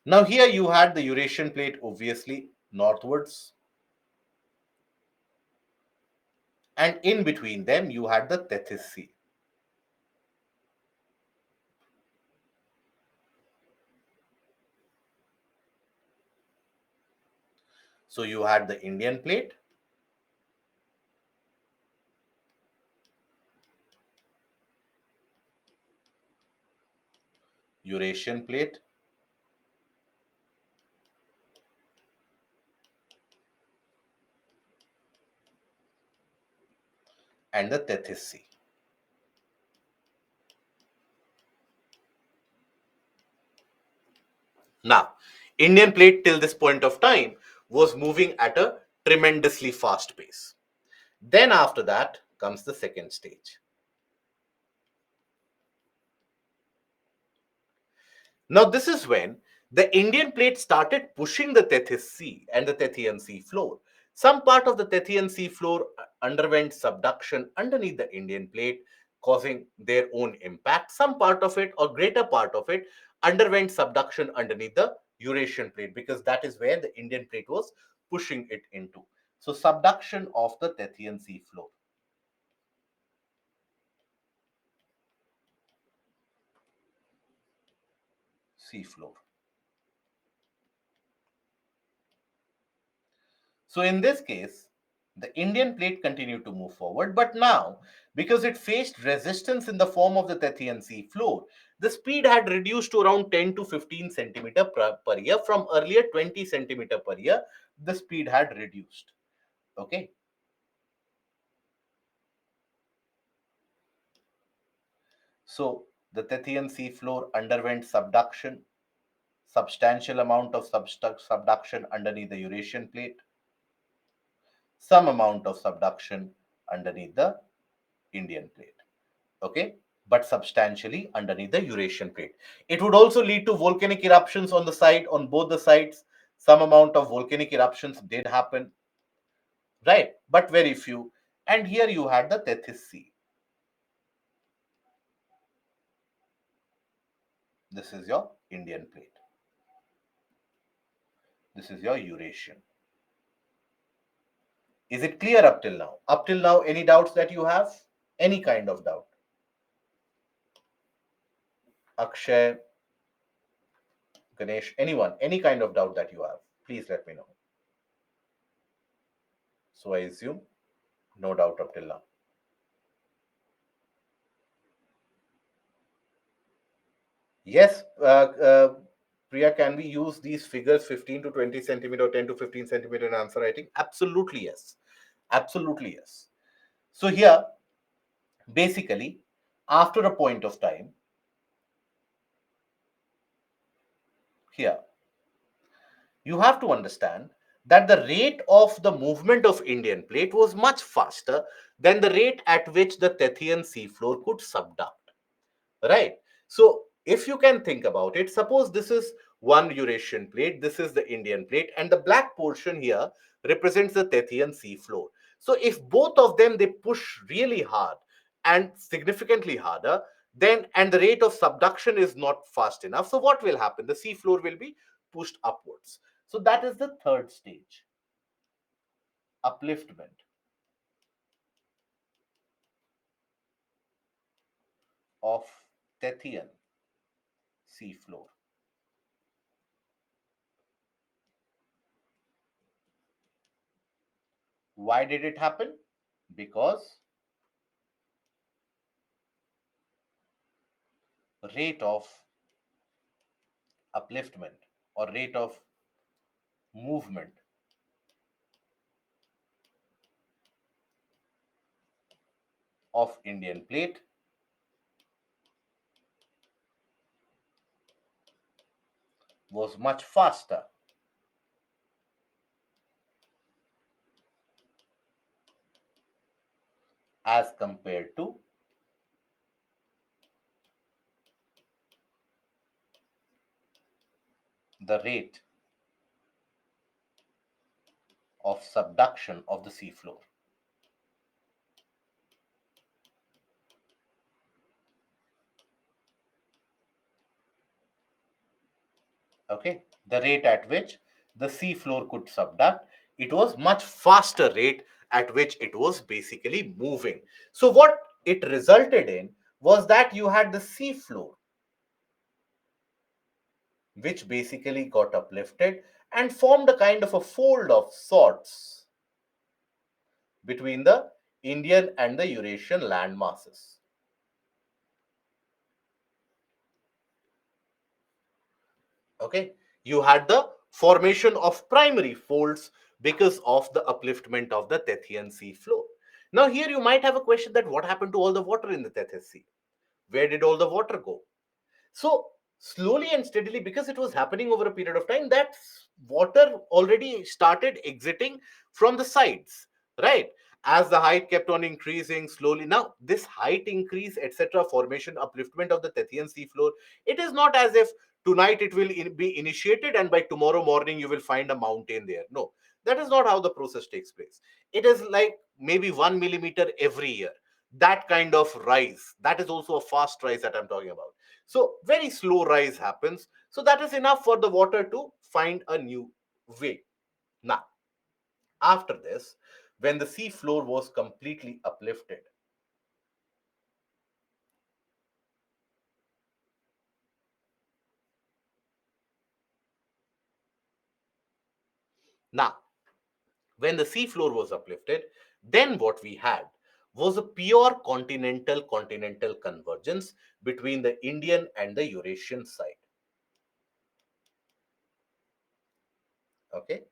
Now here you had the Eurasian plate obviously northwards, and in between them you had the Tethys Sea. So you had the Indian plate, Eurasian plate, and the Tethys Sea. Now, Indian plate till this point of time was moving at a tremendously fast pace. Then after that comes the second stage. Now, this is when the Indian plate started pushing the Tethys Sea and the Tethyan Sea floor. Some part of the Tethyan Sea floor underwent subduction underneath the Indian plate, causing their own impact. Some part of it, or greater part of it, underwent subduction underneath the Eurasian plate, because that is where the Indian plate was pushing it into. So, subduction of the Tethyan Sea floor. seafloor. So in this case, the Indian plate continued to move forward, but now, because it faced resistance in the form of the Tethyan sea floor, the speed had reduced to around 10 to 15 centimeter per year. From earlier 20 centimeter per year, the speed had reduced. Okay. So the Tethyan sea floor underwent subduction, substantial amount of subduction underneath the Eurasian plate, some amount of subduction underneath the Indian plate. Okay, but substantially underneath the Eurasian plate. It would also lead to volcanic eruptions on the side, on both the sides. Some amount of volcanic eruptions did happen, right? But very few. And here you had the Tethys Sea. This is your Indian plate. This is your Eurasian. Is it clear up till now? Up till now, any doubts that you have? Any kind of doubt? Akshay, Ganesh, anyone, any kind of doubt that you have, please let me know. So I assume no doubt up till now. Yes, Priya, can we use these figures 15 to 20 centimeter or 10 to 15 centimeter in answer writing? Absolutely yes. Absolutely yes. So here, basically, after a point of time, here, you have to understand that the rate of the movement of Indian plate was much faster than the rate at which the Tethyan seafloor could subduct. Right? So, if you can think about it, suppose this is one Eurasian plate, this is the Indian plate, and the black portion here represents the Tethyan sea floor. So, if both of them they push really hard and significantly harder, then and the rate of subduction is not fast enough, so what will happen? The sea floor will be pushed upwards. So, that is the third stage, upliftment of Tethyan sea floor. Why did it happen? Because rate of upliftment or rate of movement of Indian plate was much faster as compared to the rate of subduction of the seafloor. Okay, the rate at which the seafloor could subduct, it was much faster rate at which it was basically moving. So what it resulted in was that you had the seafloor which basically got uplifted and formed a kind of a fold of sorts between the Indian and the Eurasian land masses. Okay, you had the formation of primary folds because of the upliftment of the Tethyan sea floor. Now, here you might have a question that what happened to all the water in the Tethys Sea? Where did all the water go? So, slowly and steadily, because it was happening over a period of time, that water already started exiting from the sides, right? As the height kept on increasing slowly. Now, this height increase, etc., formation, upliftment of the Tethyan sea floor, it is not as if tonight it will be initiated and by tomorrow morning you will find a mountain there. No, that is not how the process takes place. It is like maybe 1 millimeter every year. That kind of rise, that is also a fast rise that I'm talking about. So very slow rise happens. So that is enough for the water to find a new way. Now, after this, when the sea floor was completely uplifted, Now, when the sea floor was uplifted, then what we had was a pure continental convergence between the Indian and the Eurasian side. Okay,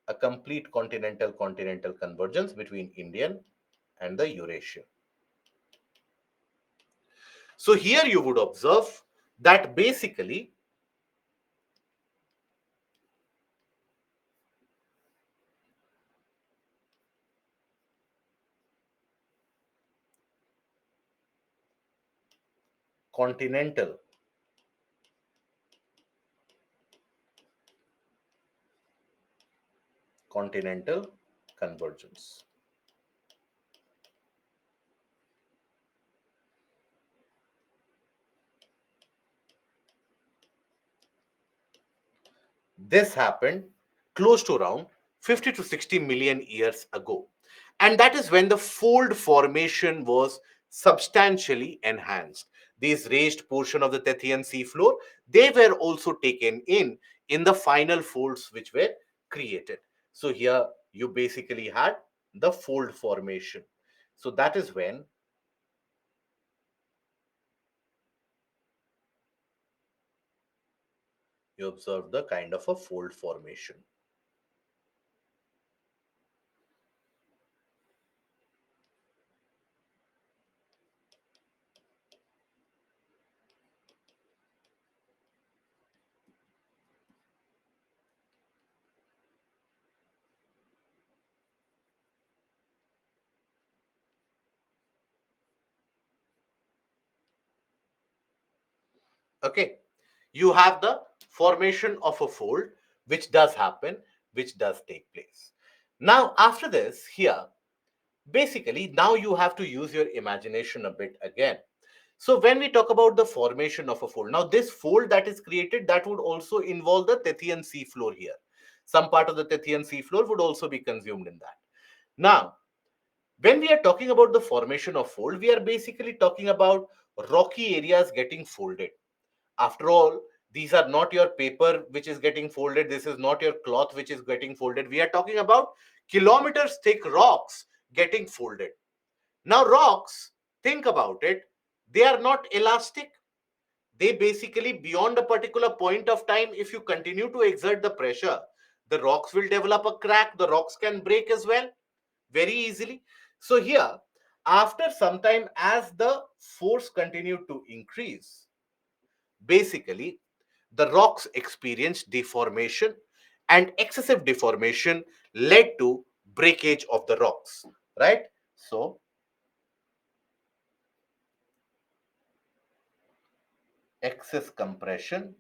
a complete continental convergence between Indian and the Eurasian. So here you would observe that basically continental continental convergence. This happened close to around 50 to 60 million years ago. And that is when the fold formation was substantially enhanced. These raised portion of the Tethyan seafloor, they were also taken in the final folds which were created. So here you basically had the fold formation. So that is when you observe the kind of a fold formation. Okay, you have the formation of a fold which does happen, which does take place. Now after this here, basically now you have to use your imagination a bit again. So when we talk about the formation of a fold, now this fold that is created, that would also involve the Tethyan seafloor here. Some part of the Tethyan seafloor would also be consumed in that. Now when we are talking about the formation of fold, we are basically talking about rocky areas getting folded. After all, these are not your paper which is getting folded. This is not your cloth which is getting folded. We are talking about kilometers thick rocks getting folded. Now, rocks, think about it, they are not elastic. They basically, beyond a particular point of time, if you continue to exert the pressure, the rocks will develop a crack. The rocks can break as well very easily. So, here, after some time, as the force continued to increase, basically the rocks experienced deformation, and excessive deformation led to breakage of the rocks, right? So excess compression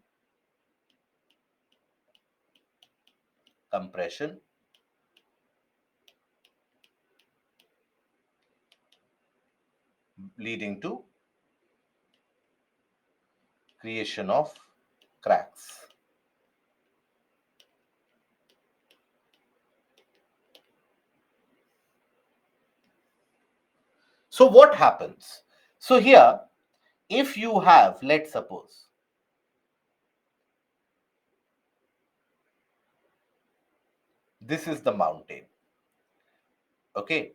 leading to creation of cracks. So what happens? So here, if you have, let's suppose, this is the mountain. Okay.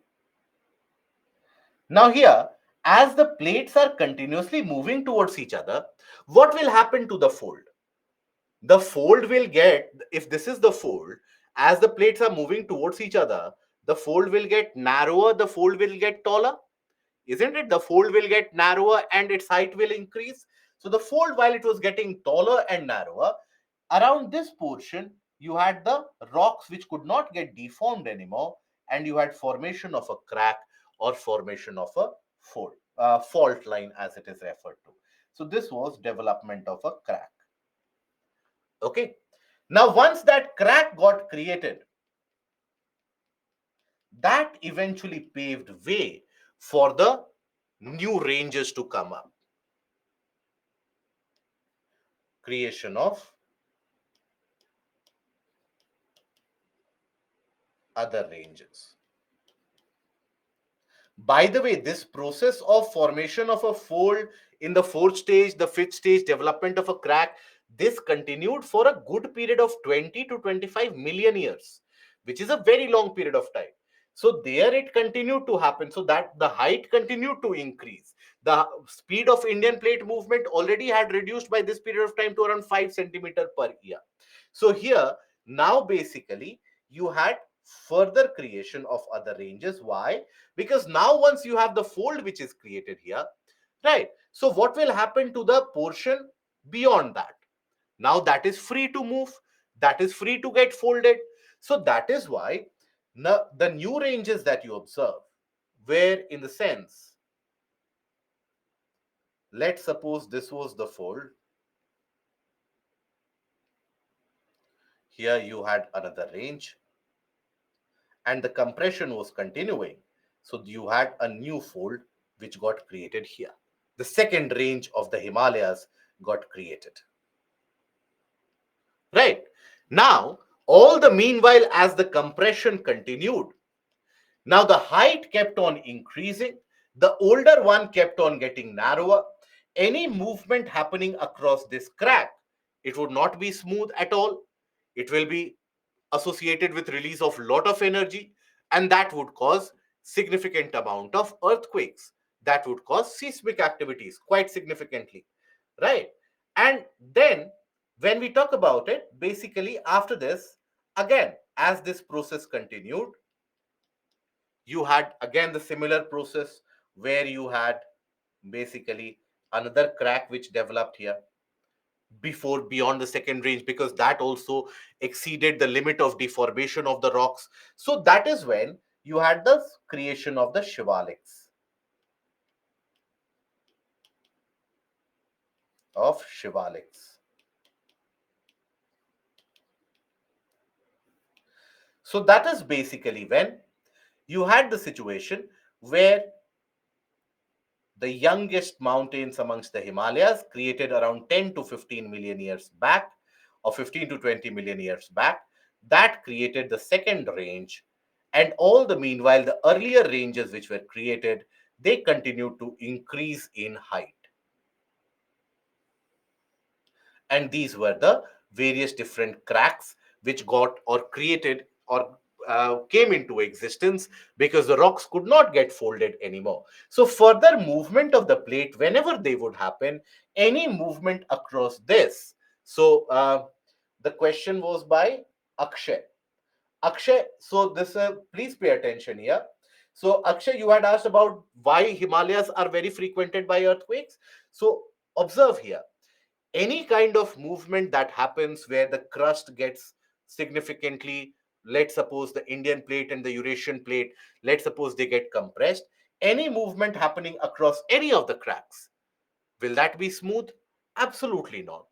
Now here, as the plates are continuously moving towards each other, what will happen to the fold? The fold will get, if this is the fold, as the plates are moving towards each other, the fold will get narrower, the fold will get taller, isn't it? The fold will get narrower and its height will increase. So the fold, while it was getting taller and narrower, around this portion you had the rocks which could not get deformed anymore, and you had formation of a crack or formation of a fault line as it is referred to. So this was development of a crack. Okay. Now, once that crack got created, that eventually paved way for the new ranges to come up. Creation of other ranges. By the way, this process of formation of a fold in the fourth stage, the fifth stage, development of a crack, this continued for a good period of 20 to 25 million years. which is a very long period of time. So there it continued to happen. So that the height continued to increase. The speed of Indian plate movement already had reduced by this period of time to around 5 centimeter per year. So here, now basically, you had further creation of other ranges. Why? Because now once you have the fold which is created here, right? So what will happen to the portion beyond that? Now that is free to move, that is free to get folded. So that is why the new ranges that you observe, where in the sense, let's suppose this was the fold, here you had another range, and the compression was continuing. So you had a new fold which got created here. The second range of the Himalayas got created. Right. Now, all the meanwhile, as the compression continued, now the height kept on increasing, the older one kept on getting narrower. Any movement happening across this crack, it would not be smooth at all. It will be associated with release of lot of energy, and that would cause significant amount of earthquakes, that would cause seismic activities quite significantly, right? And then when we talk about it, basically after this, again, as this process continued, you had again the similar process where you had basically another crack which developed here before beyond the second range, because that also exceeded the limit of deformation of the rocks. So that is when you had the creation of the shivalics. So that is basically when you had the situation where the youngest mountains amongst the Himalayas, created around 10 to 15 million years back, or 15 to 20 million years back, that created the second range. And all the meanwhile, the earlier ranges which were created, they continued to increase in height. And these were the various different cracks which got or created or came into existence because the rocks could not get folded anymore. So further movement of the plate, whenever they would happen, any movement across this. So the question was by Akshay. Akshay, so this please pay attention here. So Akshay, you had asked about why Himalayas are very frequented by earthquakes. So observe here, any kind of movement that happens where the crust gets significantly, let's suppose the Indian plate and the Eurasian plate, let's suppose they get compressed, any movement happening across any of the cracks, will that be smooth? Absolutely not.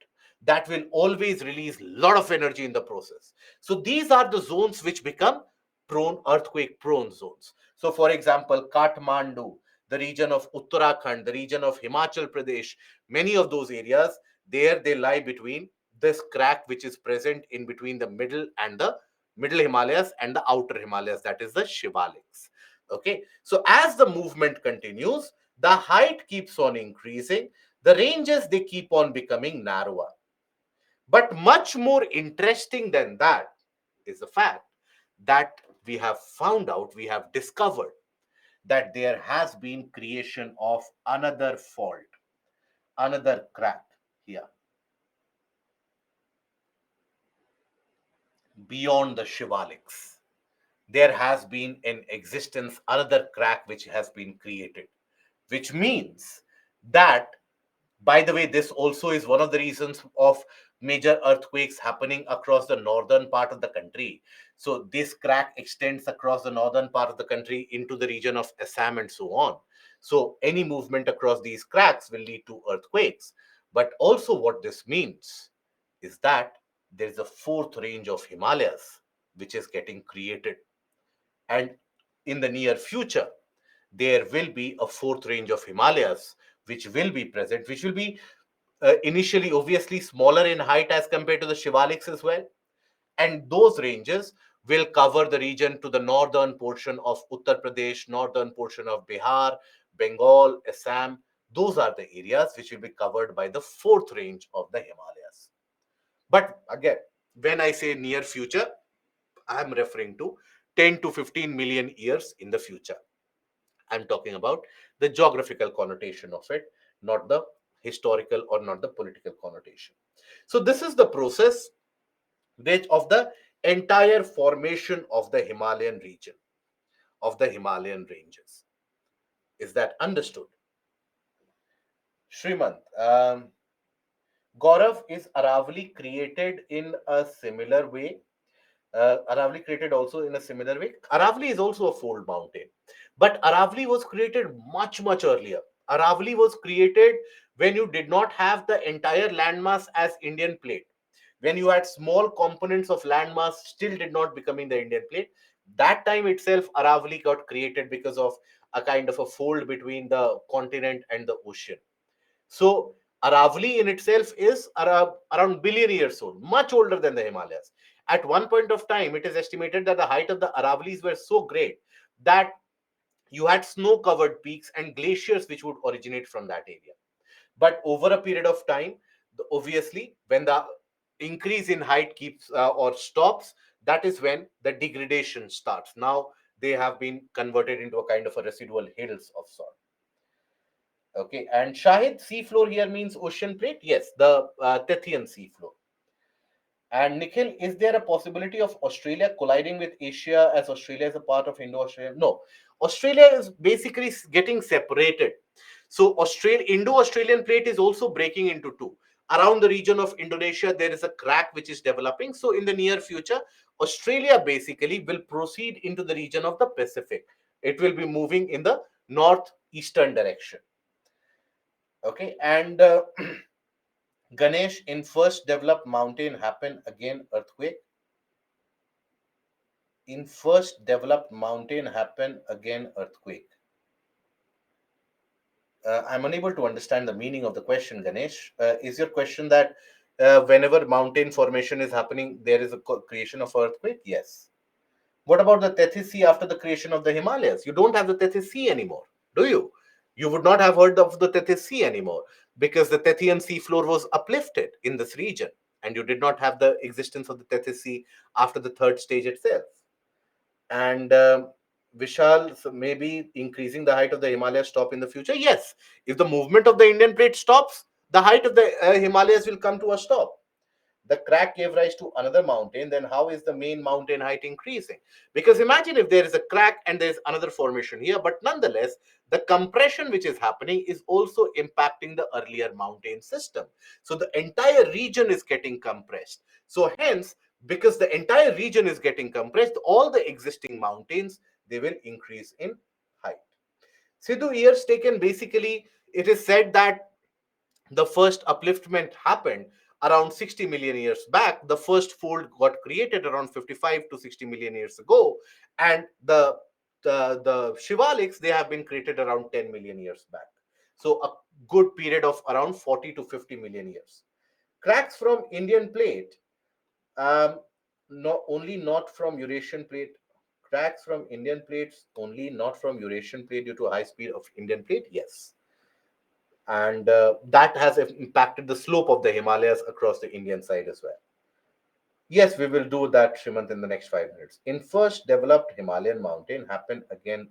That will always release a lot of energy in the process. So these are the zones which become prone, earthquake prone zones. So for example, Kathmandu, the region of Uttarakhand, the region of Himachal Pradesh, many of those areas, there they lie between this crack which is present in between the middle Himalayas and the outer Himalayas, that is the Shivaliks. Okay, so as the movement continues, the height keeps on increasing, the ranges they keep on becoming narrower. But much more interesting than that is the fact that we have found out, we have discovered that there has been creation of another fault, another crack here beyond the Shivaliks. There has been in existence another crack which has been created, which means that, by the way, this also is one of the reasons of major earthquakes happening across the northern part of the country. So this crack extends across the northern part of the country into the region of Assam and so on. So any movement across these cracks will lead to earthquakes. But also what this means is that there is a fourth range of Himalayas which is getting created. And in the near future, there will be a fourth range of Himalayas which will be present, which will be initially obviously smaller in height as compared to the Shivaliks as well. And those ranges will cover the region to the northern portion of Uttar Pradesh, northern portion of Bihar, Bengal, Assam. Those are the areas which will be covered by the fourth range of the Himalayas. But again, when I say near future, I am referring to 10 to 15 million years in the future. I'm talking about the geographical connotation of it, not the historical or not the political connotation. So this is the process which of the entire formation of the Himalayan region, of the Himalayan ranges. Is that understood? Srimant, Gaurav, is Aravali created in a similar way? Aravali created also in a similar way. Aravali is also a fold mountain, but Aravali was created much, much earlier. Aravali was created when you did not have the entire landmass as Indian plate. When you had small components of landmass still did not becoming the Indian plate. That time itself, Aravali got created because of a kind of a fold between the continent and the ocean. So Aravali in itself is around billion years old, much older than the Himalayas. At one point of time, it is estimated that the height of the Aravalis were so great that you had snow-covered peaks and glaciers which would originate from that area. But over a period of time, obviously, when the increase in height keeps or stops, that is when the degradation starts. Now they have been converted into a kind of a residual hills of sort. Okay, and Shahid, seafloor here means ocean plate. Yes, the Tethyan seafloor. And Nikhil, is there a possibility of Australia colliding with Asia as Australia is a part of Indo-Australia? No, Australia is basically getting separated. So Australia, Indo-Australian plate is also breaking into two. Around the region of Indonesia, there is a crack which is developing. So in the near future, Australia basically will proceed into the region of the Pacific. It will be moving in the northeastern direction. Okay, and Ganesh, in first developed mountain happen again earthquake. In first developed mountain happen again earthquake. I'm unable to understand the meaning of the question, Ganesh. Is your question that whenever mountain formation is happening, there is a creation of earthquake? Yes. What about the Tethys Sea after the creation of the Himalayas? You don't have the Tethys Sea anymore, do you? You would not have heard of the Tethys Sea anymore because the Tethyan sea floor was uplifted in this region, and you did not have the existence of the Tethys Sea after the third stage itself. And Vishal, so maybe increasing the height of the Himalayas stop in the future? Yes. If the movement of the Indian plate stops, the height of the Himalayas will come to a stop. The crack gave rise to another mountain, then how is the main mountain height increasing? Because imagine if there is a crack and there is another formation here, but nonetheless, the compression which is happening is also impacting the earlier mountain system. So the entire region is getting compressed. So hence, because the entire region is getting compressed, all the existing mountains, they will increase in height. Sidhu, years taken, basically, it is said that the first upliftment happened around 60 million years back. The first fold got created around 55 to 60 million years ago, and the Shivaliks, they have been created around 10 million years back. So a good period of around 40 to 50 million years. Cracks from Indian plate, um, not from Eurasian plate. Cracks from Indian plates only, not from Eurasian plate due to high speed of Indian plate. Yes, and that has impacted the slope of the Himalayas across the Indian side as well. Yes, we will do that, Shrimant, in the next 5 minutes. In first developed Himalayan mountain happened again.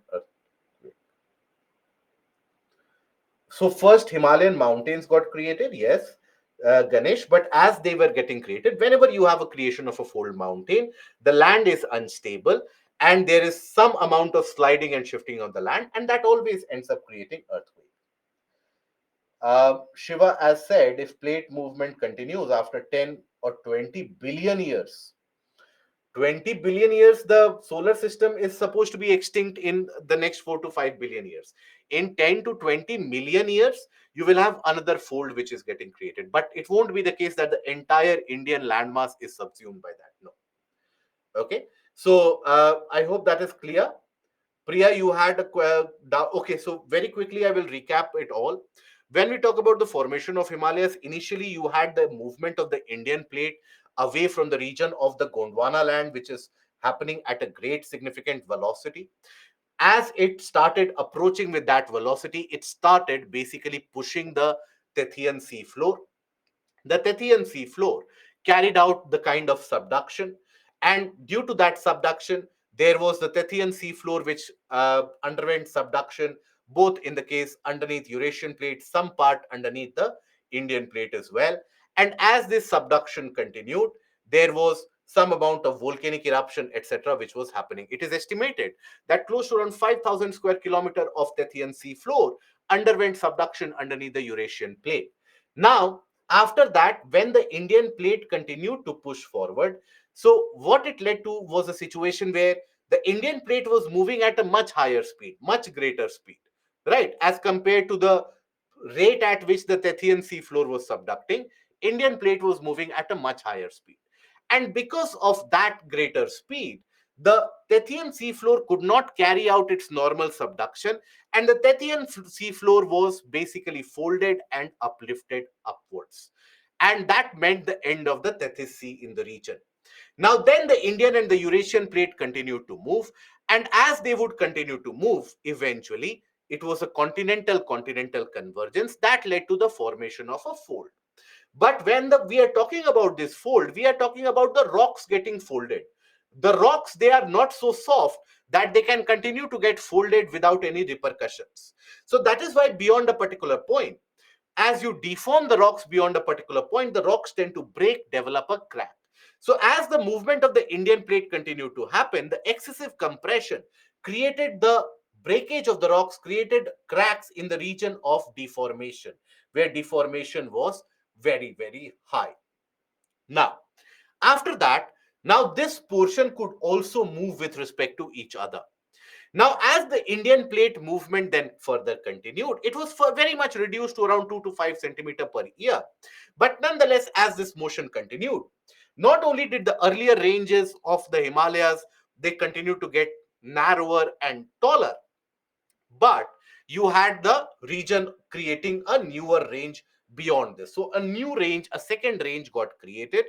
So first Himalayan mountains got created, yes, Ganesh. But as they were getting created, whenever you have a creation of a fold mountain, the land is unstable, and there is some amount of sliding and shifting of the land, and that always ends up creating earthquake. Shiva has said if plate movement continues after 10 or 20 billion years, 20 billion years, the solar system is supposed to be extinct in the next 4 to 5 billion years. In 10 to 20 million years, you will have another fold which is getting created. But it won't be the case that the entire Indian landmass is subsumed by that. No. Okay. So I hope that is clear. Priya, you had okay, so very quickly, I will recap it all. When we talk about the formation of Himalayas, initially you had the movement of the Indian plate away from the region of the Gondwana land, which is happening at a great significant velocity. As it started approaching with that velocity, it started basically pushing the Tethyan sea floor. The Tethyan sea floor carried out the kind of subduction, And due to that subduction, there was the Tethyan seafloor, which underwent subduction, both in the case underneath Eurasian plate, some part underneath the Indian plate as well. And as this subduction continued, there was some amount of volcanic eruption, etc., which was happening. It is estimated that close to around 5,000 square kilometer of Tethyan seafloor underwent subduction underneath the Eurasian plate. Now, after that, when the Indian plate continued to push forward, so what it led to was a situation where the Indian plate was moving at a much higher speed, much greater speed, right? As compared to the rate at which the Tethyan seafloor was subducting, Indian plate was moving at a much higher speed. And because of that greater speed, the Tethyan seafloor could not carry out its normal subduction, and the Tethyan seafloor was basically folded and uplifted upwards. And that meant the end of the Tethys Sea in the region. Now, then the Indian and the Eurasian plate continued to move, and as they would continue to move, eventually it was a continental convergence that led to the formation of a fold. But when we are talking about this fold, we are talking about the rocks getting folded. The rocks, they are not so soft that they can continue to get folded without any repercussions. So that is why beyond a particular point, as you deform the rocks beyond a particular point, the rocks tend to break, develop a crack. So as the movement of the Indian plate continued to happen, the excessive compression created the breakage of the rocks, created cracks in the region of deformation, where deformation was very, very high. Now, after that, now this portion could also move with respect to each other. Now, as the Indian plate movement then further continued, it was very much reduced to around 2 to 5 centimeter per year. But nonetheless, as this motion continued, not only did the earlier ranges of the Himalayas, they continued to get narrower and taller, but you had the region creating a newer range beyond this. So a new range, a second range got created.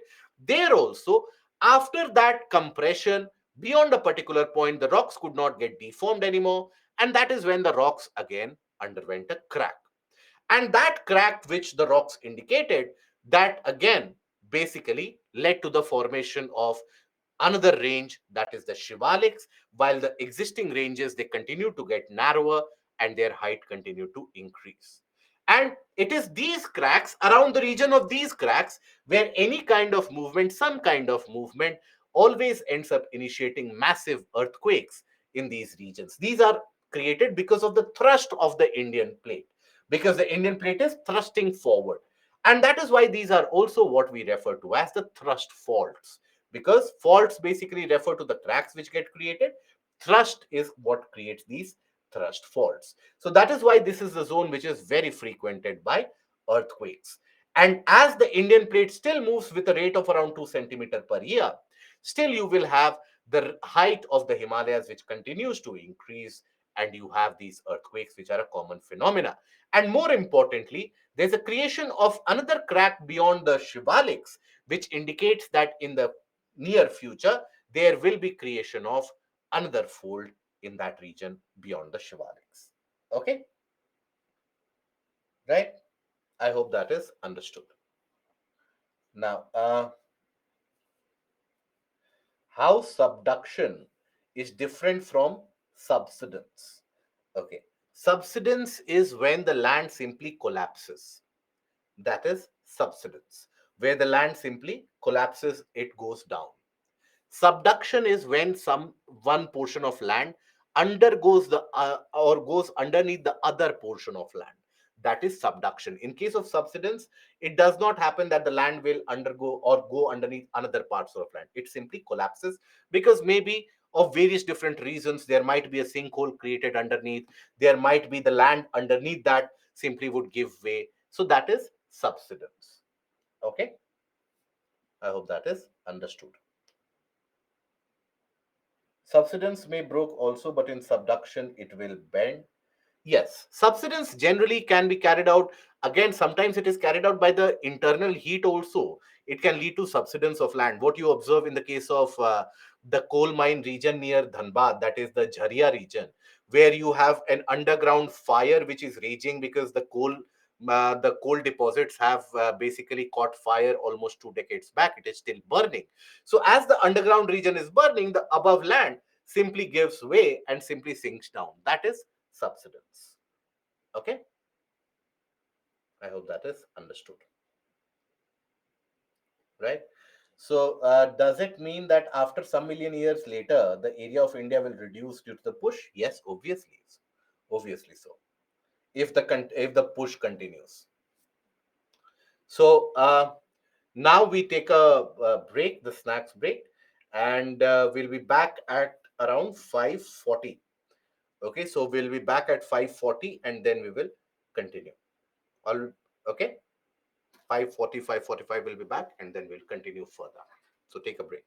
There also, after that compression, beyond a particular point, the rocks could not get deformed anymore. And that is when the rocks again underwent a crack. And that crack, which the rocks indicated, that again basically led to the formation of another range, that is the Shivaliks, while the existing ranges, they continue to get narrower and their height continue to increase. And it is these cracks, around the region of these cracks, where any kind of movement, some kind of movement, always ends up initiating massive earthquakes in these regions. These are created because of the thrust of the Indian plate, because the Indian plate is thrusting forward. And that is why these are also what we refer to as the thrust faults, because faults basically refer to the cracks which get created. Thrust is what creates these thrust faults. So that is why this is the zone which is very frequented by earthquakes. And as the Indian plate still moves with a rate of around 2 centimeter per year, still you will have the height of the Himalayas which continues to increase, and you have these earthquakes which are a common phenomena. And more importantly, there's a creation of another crack beyond the Shivaliks, which indicates that in the near future, there will be creation of another fold in that region beyond the Shivaliks. Okay, right? I hope that is understood. Now, how subduction is different from subsidence. Okay, subsidence is when the land simply collapses. That is subsidence, where the land simply collapses, it goes down. Subduction is when some one portion of land undergoes the or goes underneath the other portion of land. That is subduction. In case of subsidence, it does not happen that the land will undergo or go underneath another parts of land. It simply collapses because maybe of various different reasons. There might be a sinkhole created underneath. There might be the land underneath that simply would give way. So that is subsidence. Okay. I hope that is understood. Subsidence may broke also, but in subduction it will bend. Yes, subsidence generally can be carried out. Again, sometimes it is carried out by the internal heat also. It can lead to subsidence of land. What you observe in the case of the coal mine region near Dhanbad, that is the Jharia region, where you have an underground fire which is raging because the coal The coal deposits have basically caught fire almost 2 decades back. It is still burning. So as the underground region is burning, the above land simply gives way and simply sinks down. That is subsidence. Okay, I hope that is understood, right? So does it mean that after some million years later, the area of India will reduce due to the push? Yes, obviously, obviously so. If the push continues. So now we take a break, the snacks break, and we'll be back at around 5:40. Okay, so we'll be back at 5:40, and then we will continue. All okay, 5:40, 5:45 we'll be back, and then we'll continue further. So take a break.